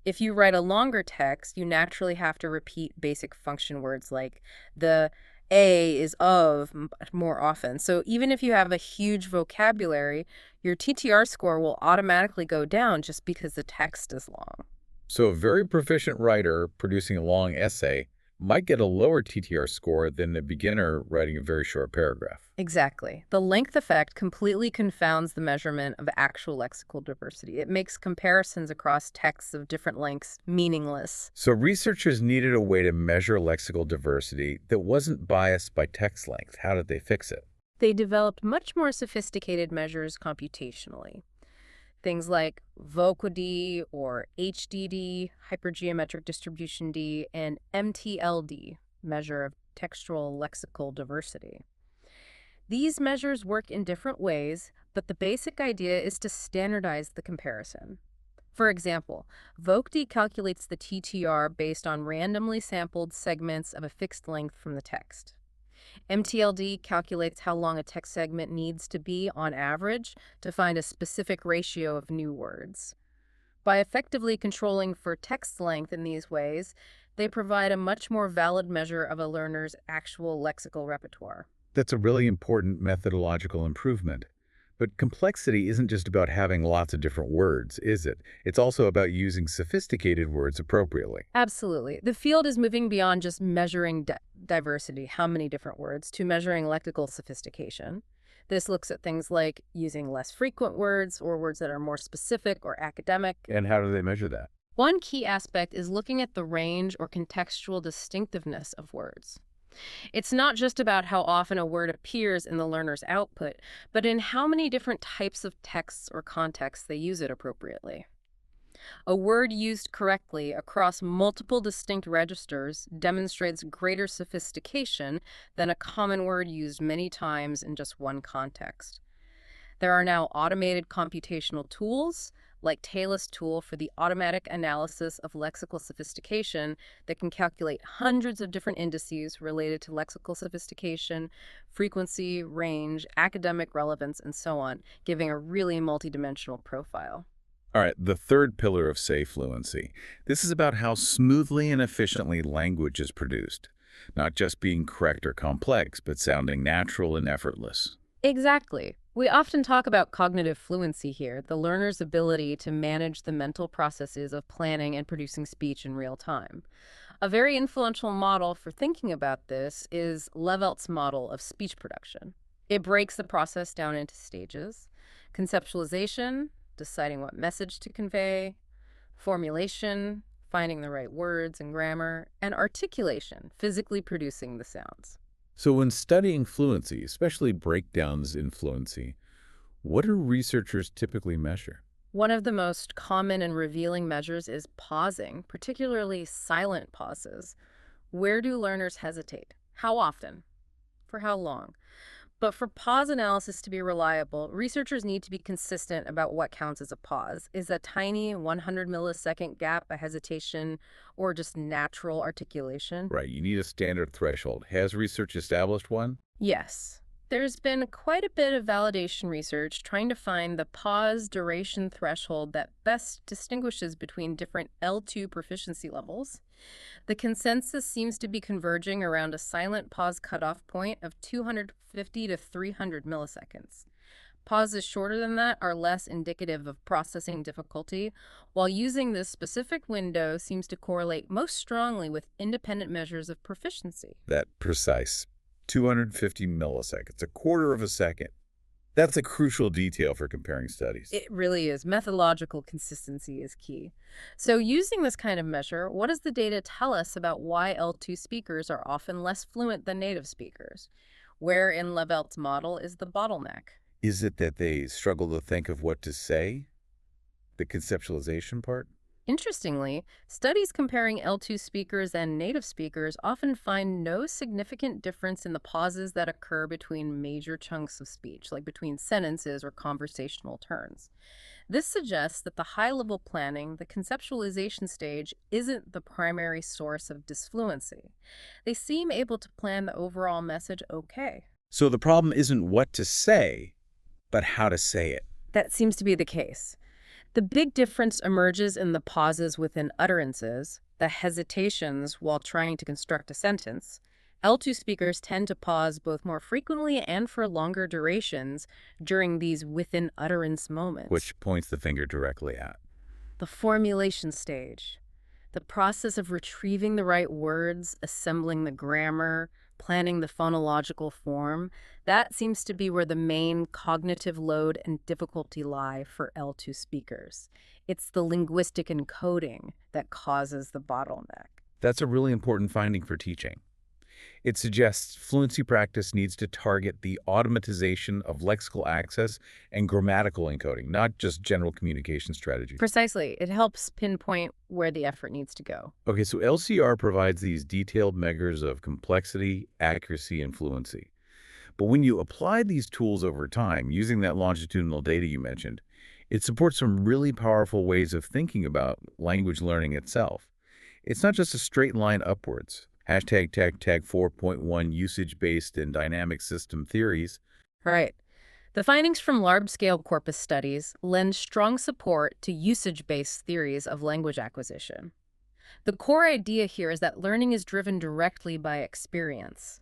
If you write a longer text, you naturally have to repeat basic function words like the a is of more often. So even if you have a huge vocabulary, your TTR score will automatically go down just because the text is long. So a very proficient writer producing a long essay might get a lower TTR score than a beginner writing a very short paragraph. Exactly. The length effect completely confounds the measurement of actual lexical diversity. It makes comparisons across texts of different lengths meaningless. So researchers needed a way to measure lexical diversity that wasn't biased by text length. How did they fix it? They developed much more sophisticated measures computationally. Things like VOCD or HDD, hypergeometric distribution D, and MTLD, measure of textual lexical diversity. These measures work in different ways, but the basic idea is to standardize the comparison. For example, VOCD calculates the TTR based on randomly sampled segments of a fixed length from the text. MTLD calculates how long a text segment needs to be on average to find a specific ratio of new words. By effectively controlling for text length in these ways, they provide a much more valid measure of a learner's actual lexical repertoire. That's a really important methodological improvement. But complexity isn't just about having lots of different words, is it? It's also about using sophisticated words appropriately. Absolutely. The field is moving beyond just measuring diversity, how many different words, to measuring lexical sophistication. This looks at things like using less frequent words or words that are more specific or academic. And how do they measure that? One key aspect is looking at the range or contextual distinctiveness of words. It's not just about how often a word appears in the learner's output, but in how many different types of texts or contexts they use it appropriately. A word used correctly across multiple distinct registers demonstrates greater sophistication than a common word used many times in just one context. There are now automated computational tools, like TALIS tool for the automatic analysis of lexical sophistication that can calculate hundreds of different indices related to lexical sophistication, frequency, range, academic relevance, and so on, giving a really multidimensional profile. All right, the third pillar of say fluency. This is about how smoothly and efficiently language is produced, not just being correct or complex, but sounding natural and effortless. Exactly. We often talk about cognitive fluency here, the learner's ability to manage the mental processes of planning and producing speech in real time. A very influential model for thinking about this is Levelt's model of speech production. It breaks the process down into stages: conceptualization, deciding what message to convey; formulation, finding the right words and grammar; and articulation, physically producing the sounds. So when studying fluency, especially breakdowns in fluency, what do researchers typically measure? One of the most common and revealing measures is pausing, particularly silent pauses. Where do learners hesitate? How often? For how long? But for pause analysis to be reliable, researchers need to be consistent about what counts as a pause. Is a tiny 100 millisecond gap a hesitation or just natural articulation? Right, you need a standard threshold. Has research established one? Yes. There's been quite a bit of validation research trying to find the pause duration threshold that best distinguishes between different L2 proficiency levels. The consensus seems to be converging around a silent pause cutoff point of 250 to 300 milliseconds. Pauses shorter than that are less indicative of processing difficulty, while using this specific window seems to correlate most strongly with independent measures of proficiency. That precise 250 milliseconds, a quarter of a second. That's a crucial detail for comparing studies. It really is. Methodological consistency is key. So using this kind of measure, what does the data tell us about why L2 speakers are often less fluent than native speakers? Where in Levelt's model is the bottleneck? Is it that they struggle to think of what to say? The conceptualization part? Interestingly, studies comparing L2 speakers and native speakers often find no significant difference in the pauses that occur between major chunks of speech, like between sentences or conversational turns. This suggests that the high-level planning, the conceptualization stage, isn't the primary source of disfluency. They seem able to plan the overall message okay. So the problem isn't what to say, but how to say it. That seems to be the case. The big difference emerges in the pauses within utterances, the hesitations while trying to construct a sentence. L2 speakers tend to pause both more frequently and for longer durations during these within utterance moments. Which points the finger directly at. The formulation stage, the process of retrieving the right words, assembling the grammar, planning the phonological form, that seems to be where the main cognitive load and difficulty lie for L2 speakers. It's the linguistic encoding that causes the bottleneck. That's a really important finding for teaching. It suggests fluency practice needs to target the automatization of lexical access and grammatical encoding, not just general communication strategies. Precisely. It helps pinpoint where the effort needs to go. Okay, so LCR provides these detailed measures of complexity, accuracy, and fluency. But when you apply these tools over time, using that longitudinal data you mentioned, it supports some really powerful ways of thinking about language learning itself. It's not just a straight line upwards. Hashtag tag 4.1 usage-based and dynamic system theories. Right. The findings from large-scale corpus studies lend strong support to usage-based theories of language acquisition. The core idea here is that learning is driven directly by experience.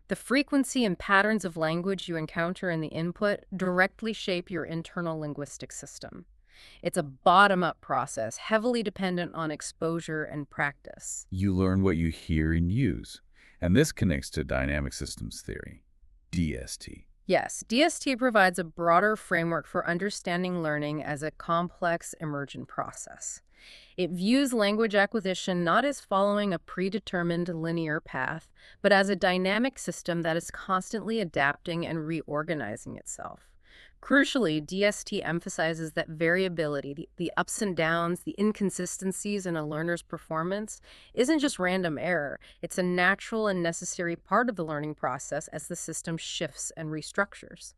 The frequency and patterns of language you encounter in the input directly shape your internal linguistic system. It's a bottom-up process, heavily dependent on exposure and practice. You learn what you hear and use. And this connects to dynamic systems theory, DST. Yes, DST provides a broader framework for understanding learning as a complex, emergent process. It views language acquisition not as following a predetermined linear path, but as a dynamic system that is constantly adapting and reorganizing itself. Crucially, DST emphasizes that variability, the ups and downs, the inconsistencies in a learner's performance, isn't just random error. It's a natural and necessary part of the learning process as the system shifts and restructures.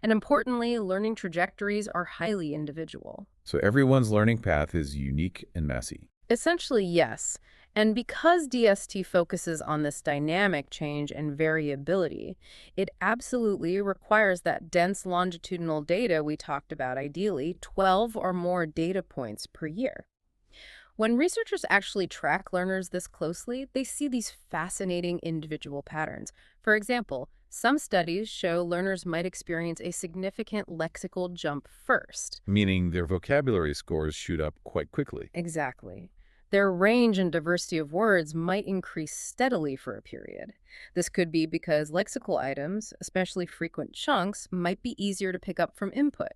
And importantly, learning trajectories are highly individual. So everyone's learning path is unique and messy. Essentially, yes. And because DST focuses on this dynamic change and variability, it absolutely requires that dense longitudinal data we talked about, ideally 12 or more data points per year. When researchers actually track learners this closely, they see these fascinating individual patterns. For example, some studies show learners might experience a significant lexical jump first. Meaning their vocabulary scores shoot up quite quickly. Exactly. Their range and diversity of words might increase steadily for a period. This could be because lexical items, especially frequent chunks, might be easier to pick up from input.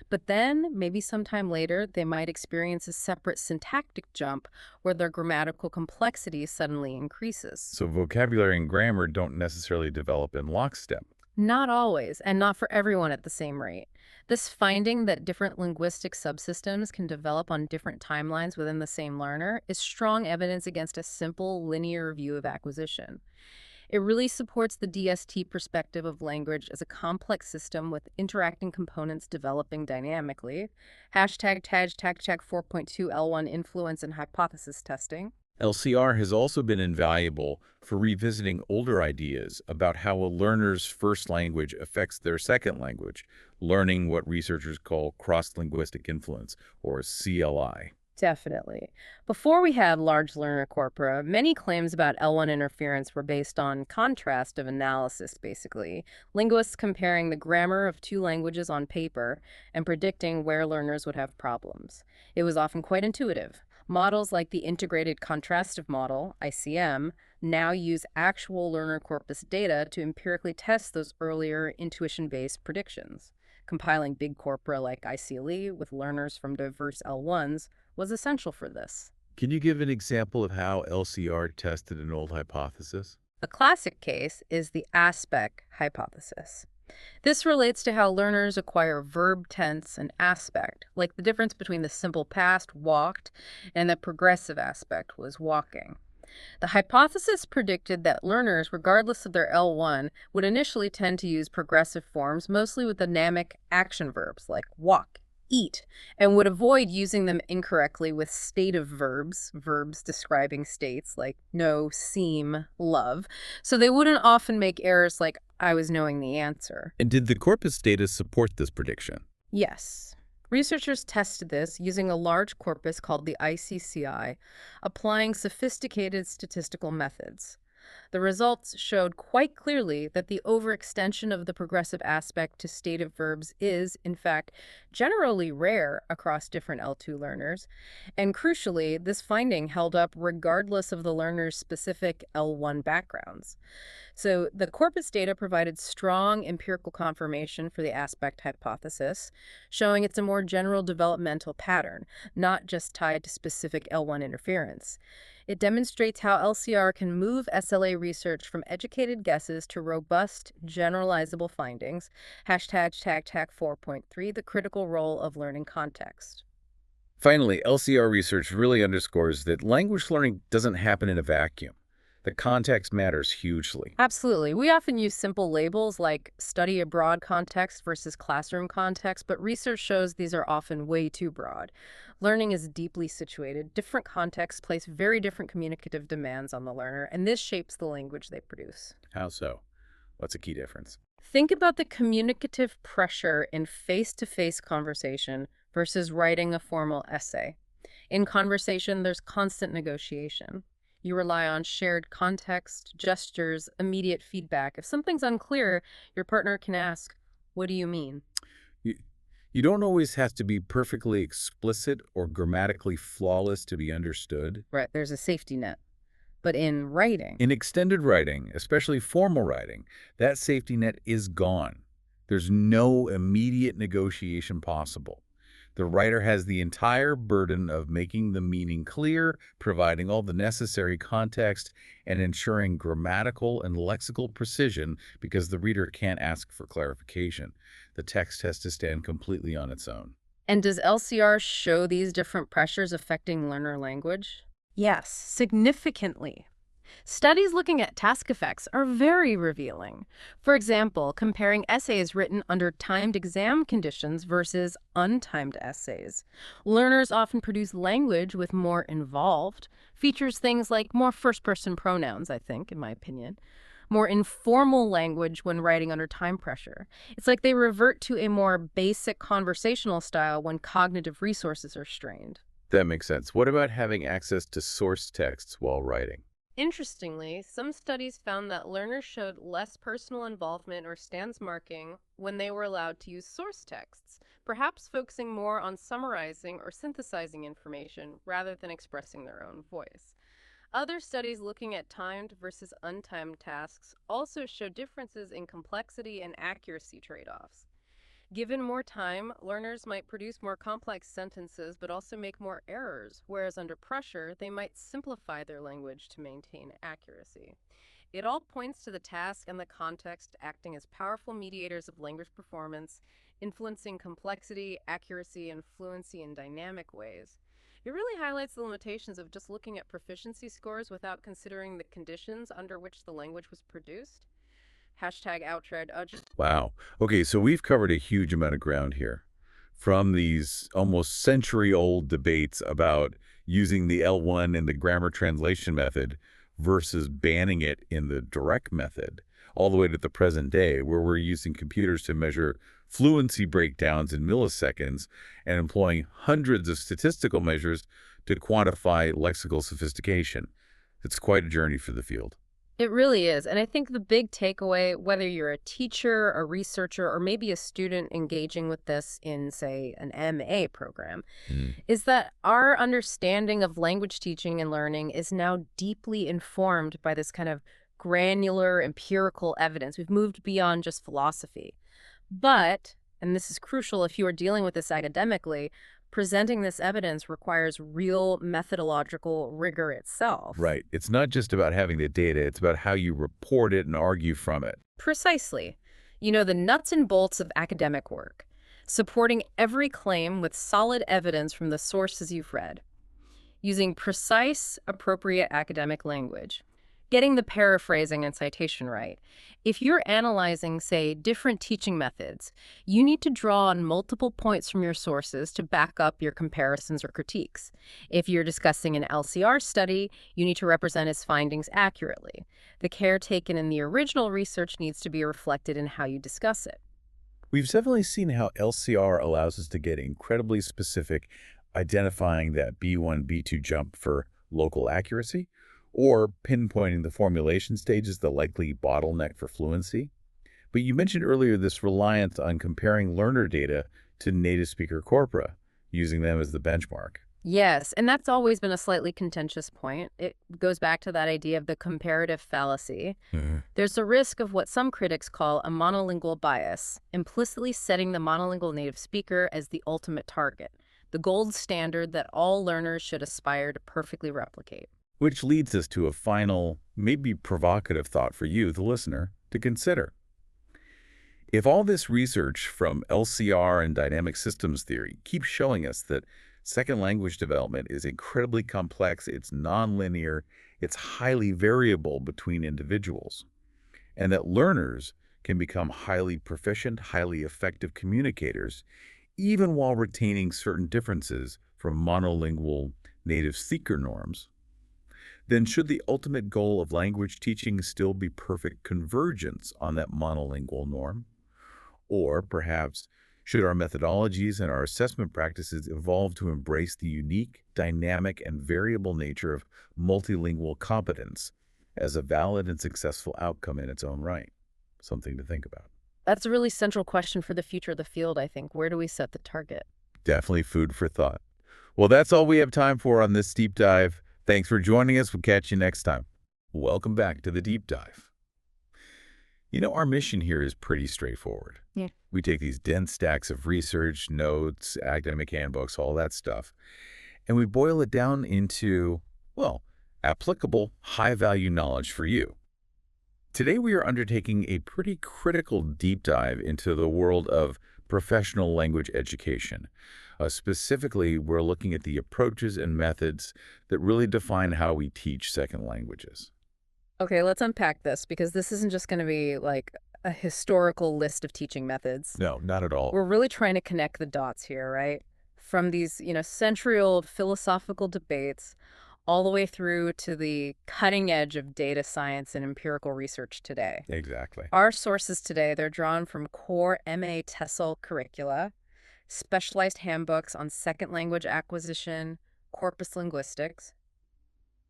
But then, maybe sometime later, they might experience a separate syntactic jump where their grammatical complexity suddenly increases. So vocabulary and grammar don't necessarily develop in lockstep. Not always, and not for everyone at the same rate. This finding that different linguistic subsystems can develop on different timelines within the same learner is strong evidence against a simple, linear view of acquisition. It really supports the DST perspective of language as a complex system with interacting components developing dynamically. #tag 4.2 L1 influence and hypothesis testing. LCR has also been invaluable for revisiting older ideas about how a learner's first language affects their second language, learning what researchers call cross-linguistic influence, or CLI. Definitely. Before we had large learner corpora, many claims about L1 interference were based on contrast of analysis, basically. Linguists comparing the grammar of two languages on paper and predicting where learners would have problems. It was often quite intuitive. Models like the Integrated Contrastive Model, ICM, now use actual learner corpus data to empirically test those earlier intuition-based predictions. Compiling big corpora like ICLE with learners from diverse L1s was essential for this. Can you give an example of how LCR tested an old hypothesis? A classic case is the aspect hypothesis. This relates to how learners acquire verb tense and aspect, like the difference between the simple past, walked, and the progressive aspect, was walking. The hypothesis predicted that learners, regardless of their L1, would initially tend to use progressive forms, mostly with dynamic action verbs like walk, eat, and would avoid using them incorrectly with stative verbs, verbs describing states like know, seem, love. So they wouldn't often make errors like I was knowing the answer. And did the corpus data support this prediction? Yes. Researchers tested this using a large corpus called the ICCI, applying sophisticated statistical methods. The results showed quite clearly that the overextension of the progressive aspect to stative verbs is, in fact, generally rare across different L2 learners. And crucially, this finding held up regardless of the learner's specific L1 backgrounds. So the corpus data provided strong empirical confirmation for the aspect hypothesis, showing it's a more general developmental pattern, not just tied to specific L1 interference. It demonstrates how LCR can move SLA research from educated guesses to robust, generalizable findings. #tag 4.3, the critical role of learning context. Finally, LCR research really underscores that language learning doesn't happen in a vacuum. The context matters hugely. Absolutely. We often use simple labels like study abroad context versus classroom context, but research shows these are often way too broad. Learning is deeply situated. Different contexts place very different communicative demands on the learner, and this shapes the language they produce. How so? What's a key difference? Think about the communicative pressure in face-to-face conversation versus writing a formal essay. In conversation, there's constant negotiation. You rely on shared context, gestures, immediate feedback. If something's unclear, your partner can ask, "What do you mean?" You don't always have to be perfectly explicit or grammatically flawless to be understood. Right, there's a safety net. But in writing, In extended writing, especially formal writing, that safety net is gone. There's no immediate negotiation possible. The writer has the entire burden of making the meaning clear, providing all the necessary context, and ensuring grammatical and lexical precision because the reader can't ask for clarification. The text has to stand completely on its own. and does LCR show these different pressures affecting learner language? Yes, significantly. Studies looking at task effects are very revealing. For example, comparing essays written under timed exam conditions versus untimed essays. Learners often produce language with more involved, features things like more first-person pronouns, I think, in my opinion, more informal language when writing under time pressure. It's like they revert to a more basic conversational style when cognitive resources are strained. That makes sense. What about having access to source texts while writing? Interestingly, some studies found that learners showed less personal involvement or stance marking when they were allowed to use source texts, perhaps focusing more on summarizing or synthesizing information rather than expressing their own voice. Other studies looking at timed versus untimed tasks also show differences in complexity and accuracy trade-offs. Given more time, learners might produce more complex sentences but also make more errors, whereas under pressure, they might simplify their language to maintain accuracy. It all points to the task and the context acting as powerful mediators of language performance, influencing complexity, accuracy, and fluency in dynamic ways. It really highlights the limitations of just looking at proficiency scores without considering the conditions under which the language was produced. Hashtag outright. Wow. Okay, so we've covered a huge amount of ground here. From these almost century-old debates about using the L1 in the grammar translation method versus banning it in the direct method, all the way to the present day, where we're using computers to measure fluency breakdowns in milliseconds and employing hundreds of statistical measures to quantify lexical sophistication. It's quite a journey for the field. It really is. And I think the big takeaway, whether you're a teacher, a researcher, or maybe a student engaging with this in, say, an MA program, Mm. is that our understanding of language teaching and learning is now deeply informed by this kind of granular empirical evidence. We've moved beyond just philosophy. But, and this is crucial if you are dealing with this academically, presenting this evidence requires real methodological rigor itself. Right. It's not just about having the data, it's about how you report it and argue from it. Precisely. You know, the nuts and bolts of academic work, supporting every claim with solid evidence from the sources you've read, using precise, appropriate academic language, getting the paraphrasing and citation right. If you're analyzing, say, different teaching methods, you need to draw on multiple points from your sources to back up your comparisons or critiques. If you're discussing an LCR study, you need to represent its findings accurately. The care taken in the original research needs to be reflected in how you discuss it. We've definitely seen how LCR allows us to get incredibly specific, identifying that B1, B2 jump for local accuracy, or pinpointing the formulation stage as the likely bottleneck for fluency. But you mentioned earlier this reliance on comparing learner data to native speaker corpora, using them as the benchmark. Yes, and that's always been a slightly contentious point. It goes back to that idea of the comparative fallacy. Mhm. There's a risk of what some critics call a monolingual bias, implicitly setting the monolingual native speaker as the ultimate target, the gold standard that all learners should aspire to perfectly replicate. Which leads us to a final, maybe provocative thought for you, the listener, to consider. If all this research from LCR and dynamic systems theory keeps showing us that second language development is incredibly complex, it's nonlinear, it's highly variable between individuals, and that learners can become highly proficient, highly effective communicators, even while retaining certain differences from monolingual native speaker norms, then should the ultimate goal of language teaching still be perfect convergence on that monolingual norm? Or perhaps should our methodologies and our assessment practices evolve to embrace the unique, dynamic, and variable nature of multilingual competence as a valid and successful outcome in its own right? Something to think about. That's a really central question for the future of the field, I think. Where do we set the target? Definitely food for thought. Well, that's all we have time for on this deep dive. Thanks for joining us. We'll catch you next time. Welcome back to the deep dive. You know, our mission here is pretty straightforward. Yeah. We take these dense stacks of research, notes, academic handbooks, all that stuff, and we boil it down into, well, applicable, high-value knowledge for you. Today we are undertaking a pretty critical deep dive into the world of professional language education. Specifically, we're looking at the approaches and methods that really define how we teach second languages. Okay, let's unpack this because this isn't just going to be like a historical list of teaching methods. No, not at all. We're really trying to connect the dots here, right? From these, century-old philosophical debates all the way through to the cutting edge of data science and empirical research today. Exactly. Our sources today, they're drawn from core MA TESOL curricula, specialized handbooks on second language acquisition, corpus linguistics,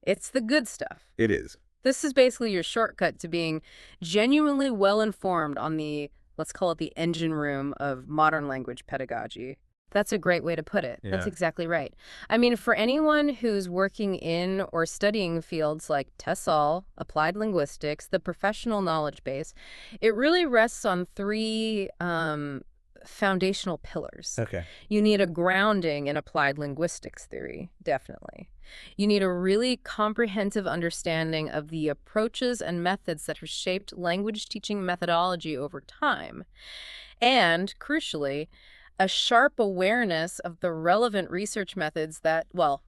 It's the good stuff. It is. This is basically your shortcut to being genuinely well-informed on the, let's call it the engine room of modern language pedagogy. That's a great way to put it. That's Yeah. exactly right. I mean, for anyone who's working in or studying fields like TESOL, applied linguistics, the professional knowledge base, it really rests on three foundational pillars. Okay. You need a grounding in applied linguistics theory, definitely. You need a really comprehensive understanding of the approaches and methods that have shaped language teaching methodology over time. And, crucially, a sharp awareness of the relevant research methods that, well,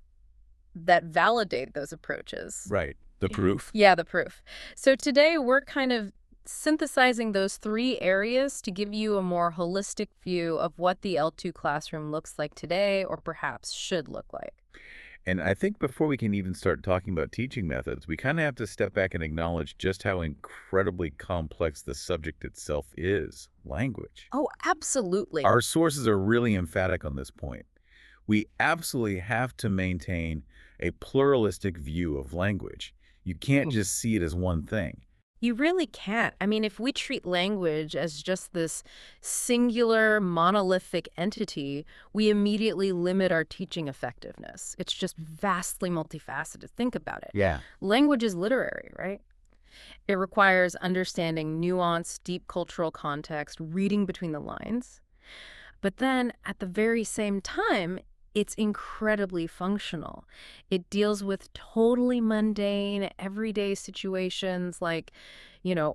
that validate those approaches. Right. The proof. Yeah, the proof. So today we're kind of synthesizing those three areas to give you a more holistic view of what the L2 classroom looks like today, or perhaps should look like. And I think before we can even start talking about teaching methods, we kind of have to step back and acknowledge just how incredibly complex the subject itself is, language. Oh, absolutely. Our sources are really emphatic on this point. We absolutely have to maintain a pluralistic view of language. You can't just see it as one thing. You really can't. I mean, if we treat language as just this singular, monolithic entity, we immediately limit our teaching effectiveness. It's just vastly multifaceted. Think about it. Yeah. Language is literary, right? It requires understanding nuance, deep cultural context, reading between the lines. But then, at the very same time, it's incredibly functional. It deals with totally mundane, everyday situations like,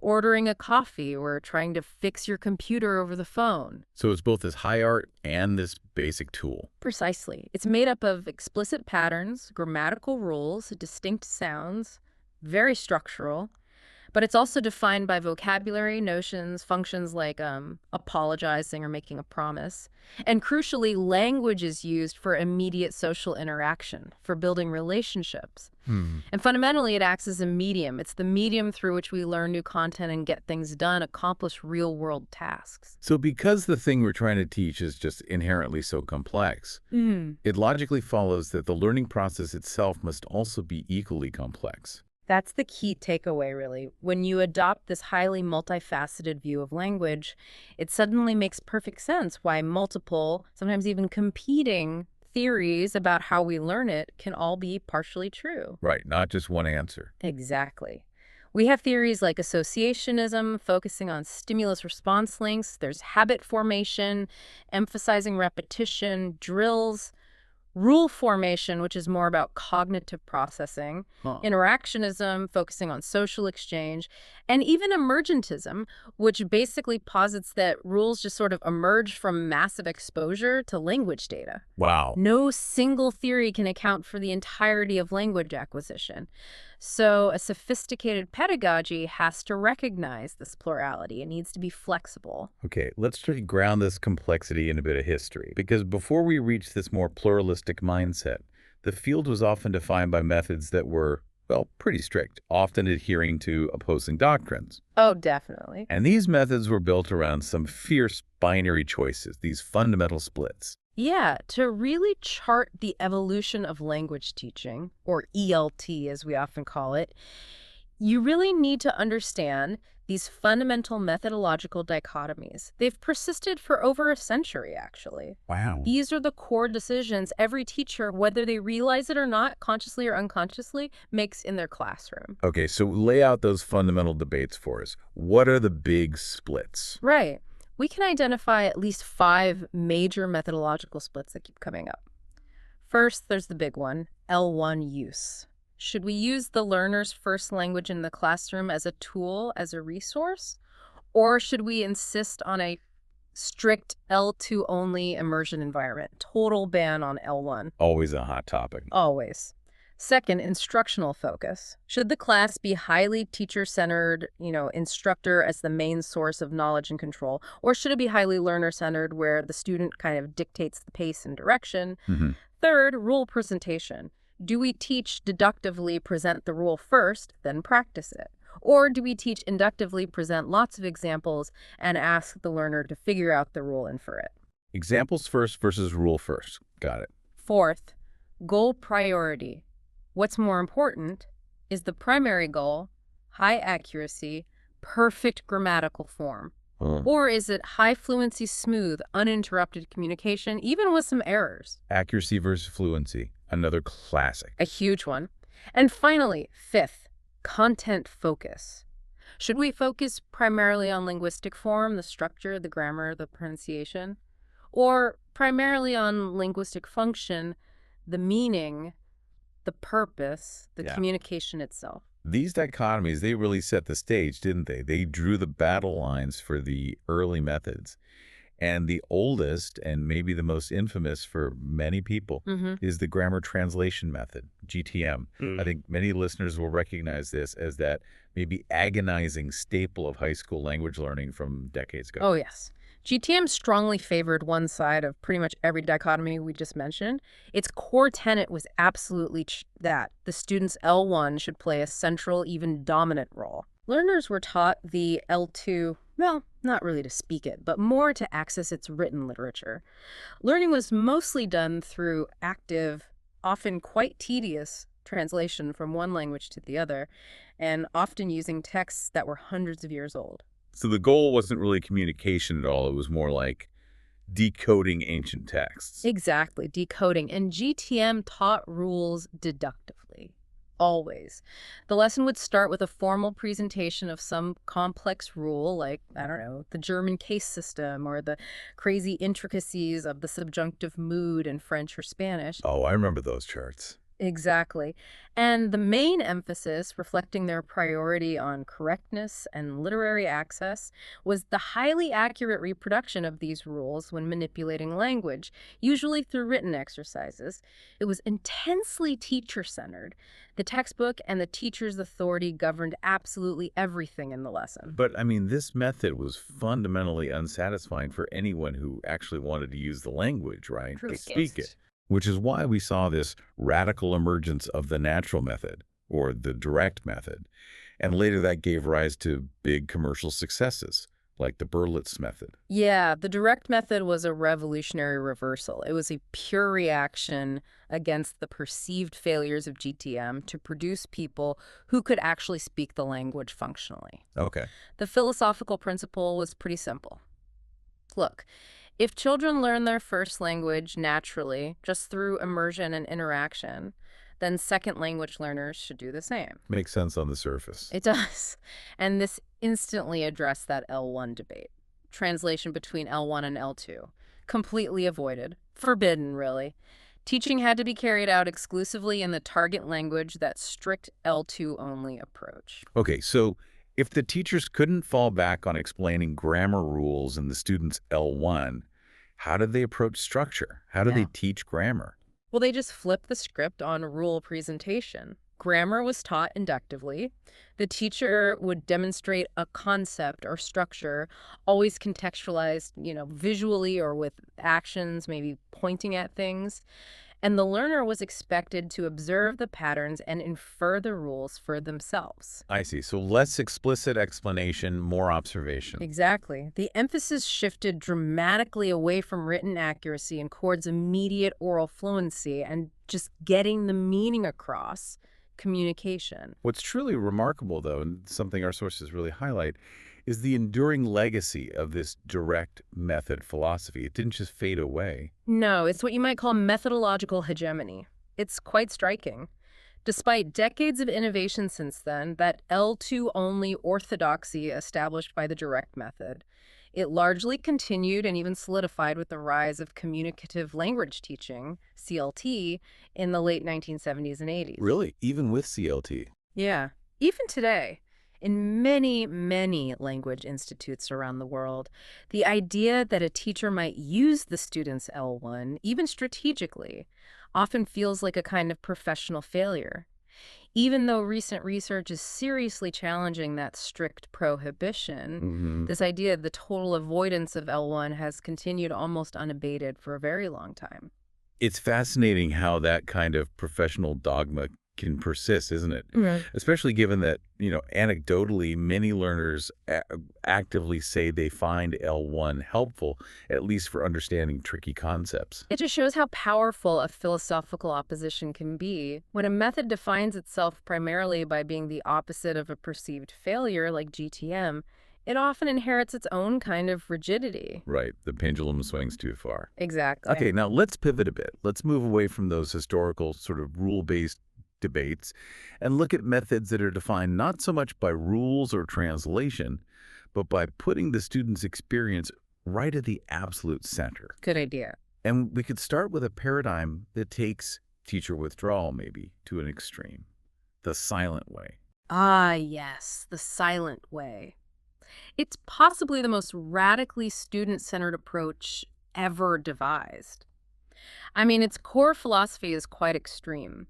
ordering a coffee or trying to fix your computer over the phone. So it's both this high art and this basic tool. Precisely. It's made up of explicit patterns, grammatical rules, distinct sounds, very structural. But it's also defined by vocabulary, notions, functions like apologizing or making a promise. And crucially, language is used for immediate social interaction, for building relationships. And fundamentally, it acts as a medium. It's the medium through which we learn new content and get things done, accomplish real-world tasks. So because the thing we're trying to teach is just inherently so complex, it logically follows that the learning process itself must also be equally complex. That's the key takeaway, really. When you adopt this highly multifaceted view of language, it suddenly makes perfect sense why multiple, sometimes even competing, theories about how we learn it can all be partially true. Right, not just one answer. Exactly. We have theories like associationism, focusing on stimulus-response links. There's habit formation, emphasizing repetition, drills, rule formation, which is more about cognitive processing, interactionism, focusing on social exchange, and even emergentism, which basically posits that rules just sort of emerge from massive exposure to language data. Wow. No single theory can account for the entirety of language acquisition. So a sophisticated pedagogy has to recognize this plurality. It needs to be flexible. Okay, let's try to ground this complexity in a bit of history, because before we reached this more pluralistic mindset, the field was often defined by methods that were, well, pretty strict, often adhering to opposing doctrines. Oh, definitely. And these methods were built around some fierce binary choices, these fundamental splits. Yeah, to really chart the evolution of language teaching, or ELT as we often call it, you really need to understand these fundamental methodological dichotomies. They've persisted for over a century, actually. Wow. These are the core decisions every teacher, whether they realize it or not, consciously or unconsciously, makes in their classroom. Okay, so lay out those fundamental debates for us. What are the big splits? Right. We can identify at least 5 major methodological splits that keep coming up. First, there's the big one, L1 use. Should we use the learner's first language in the classroom as a tool, as a resource? Or should we insist on a strict L2 only immersion environment? Total ban on L1. Always a hot topic. Always. Second, instructional focus. Should the class be highly teacher-centered, instructor as the main source of knowledge and control, or should it be highly learner-centered where the student kind of dictates the pace and direction? Third, rule presentation. Do we teach deductively, present the rule first, then practice it? Or do we teach inductively, present lots of examples, and ask the learner to figure out the rule and infer it? Examples first versus rule first. Got it. Fourth, goal priority. What's more important is the primary goal, high accuracy, perfect grammatical form? Huh. Or is it high fluency, smooth, uninterrupted communication, even with some errors? Accuracy versus fluency, another classic. A huge one. And finally, fifth, content focus. Should we focus primarily on linguistic form, the structure, the grammar, the pronunciation? Or primarily on linguistic function, the meaning, the purpose, the Yeah. communication itself? These dichotomies, they really set the stage, didn't they? They drew the battle lines for the early methods. And the oldest, and maybe the most infamous for many people, Mm-hmm. is the grammar translation method, GTM. I think many listeners will recognize this as that maybe agonizing staple of high school language learning from decades ago. Oh, yes. GTM strongly favored one side of pretty much every dichotomy we just mentioned. Its core tenet was absolutely that the student's L1 should play a central, even dominant role. Learners were taught the L2, well, not really to speak it, but more to access its written literature. Learning was mostly done through active, often quite tedious, translation from one language to the other, and often using texts that were hundreds of years old. So the goal wasn't really communication at all. It was more like decoding ancient texts. Exactly, decoding. And GTM taught rules deductively. Always. The lesson would start with a formal presentation of some complex rule, like, I don't know, the German case system or the crazy intricacies of the subjunctive mood in French or Spanish. Oh, I remember those charts. Exactly. And the main emphasis, reflecting their priority on correctness and literary access, was the highly accurate reproduction of these rules when manipulating language, usually through written exercises. It was intensely teacher-centered. The textbook and the teacher's authority governed absolutely everything in the lesson. But, I mean, this method was fundamentally unsatisfying for anyone who actually wanted to use the language, right? To speak it. Which is why we saw this radical emergence of the natural method, or the direct method. And later that gave rise to big commercial successes, like the Berlitz method. Yeah, the direct method was a revolutionary reversal. It was a pure reaction against the perceived failures of GTM to produce people who could actually speak the language functionally. Okay. The philosophical principle was pretty simple. Look, if children learn their first language naturally, just through immersion and interaction, then second language learners should do the same. Makes sense on the surface. It does. And this instantly addressed that L1 debate. Translation between L1 and L2. Completely avoided. Forbidden, really. Teaching had to be carried out exclusively in the target language, that strict L2 only approach. Okay, so if the teachers couldn't fall back on explaining grammar rules in the student's L1, how did they approach structure? How did they teach grammar? Well, they just flipped the script on rule presentation. Grammar was taught inductively. The teacher would demonstrate a concept or structure, always contextualized, visually or with actions, maybe pointing at things. And the learner was expected to observe the patterns and infer the rules for themselves. I see. So less explicit explanation, more observation. Exactly. The emphasis shifted dramatically away from written accuracy and towards immediate oral fluency and just getting the meaning across, communication. What's truly remarkable, though, and something our sources really highlight, is the enduring legacy of this direct method philosophy. It didn't just fade away. No, it's what you might call methodological hegemony. It's quite striking. Despite decades of innovation since then, that L2 only orthodoxy established by the direct method, it largely continued and even solidified with the rise of communicative language teaching, CLT, in the late 1970s and 80s. Really? Even with CLT? Yeah. Even today, in many, many language institutes around the world, the idea that a teacher might use the student's L1, even strategically, often feels like a kind of professional failure. Even though recent research is seriously challenging that strict prohibition, this idea of the total avoidance of L1 has continued almost unabated for a very long time. It's fascinating how that kind of professional dogma can persist, isn't it? Right. Especially given that, anecdotally, many learners actively say they find L1 helpful, at least for understanding tricky concepts. It just shows how powerful a philosophical opposition can be. When a method defines itself primarily by being the opposite of a perceived failure, like GTM, it often inherits its own kind of rigidity. Right. The pendulum swings too far. Exactly. Okay, now let's pivot a bit. Let's move away from those historical sort of rule-based debates and look at methods that are defined not so much by rules or translation, but by putting the student's experience right at the absolute center. Good idea. And we could start with a paradigm that takes teacher withdrawal maybe to an extreme, the silent way. Ah, yes, the silent way. It's possibly the most radically student-centered approach ever devised. I mean, its core philosophy is quite extreme.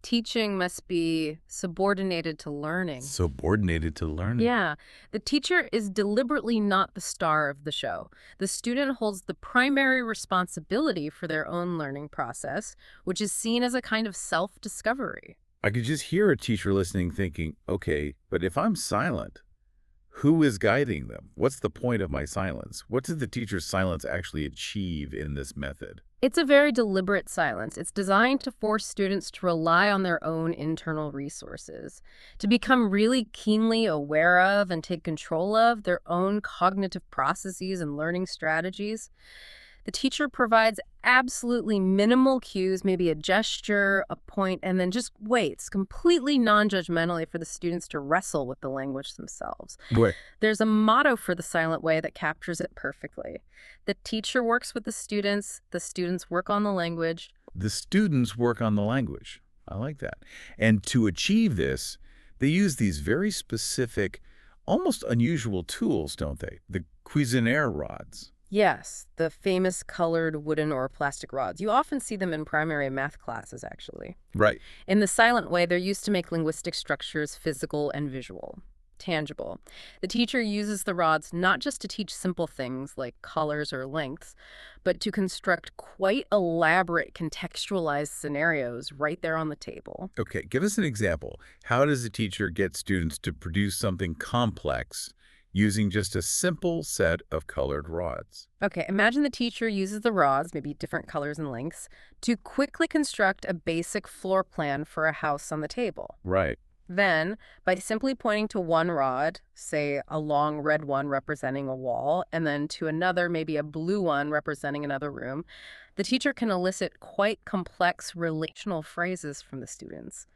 Teaching must be subordinated to learning. Subordinated to learning. Yeah, the teacher is deliberately not the star of the show. The student holds the primary responsibility for their own learning process, which is seen as a kind of self-discovery. I could just hear a teacher listening thinking, okay, but if I'm silent, who is guiding them? What's the point of my silence? What does the teacher's silence actually achieve in this method? It's a very deliberate silence. It's designed to force students to rely on their own internal resources, to become really keenly aware of and take control of their own cognitive processes and learning strategies. The teacher provides absolutely minimal cues, maybe a gesture, a point, and then just waits completely non-judgmentally for the students to wrestle with the language themselves. Boy. There's a motto for the silent way that captures it perfectly. The teacher works with the students work on the language. The students work on the language. I like that. And to achieve this, they use these very specific, almost unusual tools, don't they? The Cuisenaire rods. Yes, the famous colored wooden or plastic rods. You often see them in primary math classes, actually. Right. In the silent way, they're used to make linguistic structures physical and visual, tangible. The teacher uses the rods not just to teach simple things like colors or lengths, but to construct quite elaborate contextualized scenarios right there on the table. Okay, give us an example. How does a teacher get students to produce something complex using just a simple set of colored rods? Okay, imagine the teacher uses the rods, maybe different colors and lengths, to quickly construct a basic floor plan for a house on the table. Right. Then, by simply pointing to one rod, say a long red one representing a wall, and then to another, maybe a blue one representing another room, the teacher can elicit quite complex relational phrases from the students.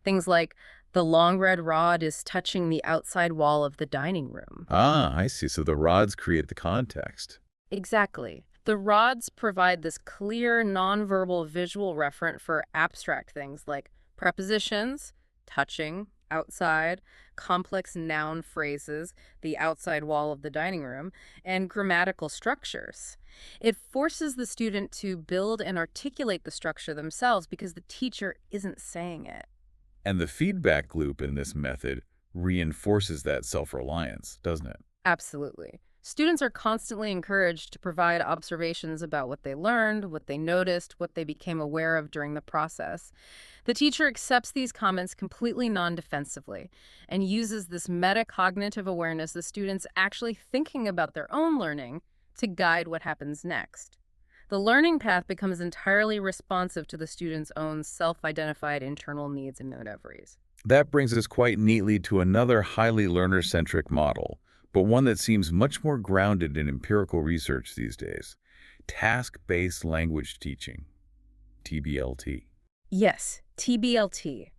Things like, the long red rod is touching the outside wall of the dining room. Ah, I see. So the rods create the context. Exactly. The rods provide this clear, nonverbal visual referent for abstract things like prepositions, touching, outside, complex noun phrases, the outside wall of the dining room, and grammatical structures. It forces the student to build and articulate the structure themselves because the teacher isn't saying it. And the feedback loop in this method reinforces that self-reliance, doesn't it? Absolutely. Students are constantly encouraged to provide observations about what they learned, what they noticed, what they became aware of during the process. The teacher accepts these comments completely non-defensively and uses this metacognitive awareness, the students actually thinking about their own learning, to guide what happens next. The learning path becomes entirely responsive to the student's own self-identified internal needs and whateveries. That brings us quite neatly to another highly learner-centric model, but one that seems much more grounded in empirical research these days. Task-based language teaching, TBLT. Yes, TBLT.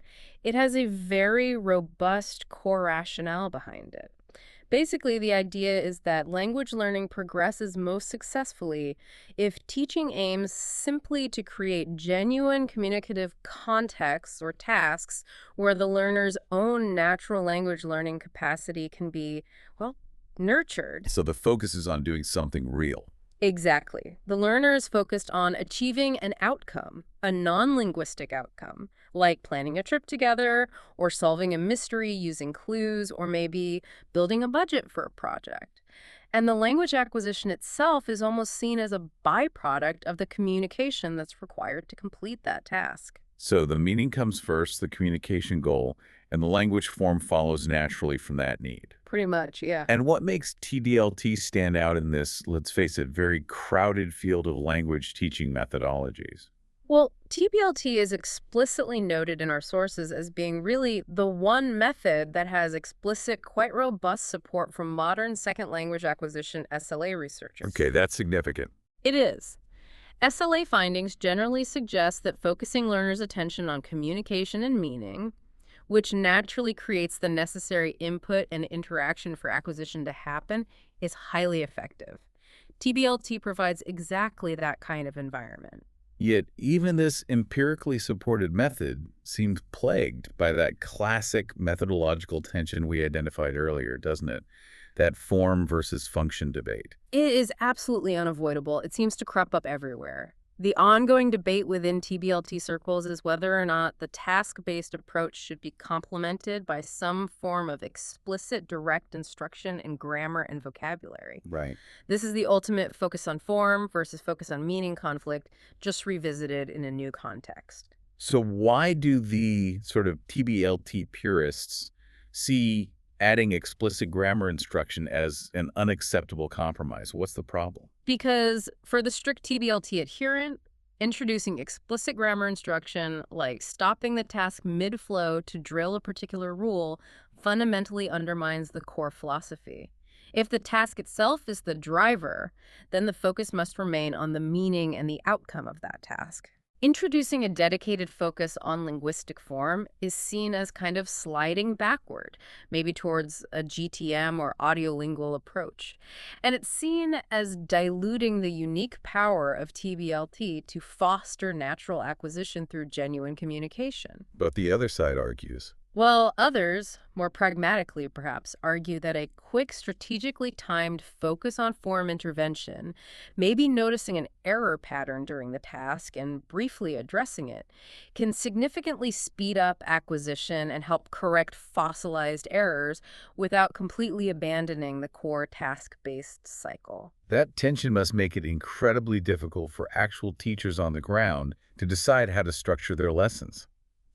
It has a very robust core rationale behind it. Basically, the idea is that language learning progresses most successfully if teaching aims simply to create genuine communicative contexts or tasks where the learner's own natural language learning capacity can be, well, nurtured. So the focus is on doing something real. Exactly. The learner is focused on achieving an outcome, a non-linguistic outcome, like planning a trip together or solving a mystery using clues or maybe building a budget for a project. And the language acquisition itself is almost seen as a byproduct of the communication that's required to complete that task. So the meaning comes first, the communication goal, and the language form follows naturally from that need. Pretty much, yeah. And what makes TDLT stand out in this, let's face it, very crowded field of language teaching methodologies? Well, TBLT is explicitly noted in our sources as being really the one method that has explicit, quite robust support from modern second language acquisition SLA researchers. Okay, that's significant. It is. SLA findings generally suggest that focusing learners' attention on communication and meaning, which naturally creates the necessary input and interaction for acquisition to happen, is highly effective. TBLT provides exactly that kind of environment. Yet even this empirically supported method seems plagued by that classic methodological tension we identified earlier, doesn't it? That form versus function debate. It is absolutely unavoidable. It seems to crop up everywhere. The ongoing debate within TBLT circles is whether or not the task-based approach should be complemented by some form of explicit direct instruction in grammar and vocabulary. Right. This is the ultimate focus on form versus focus on meaning conflict, just revisited in a new context. So why do the sort of TBLT purists see adding explicit grammar instruction as an unacceptable compromise? What's the problem? Because for the strict TBLT adherent, introducing explicit grammar instruction, like stopping the task mid-flow to drill a particular rule, fundamentally undermines the core philosophy. If the task itself is the driver, then the focus must remain on the meaning and the outcome of that task. Introducing a dedicated focus on linguistic form is seen as kind of sliding backward, maybe towards a GTM or audiolingual approach. And it's seen as diluting the unique power of TBLT to foster natural acquisition through genuine communication. But the other side argues. While others, more pragmatically perhaps, argue that a quick, strategically timed focus on form intervention, maybe noticing an error pattern during the task and briefly addressing it, can significantly speed up acquisition and help correct fossilized errors without completely abandoning the core task-based cycle. That tension must make it incredibly difficult for actual teachers on the ground to decide how to structure their lessons.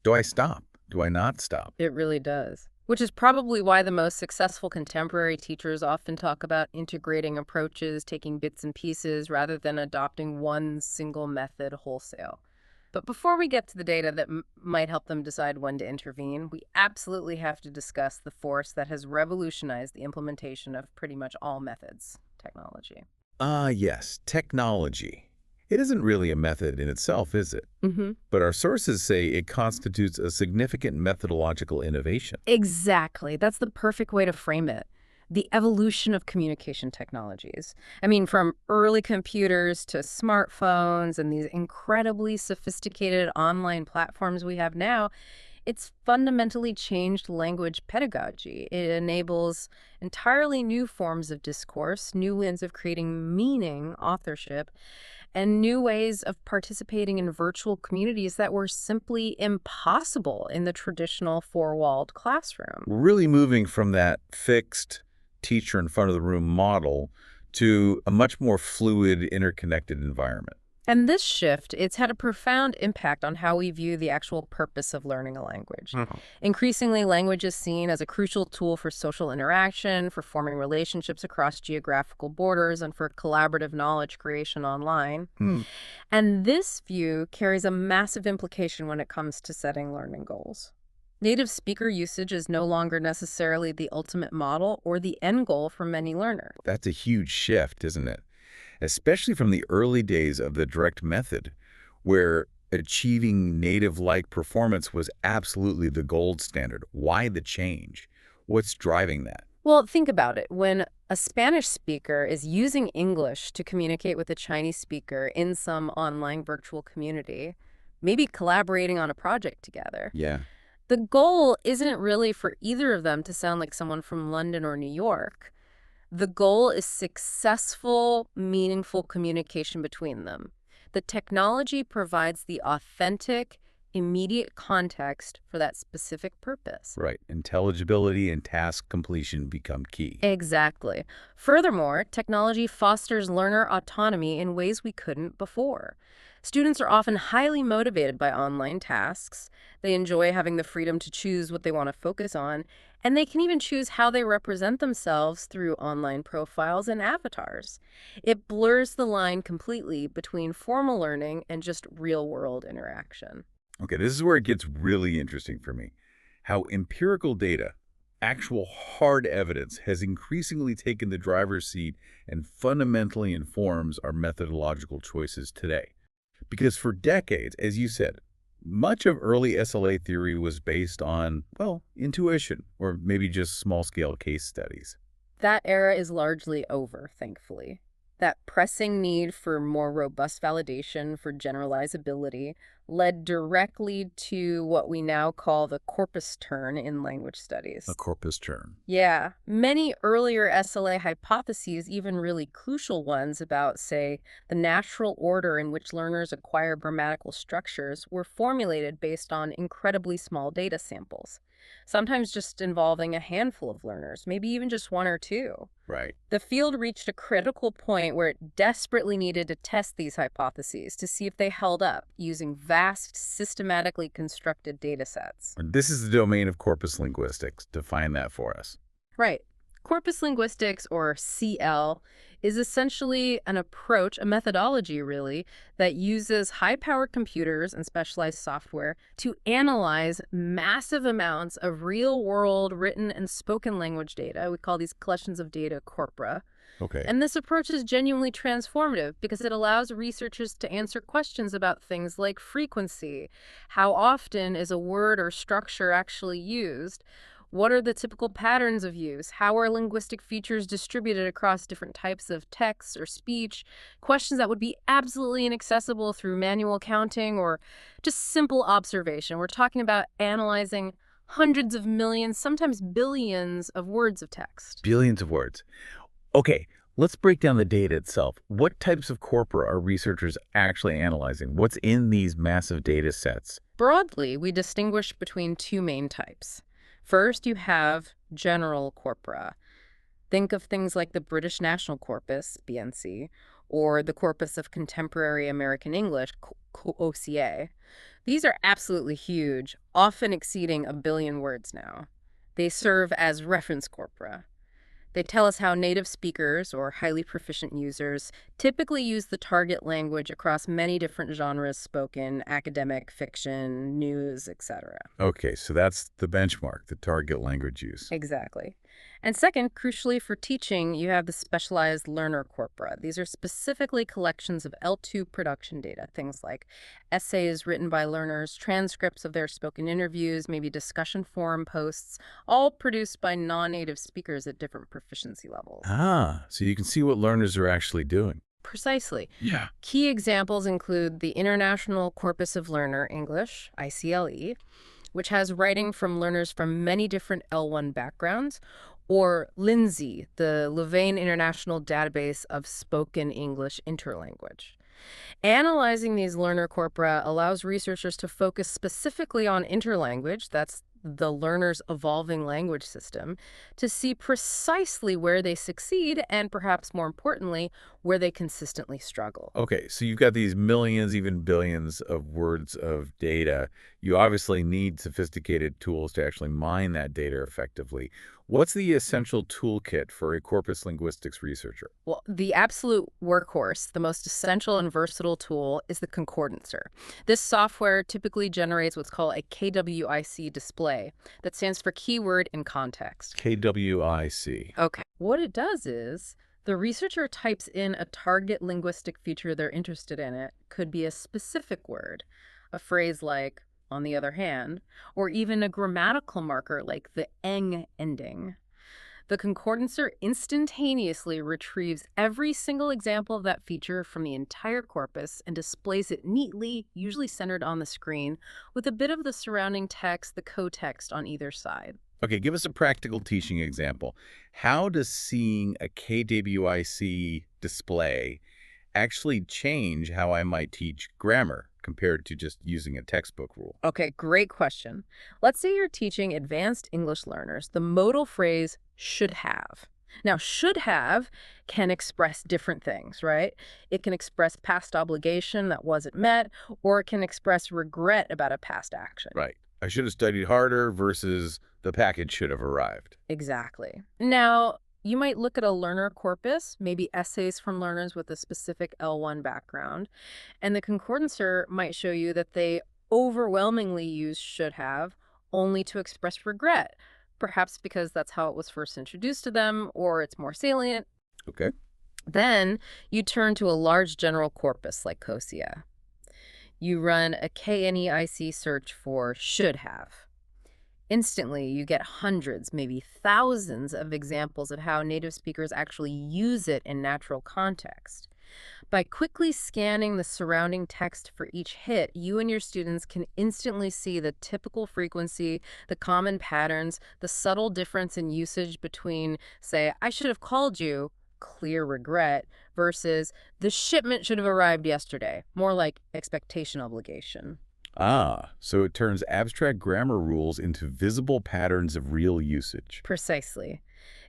Do I stop? Do I not stop? It really does. Which is probably why the most successful contemporary teachers often talk about integrating approaches, taking bits and pieces, rather than adopting one single method wholesale. But before we get to the data that might help them decide when to intervene, we absolutely have to discuss the force that has revolutionized the implementation of pretty much all methods, technology. Yes, technology. It isn't really a method in itself, is it? Mm-hmm. But our sources say it constitutes a significant methodological innovation. Exactly. That's the perfect way to frame it. The evolution of communication technologies. I mean, from early computers to smartphones and these incredibly sophisticated online platforms we have now, it's fundamentally changed language pedagogy. It enables entirely new forms of discourse, new ways of creating meaning, authorship, and new ways of participating in virtual communities that were simply impossible in the traditional four-walled classroom. We're really moving from that fixed teacher in front of the room model to a much more fluid, interconnected environment. And this shift, it's had a profound impact on how we view the actual purpose of learning a language. Increasingly, language is seen as a crucial tool for social interaction, for forming relationships across geographical borders, and for collaborative knowledge creation online. And this view carries a massive implication when it comes to setting learning goals. Native speaker usage is no longer necessarily the ultimate model or the end goal for many learners. That's a huge shift, isn't it? Especially from the early days of the direct method, where achieving native-like performance was absolutely the gold standard. Why the change? What's driving that? Well, think about it. When a Spanish speaker is using English to communicate with a Chinese speaker in some online virtual community, maybe collaborating on a project together, Yeah. the goal isn't really for either of them to sound like someone from London or New York. The goal is successful, meaningful communication between them. The technology provides the authentic, immediate context for that specific purpose. Right. Intelligibility and task completion become key. Exactly. Furthermore, technology fosters learner autonomy in ways we couldn't before. Students are often highly motivated by online tasks. They enjoy having the freedom to choose what they want to focus on, and they can even choose how they represent themselves through online profiles and avatars. It blurs the line completely between formal learning and just real-world interaction. Okay, this is where it gets really interesting for me. How empirical data, actual hard evidence, has increasingly taken the driver's seat and fundamentally informs our methodological choices today. Because for decades, as you said, much of early SLA theory was based on, well, intuition, or maybe just small-scale case studies. That era is largely over, thankfully. That pressing need for more robust validation for generalizability led directly to what we now call the corpus turn in language A studies. corpus term. Yeah, many earlier SLA hypotheses, even really crucial ones about, say, the natural order in which learners acquire grammatical structures, were formulated based on incredibly small data samples, sometimes just involving a handful of learners, maybe even just one or two. Right. The field reached a critical point where it desperately needed to test these hypotheses to see if they held up using vast, systematically constructed data sets. This is the domain of corpus linguistics. Define that for us. Right. Corpus linguistics, or CL, is essentially an approach, a methodology really, that uses high-powered computers and specialized software to analyze massive amounts of real-world written and spoken language data. We call these collections of data corpora. Okay. And this approach is genuinely transformative because it allows researchers to answer questions about things like frequency. How often is a word or structure actually used? What are the typical patterns of use? How are linguistic features distributed across different types of text or speech? Questions that would be absolutely inaccessible through manual counting or just simple observation. We're talking about analyzing hundreds of millions, sometimes billions of words of text. Billions of words. Okay, let's break down the data itself. What types of corpora are researchers actually analyzing? What's in these massive data sets? Broadly, we distinguish between two main types. First, you have general corpora. Think of things like the British National Corpus, BNC, or the Corpus of Contemporary American English, OCA. These are absolutely huge, often exceeding a billion words now. They serve as reference corpora. They tell us how native speakers or highly proficient users typically use the target language across many different genres spoken, academic, fiction, news, etc. Okay, so that's the benchmark, the target language use. Exactly. And second, crucially for teaching, you have the specialized learner corpora. These are specifically collections of L2 production data, things like essays written by learners, transcripts of their spoken interviews, maybe discussion forum posts, all produced by non-native speakers at different proficiency levels. Ah, so you can see what learners are actually doing. Precisely. Yeah. Key examples include the International Corpus of Learner English, ICLE, which has writing from learners from many different L1 backgrounds, or LINSEE, the Louvain International Database of Spoken English Interlanguage. Analyzing these learner corpora allows researchers to focus specifically on interlanguage, that's the learner's evolving language system, to see precisely where they succeed and, perhaps more importantly, where they consistently struggle. Okay, so you've got these millions, even billions of words of data. You obviously need sophisticated tools to actually mine that data effectively. What's the essential toolkit for a corpus linguistics researcher? Well, the absolute workhorse, the most essential and versatile tool, is the concordancer. This software typically generates what's called a KWIC display that stands for keyword in context. KWIC. Okay. What it does is the researcher types in a target linguistic feature they're interested in. It could be a specific word, a phrase like, on the other hand, or even a grammatical marker like the eng ending. The concordancer instantaneously retrieves every single example of that feature from the entire corpus and displays it neatly, usually centered on the screen, with a bit of the surrounding text, the co-text on either side. Okay, give us a practical teaching example. How does seeing a KWIC display actually change how I might teach grammar compared to just using a textbook rule? Okay, great question. Let's say you're teaching advanced English learners the modal phrase should have. Now, should have can express different things, right? It can express past obligation that wasn't met, or it can express regret about a past action. Right. I should have studied harder versus the package should have arrived. Exactly. Now, you might look at a learner corpus, maybe essays from learners with a specific L1 background, and the concordancer might show you that they overwhelmingly use should have only to express regret, perhaps because that's how it was first introduced to them or it's more salient. Okay. Then you turn to a large general corpus like COSIA. You run a KNEIC search for should have. Instantly, you get hundreds, maybe thousands of examples of how native speakers actually use it in natural context. By quickly scanning the surrounding text for each hit, you and your students can instantly see the typical frequency, the common patterns, the subtle difference in usage between, say, I should have called you, clear regret, versus the shipment should have arrived yesterday, more like expectation obligation. Ah, so it turns abstract grammar rules into visible patterns of real usage. Precisely.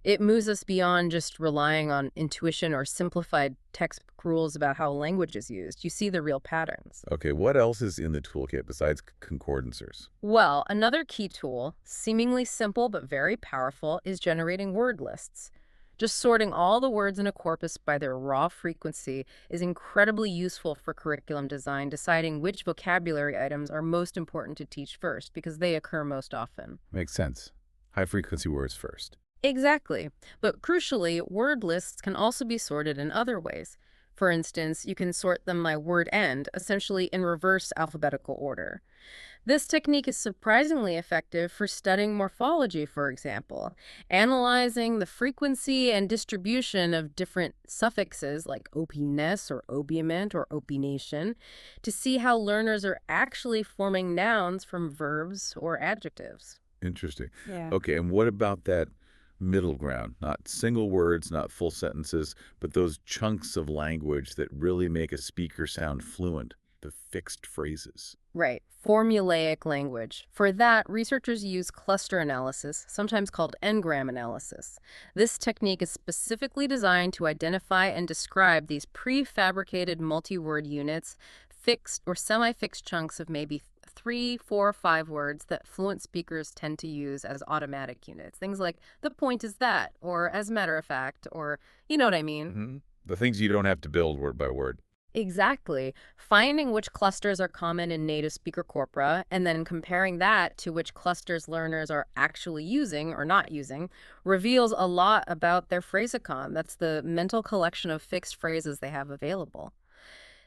It moves us beyond just relying on intuition or simplified textbook rules about how language is used. You see the real patterns. Okay, what else is in the toolkit besides concordancers? Well, another key tool, seemingly simple but very powerful, is generating word lists. Just sorting all the words in a corpus by their raw frequency is incredibly useful for curriculum design, deciding which vocabulary items are most important to teach first because they occur most often. Makes sense. High-frequency words first. Exactly. But crucially, word lists can also be sorted in other ways. For instance, you can sort them by word end, essentially in reverse alphabetical order. This technique is surprisingly effective for studying morphology, for example, analyzing the frequency and distribution of different suffixes like opiness or obiament or opination to see how learners are actually forming nouns from verbs or adjectives. Interesting. Yeah. Okay, and what about that middle ground? Not single words, not full sentences, but those chunks of language that really make a speaker sound fluent, the fixed phrases. Right. Formulaic language. For that, researchers use cluster analysis, sometimes called n-gram analysis. This technique is specifically designed to identify and describe these prefabricated multi-word units, fixed or semi-fixed chunks of maybe 3, 4, 5 words that fluent speakers tend to use as automatic units. Things like, the point is that, or as a matter of fact, or you know what I mean. Mm-hmm. The things you don't have to build word by word. Exactly. Finding which clusters are common in native speaker corpora and then comparing that to which clusters learners are actually using or not using reveals a lot about their phrasicon. That's the mental collection of fixed phrases they have available.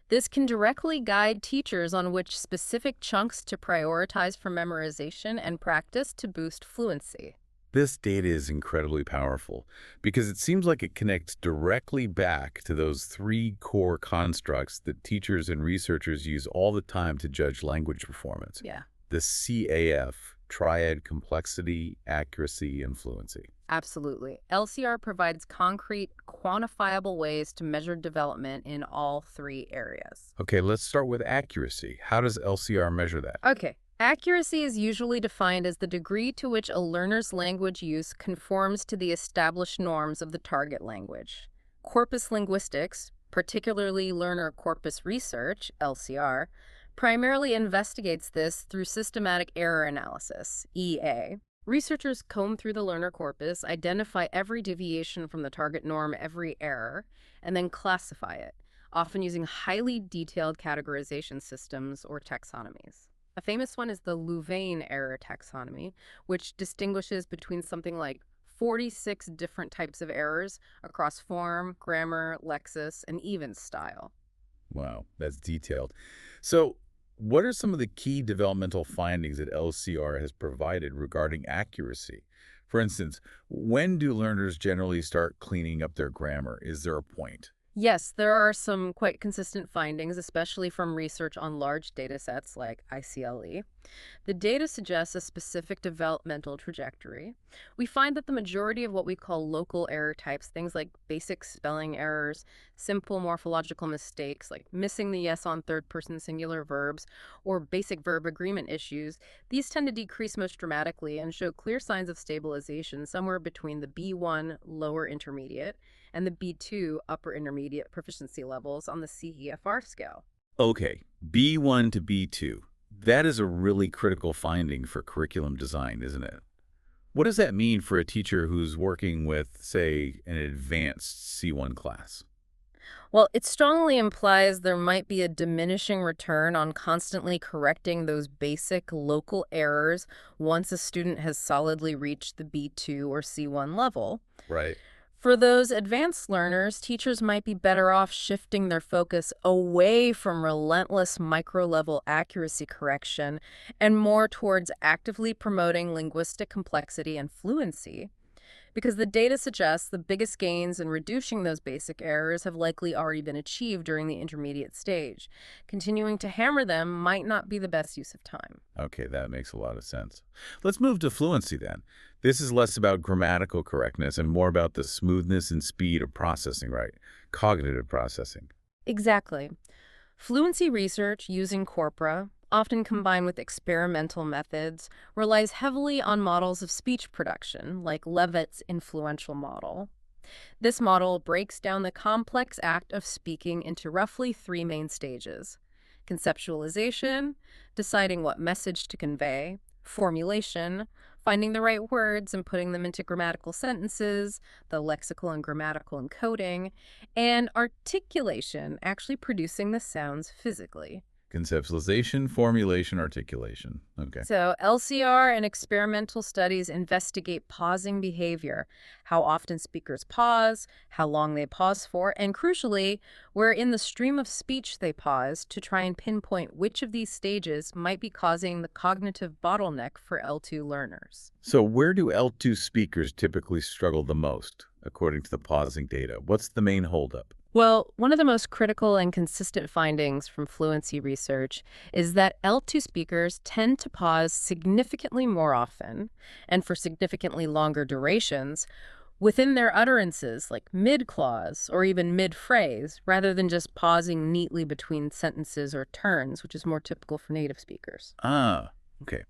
This can directly guide teachers on which specific chunks to prioritize for memorization and practice to boost fluency. This data is incredibly powerful because it seems like it connects directly back to those three core constructs that teachers and researchers use all the time to judge language performance. Yeah. The CAF, triad complexity, accuracy, and fluency. Absolutely. LCR provides concrete, quantifiable ways to measure development in all three areas. Okay, let's start with accuracy. How does LCR measure that? Okay. Accuracy is usually defined as the degree to which a learner's language use conforms to the established norms of the target language. Corpus linguistics, particularly learner corpus research, LCR, primarily investigates this through systematic error analysis, EA. Researchers comb through the learner corpus, identify every deviation from the target norm, every error, and then classify it, often using highly detailed categorization systems or taxonomies. A famous one is the Louvain error taxonomy, which distinguishes between something like 46 different types of errors across form, grammar, lexis, and even style. Wow, that's detailed. So, what are some of the key developmental findings that LCR has provided regarding accuracy? For instance, when do learners generally start cleaning up their grammar? Is there a point? Yes, there are some quite consistent findings, especially from research on large data sets like ICLE. The data suggests a specific developmental trajectory. We find that the majority of what we call local error types, things like basic spelling errors, simple morphological mistakes like missing the yes on third person singular verbs, or basic verb agreement issues, these tend to decrease most dramatically and show clear signs of stabilization somewhere between the B1 lower intermediate and the B2 upper intermediate proficiency levels on the CEFR scale. Okay, B1 to B2. That is a really critical finding for curriculum design, isn't it? What does that mean for a teacher who's working with, say, an advanced C1 class? Well, it strongly implies there might be a diminishing return on constantly correcting those basic local errors once a student has solidly reached the B2 or C1 level. Right. For those advanced learners, teachers might be better off shifting their focus away from relentless micro-level accuracy correction and more towards actively promoting linguistic complexity and fluency. Because the data suggests the biggest gains in reducing those basic errors have likely already been achieved during the intermediate stage. Continuing to hammer them might not be the best use of time. Okay, that makes a lot of sense. Let's move to fluency then. This is less about grammatical correctness and more about the smoothness and speed of processing, right? Cognitive processing. Exactly. Fluency research using corpora, often combined with experimental methods, relies heavily on models of speech production, like Levitt's influential model. This model breaks down the complex act of speaking into roughly three main stages: conceptualization, deciding what message to convey; formulation, finding the right words and putting them into grammatical sentences, the lexical and grammatical encoding; and articulation, actually producing the sounds physically. Conceptualization, formulation, articulation. Okay. So, LCR and experimental studies investigate pausing behavior, how often speakers pause, how long they pause for, and crucially, where in the stream of speech they pause to try and pinpoint which of these stages might be causing the cognitive bottleneck for L2 learners. So where do L2 speakers typically struggle the most, according to the pausing data? What's the main holdup? Well, one of the most critical and consistent findings from fluency research is that L2 speakers tend to pause significantly more often and for significantly longer durations within their utterances, like mid-clause or even mid-phrase, rather than just pausing neatly between sentences or turns, which is more typical for native speakers. Ah, okay.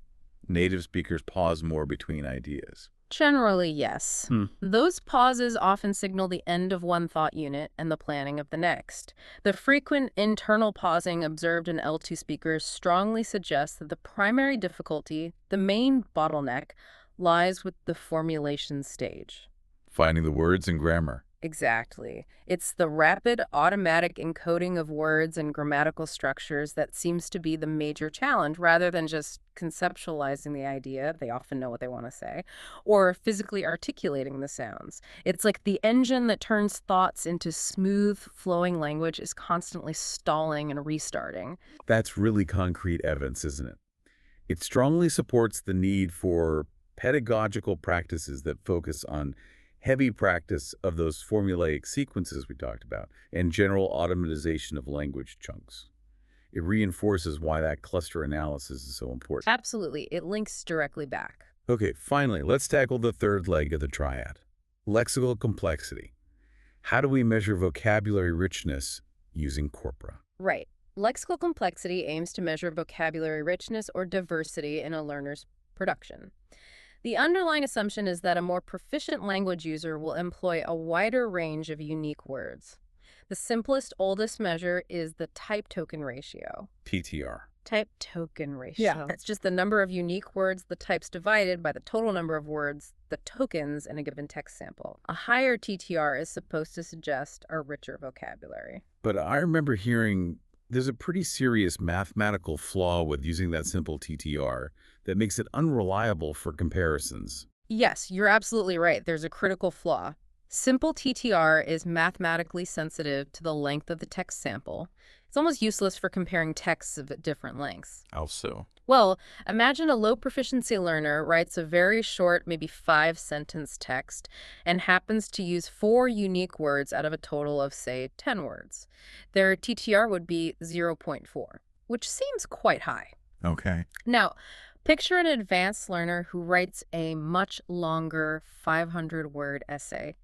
Native speakers pause more between ideas. Generally, yes. Hmm. Those pauses often signal the end of one thought unit and the planning of the next. The frequent internal pausing observed in L2 speakers strongly suggests that the primary difficulty, the main bottleneck, lies with the formulation stage. Finding the words and grammar. Exactly. It's the rapid automatic encoding of words and grammatical structures that seems to be the major challenge, rather than just conceptualizing the idea, they often know what they want to say, or physically articulating the sounds. It's like the engine that turns thoughts into smooth, flowing language is constantly stalling and restarting. That's really concrete evidence, isn't it? It strongly supports the need for pedagogical practices that focus on heavy practice of those formulaic sequences we talked about and general automatization of language chunks. It reinforces why that cluster analysis is so important. Absolutely. It links directly back. Okay, finally, let's tackle the third leg of the triad, lexical complexity. How do we measure vocabulary richness using corpora? Right. Lexical complexity aims to measure vocabulary richness or diversity in a learner's production. The underlying assumption is that a more proficient language user will employ a wider range of unique words. The simplest, oldest measure is the type token ratio. PTR. Type token ratio. Yeah. That's just the number of unique words, the types divided by the total number of words, the tokens in a given text sample. A higher TTR is supposed to suggest a richer vocabulary. But I remember hearing there's a pretty serious mathematical flaw with using that simple TTR that makes it unreliable for comparisons. Yes, you're absolutely right. There's a critical flaw. Simple TTR is mathematically sensitive to the length of the text sample. It's almost useless for comparing texts of different lengths. How so? Well, imagine a low proficiency learner writes a very short, maybe 5 sentence text and happens to use 4 unique words out of a total of, say, 10 words. Their TTR would be zero point 0.4, which seems quite high. Okay. Now, picture an advanced learner who writes a much longer 500-word essay.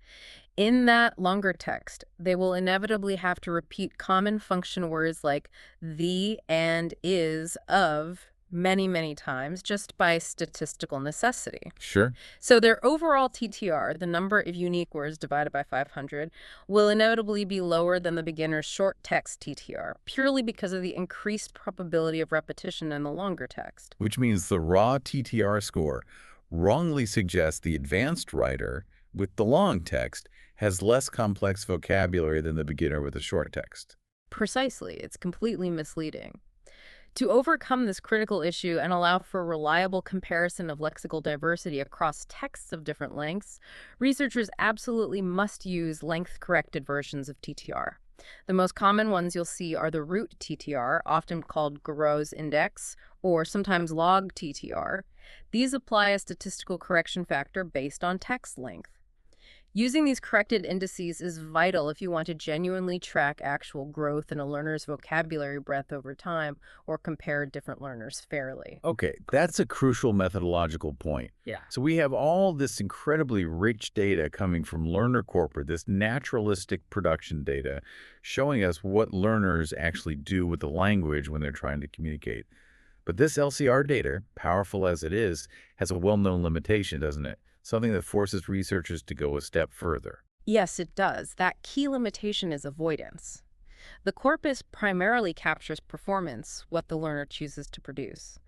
In that longer text, they will inevitably have to repeat common function words like the, and, is, of many, many times just by statistical necessity. Sure. So their overall TTR, the number of unique words divided by 500, will inevitably be lower than the beginner's short text TTR, purely because of the increased probability of repetition in the longer text. Which means the raw TTR score wrongly suggests the advanced writer with the long text has less complex vocabulary than the beginner with the short text. Precisely. It's completely misleading. To overcome this critical issue and allow for reliable comparison of lexical diversity across texts of different lengths, researchers absolutely must use length-corrected versions of TTR. The most common ones you'll see are the root TTR, often called Garreau's index, or sometimes log TTR. These apply a statistical correction factor based on text length. Using these corrected indices is vital if you want to genuinely track actual growth in a learner's vocabulary breadth over time or compare different learners fairly. Okay, that's a crucial methodological point. Yeah. So we have all this incredibly rich data coming from learner corporate, this naturalistic production data, showing us what learners actually do with the language when they're trying to communicate. But this LCR data, powerful as it is, has a well-known limitation, doesn't it? Something that forces researchers to go a step further. Yes, it does. That key limitation is avoidance. The corpus primarily captures performance, what the learner chooses to produce.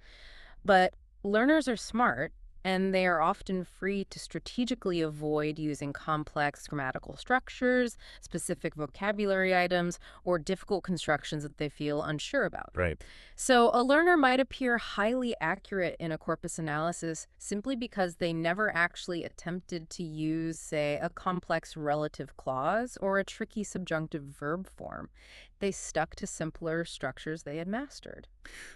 But learners are smart, and they are often free to strategically avoid using complex grammatical structures, specific vocabulary items, or difficult constructions that they feel unsure about. Right. So a learner might appear highly accurate in a corpus analysis simply because they never actually attempted to use, say, a complex relative clause or a tricky subjunctive verb form. They stuck to simpler structures they had mastered.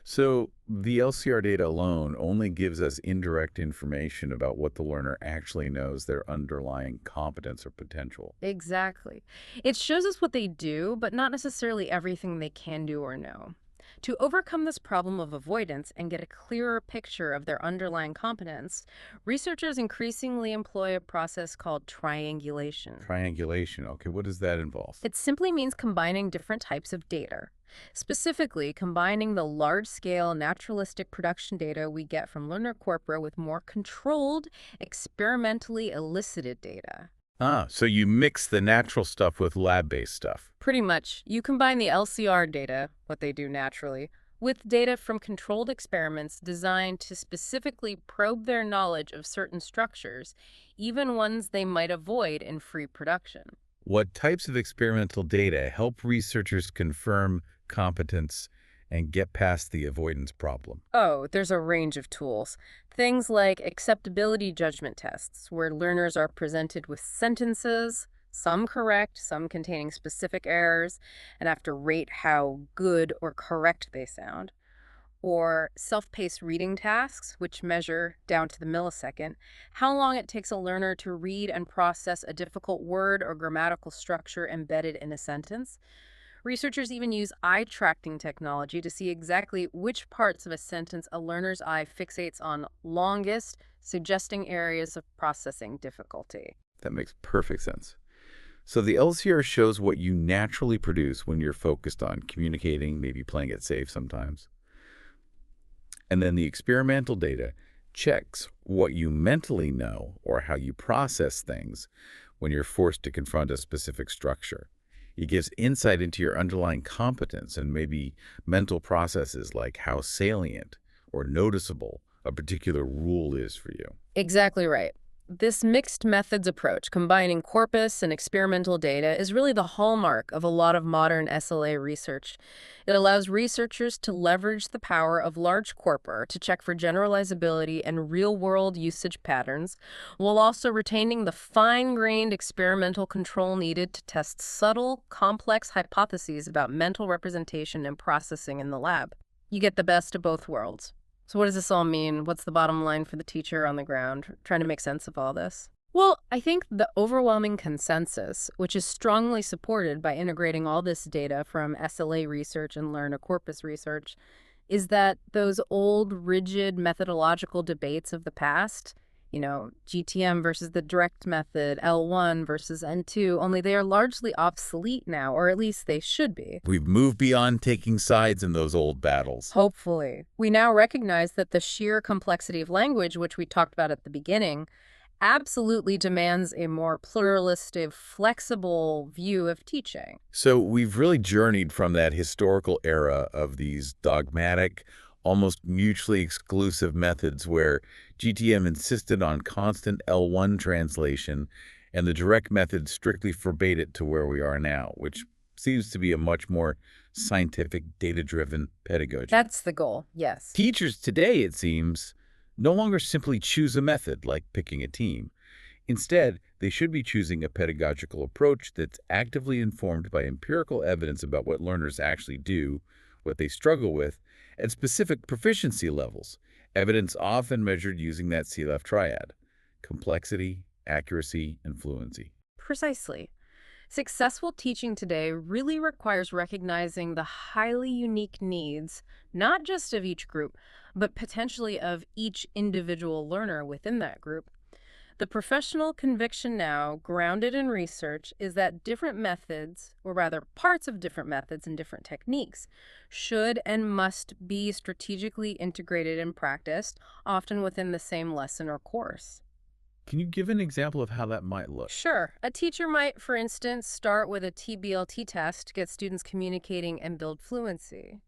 So the LCR data alone only gives us indirect information about what the learner actually knows, their underlying competence or potential. Exactly. It shows us what they do, but not necessarily everything they can do or know. To overcome this problem of avoidance and get a clearer picture of their underlying competence, researchers increasingly employ a process called triangulation. Triangulation. Okay, what does that involve? It simply means combining different types of data. Specifically, combining the large-scale naturalistic production data we get from learner corpora with more controlled, experimentally elicited data. Ah, so you mix the natural stuff with lab-based stuff. Pretty much, you combine the LCR data, what they do naturally, with data from controlled experiments designed to specifically probe their knowledge of certain structures, even ones they might avoid in free production. What types of experimental data help researchers confirm competence and get past the avoidance problem? Oh, there's a range of tools. Things like acceptability judgment tests, where learners are presented with sentences, some correct, some containing specific errors, and have to rate how good or correct they sound. Or self-paced reading tasks, which measure, down to the millisecond, how long it takes a learner to read and process a difficult word or grammatical structure embedded in a sentence. Researchers even use eye tracking technology to see exactly which parts of a sentence a learner's eye fixates on longest, suggesting areas of processing difficulty. That makes perfect sense. So the LCR shows what you naturally produce when you're focused on communicating, maybe playing it safe sometimes. And then the experimental data checks what you mentally know or how you process things when you're forced to confront a specific structure. It gives insight into your underlying competence and maybe mental processes like how salient or noticeable a particular rule is for you. Exactly right. This mixed methods approach, combining corpus and experimental data, is really the hallmark of a lot of modern SLA research. It allows researchers to leverage the power of large corpora to check for generalizability and real-world usage patterns, while also retaining the fine-grained experimental control needed to test subtle, complex hypotheses about mental representation and processing in the lab. You get the best of both worlds. So what does this all mean? What's the bottom line for the teacher on the ground trying to make sense of all this? Well, I think the overwhelming consensus, which is strongly supported by integrating all this data from SLA research and learner corpus research, is that those old, rigid methodological debates of the past, GTM versus the direct method, L1 versus N2, only they are largely obsolete now, or at least they should be. We've moved beyond taking sides in those old battles. Hopefully. We now recognize that the sheer complexity of language, which we talked about at the beginning, absolutely demands a more pluralistic, flexible view of teaching. So we've really journeyed from that historical era of these dogmatic, almost mutually exclusive methods where GTM insisted on constant L1 translation and the direct method strictly forbade it to where we are now, which seems to be a much more scientific, data-driven pedagogy. That's the goal, yes. Teachers today, it seems, no longer simply choose a method like picking a team. Instead, they should be choosing a pedagogical approach that's actively informed by empirical evidence about what learners actually do, what they struggle with, at specific proficiency levels, evidence often measured using that CLEF triad: complexity, accuracy, and fluency. Precisely. Successful teaching today really requires recognizing the highly unique needs, not just of each group, but potentially of each individual learner within that group. The professional conviction now, grounded in research, is that different methods, or rather parts of different methods and different techniques, should and must be strategically integrated and practiced, often within the same lesson or course. Can you give an example of how that might look? Sure. A teacher might, for instance, start with a TBLT test to get students communicating and build fluency.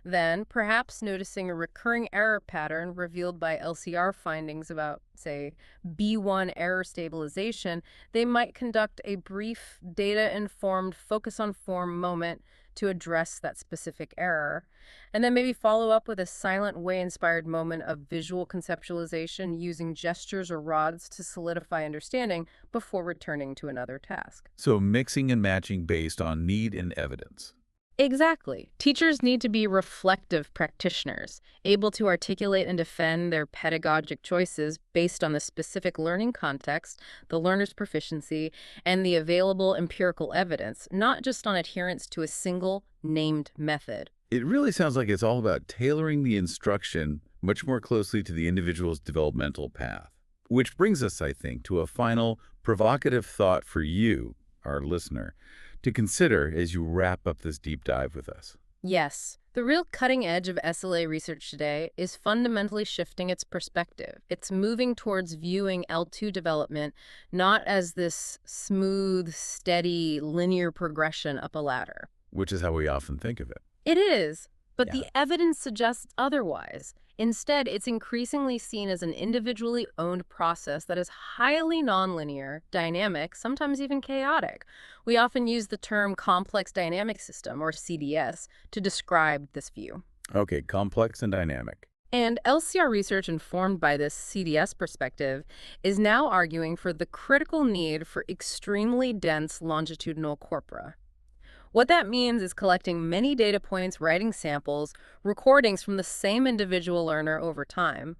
Then, perhaps noticing a recurring error pattern revealed by LCR findings about, say, B1 error stabilization, they might conduct a brief, data-informed, focus-on-form moment to address that specific error, and then maybe follow up with a silent way-inspired moment of visual conceptualization using gestures or rods to solidify understanding before returning to another task. So mixing and matching based on need and evidence. Exactly. Teachers need to be reflective practitioners, able to articulate and defend their pedagogic choices based on the specific learning context, the learner's proficiency, and the available empirical evidence, not just on adherence to a single named method. It really sounds like it's all about tailoring the instruction much more closely to the individual's developmental path. Which brings us, I think, to a final provocative thought for you, our listener, to consider as you wrap up this deep dive with us. Yes, the real cutting edge of SLA research today is fundamentally shifting its perspective. It's moving towards viewing L2 development not as this smooth, steady, linear progression up a ladder. Which is how we often think of it. It is, but Yeah. the evidence suggests otherwise. Instead, it's increasingly seen as an individually owned process that is highly nonlinear, dynamic, sometimes even chaotic. We often use the term complex dynamic system, or CDS, to describe this view. Okay, complex and dynamic. And LCR research informed by this CDS perspective is now arguing for the critical need for extremely dense longitudinal corpora. What that means is collecting many data points, writing samples, recordings from the same individual learner over time.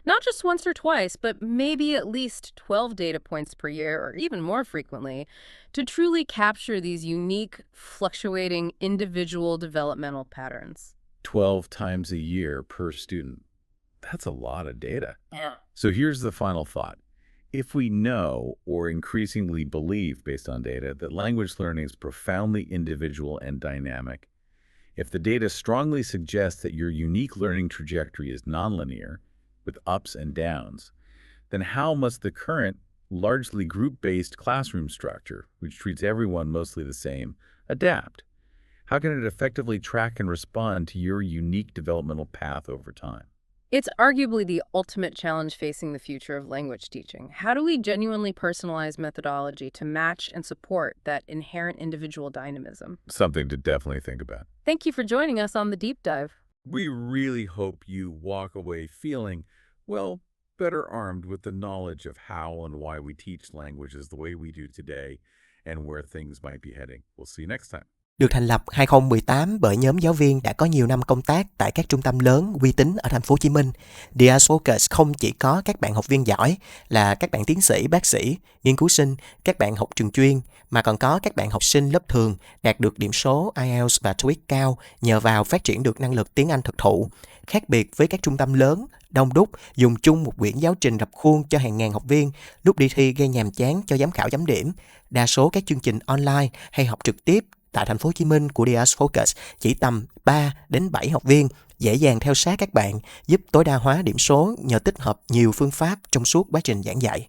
Not just once or twice, but maybe at least 12 data points per year, or even more frequently, to truly capture these unique, fluctuating individual developmental patterns. 12 times a year per student. That's a lot of data. Yeah. So here's the final thought. If we know, or increasingly believe based on data, that language learning is profoundly individual and dynamic, if the data strongly suggests that your unique learning trajectory is nonlinear, with ups and downs, then how must the current, largely group-based classroom structure, which treats everyone mostly the same, adapt? How can it effectively track and respond to your unique developmental path over time? It's arguably the ultimate challenge facing the future of language teaching. How do we genuinely personalize methodology to match and support that inherent individual dynamism? Something to definitely think about. Thank you for joining us on the deep dive. We really hope you walk away feeling, well, better armed with the knowledge of how and why we teach languages the way we do today and where things might be heading. We'll see you next time. Được thành lập 2018 bởi nhóm giáo viên đã có nhiều năm công tác tại các trung tâm lớn uy tín ở thành phố Hồ Chí Minh. TOEIC FOCUS không chỉ có các bạn học viên giỏi là các bạn tiến sĩ, bác sĩ, nghiên cứu sinh, các bạn học trường chuyên, mà còn có các bạn học sinh lớp thường đạt được điểm số IELTS và TOEIC cao nhờ vào phát triển được năng lực tiếng Anh thực thụ. Khác biệt với các trung tâm lớn, đông đúc, dùng chung một quyển giáo trình rập khuôn cho hàng ngàn học viên, lúc đi thi gây nhàm chán cho giám khảo chấm điểm. Đa số các chương trình online hay học trực tiếp tại thành phố Hồ Chí Minh của TOEIC FOCUS chỉ tầm 3 đến 7 học viên, dễ dàng theo sát các bạn, giúp tối đa hóa điểm số nhờ tích hợp nhiều phương pháp trong suốt quá trình giảng dạy.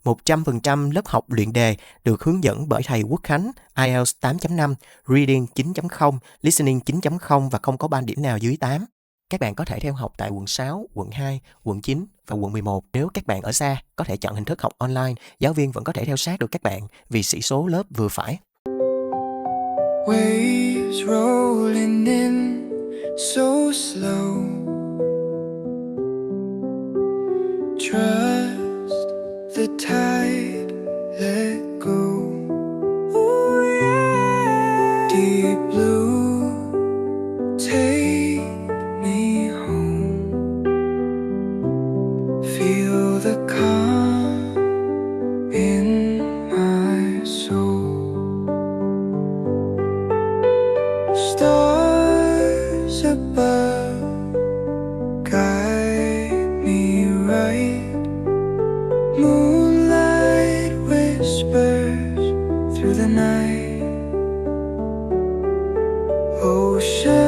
100% lớp học luyện đề được hướng dẫn bởi thầy Quốc Khánh, IELTS 8.5, Reading 9.0, Listening 9.0 và không có ban điểm nào dưới 8. Các bạn có thể theo học tại quận 6, quận 2, quận 9 và quận 11. Nếu các bạn ở xa, có thể chọn hình thức học online, giáo viên vẫn có thể theo sát được các bạn vì sĩ số lớp vừa phải. Waves rolling in so slow. Trust the tide, let go. Ooh, yeah. Deep blue, take me home. Feel the calm in my soul. Stars above guide me right. Moonlight whispers through the night. Ocean